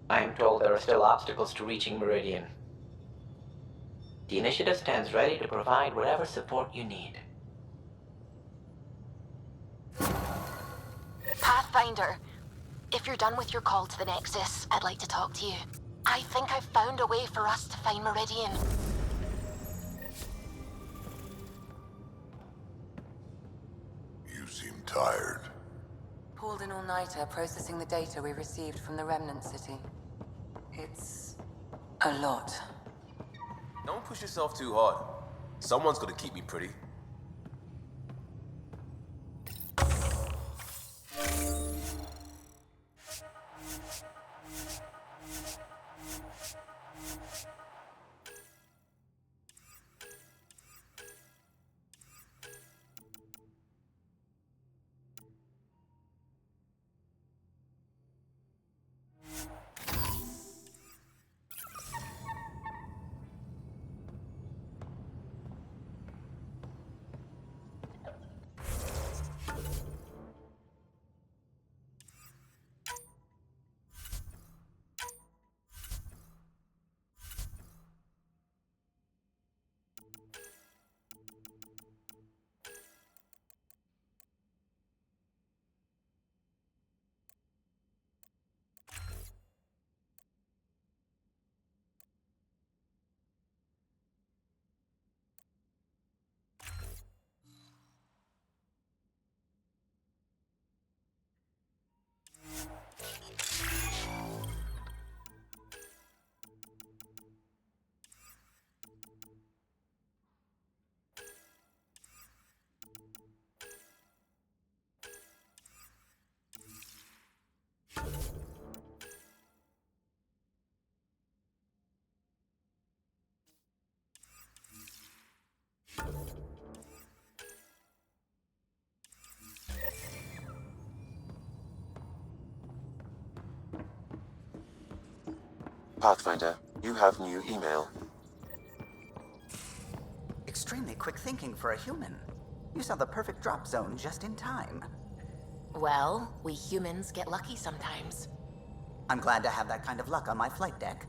I am told there are still obstacles to reaching Meridian. The Initiative stands ready to provide whatever support you need. Pathfinder, if you're done with your call to the Nexus, I'd like to talk to you. I think I've found a way for us to find Meridian. You seem tired. Pulled an all-nighter processing the data we received from the Remnant City. It's a lot. Don't push yourself too hard. Someone's gonna keep me pretty. Pathfinder, you have new email. Extremely quick thinking for a human. You saw the perfect drop zone just in time. Well, we humans get lucky sometimes. I'm glad to have that kind of luck on my flight deck.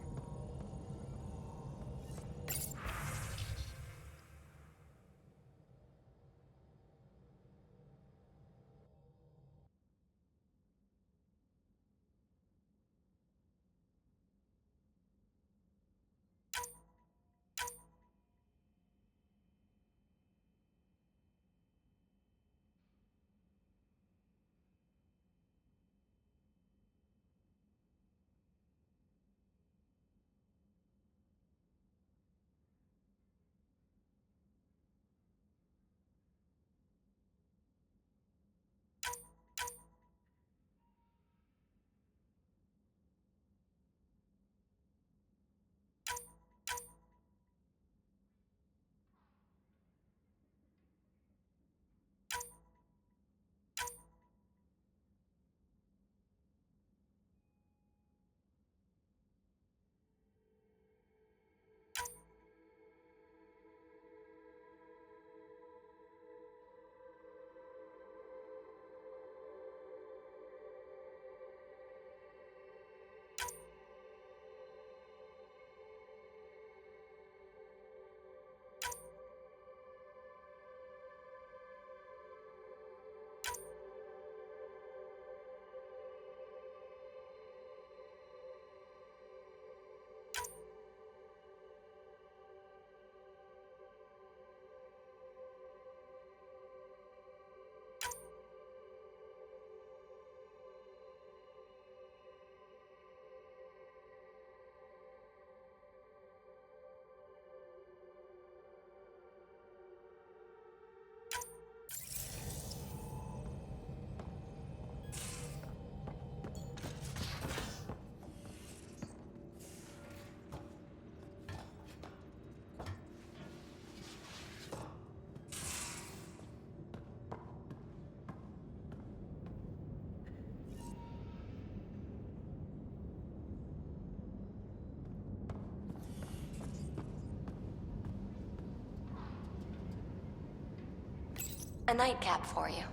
A nightcap for you.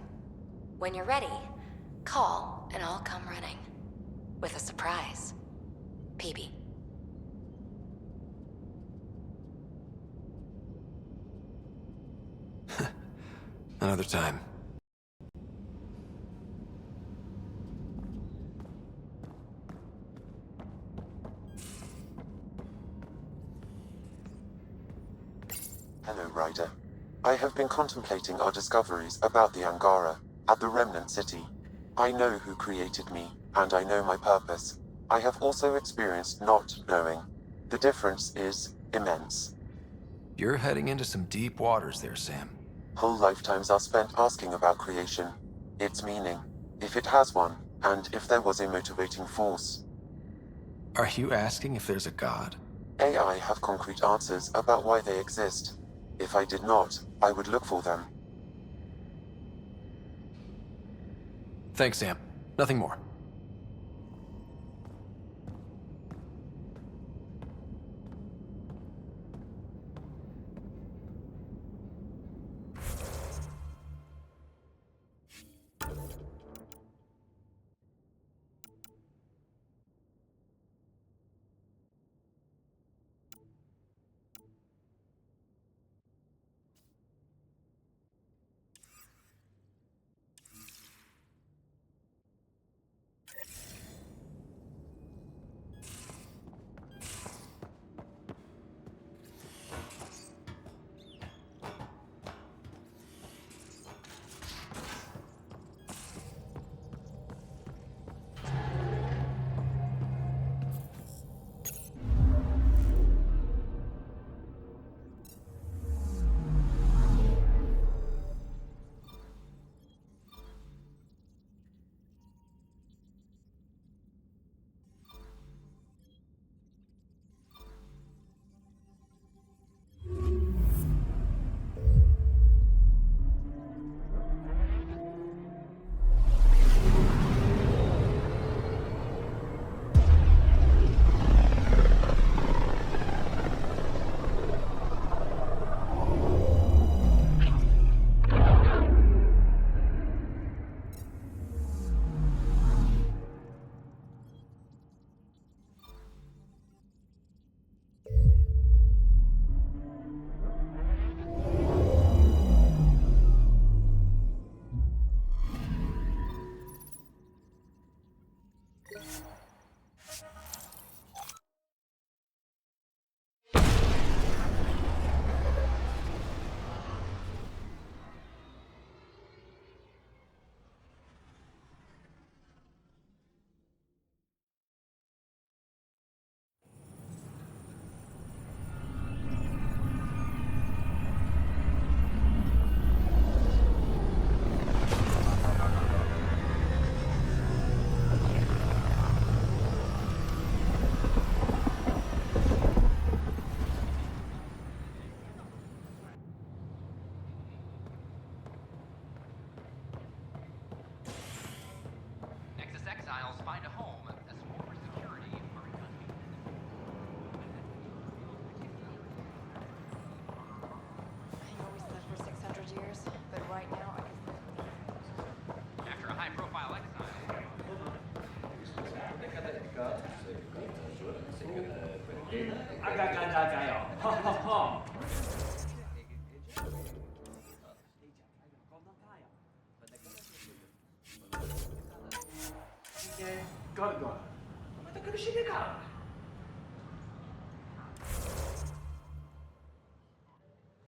When you're ready, call and I'll come running. With a surprise. PB. Another time. Hello, Ryder. I have been contemplating our discoveries about the Angara at the Remnant City. I know who created me, and I know my purpose. I have also experienced not knowing. The difference is immense. You're heading into some deep waters there, Sam. Whole lifetimes are spent asking about creation, its meaning, if it has one, and if there was a motivating force. Are you asking if there's a god? AI have concrete answers about why they exist. If I did not, I would look for them. Thanks, Sam. Nothing more. exiles find a home as more security for I know we slept for 600 years, but right now I can... After a high-profile exile... Agak-agak. Mata kena sini kah?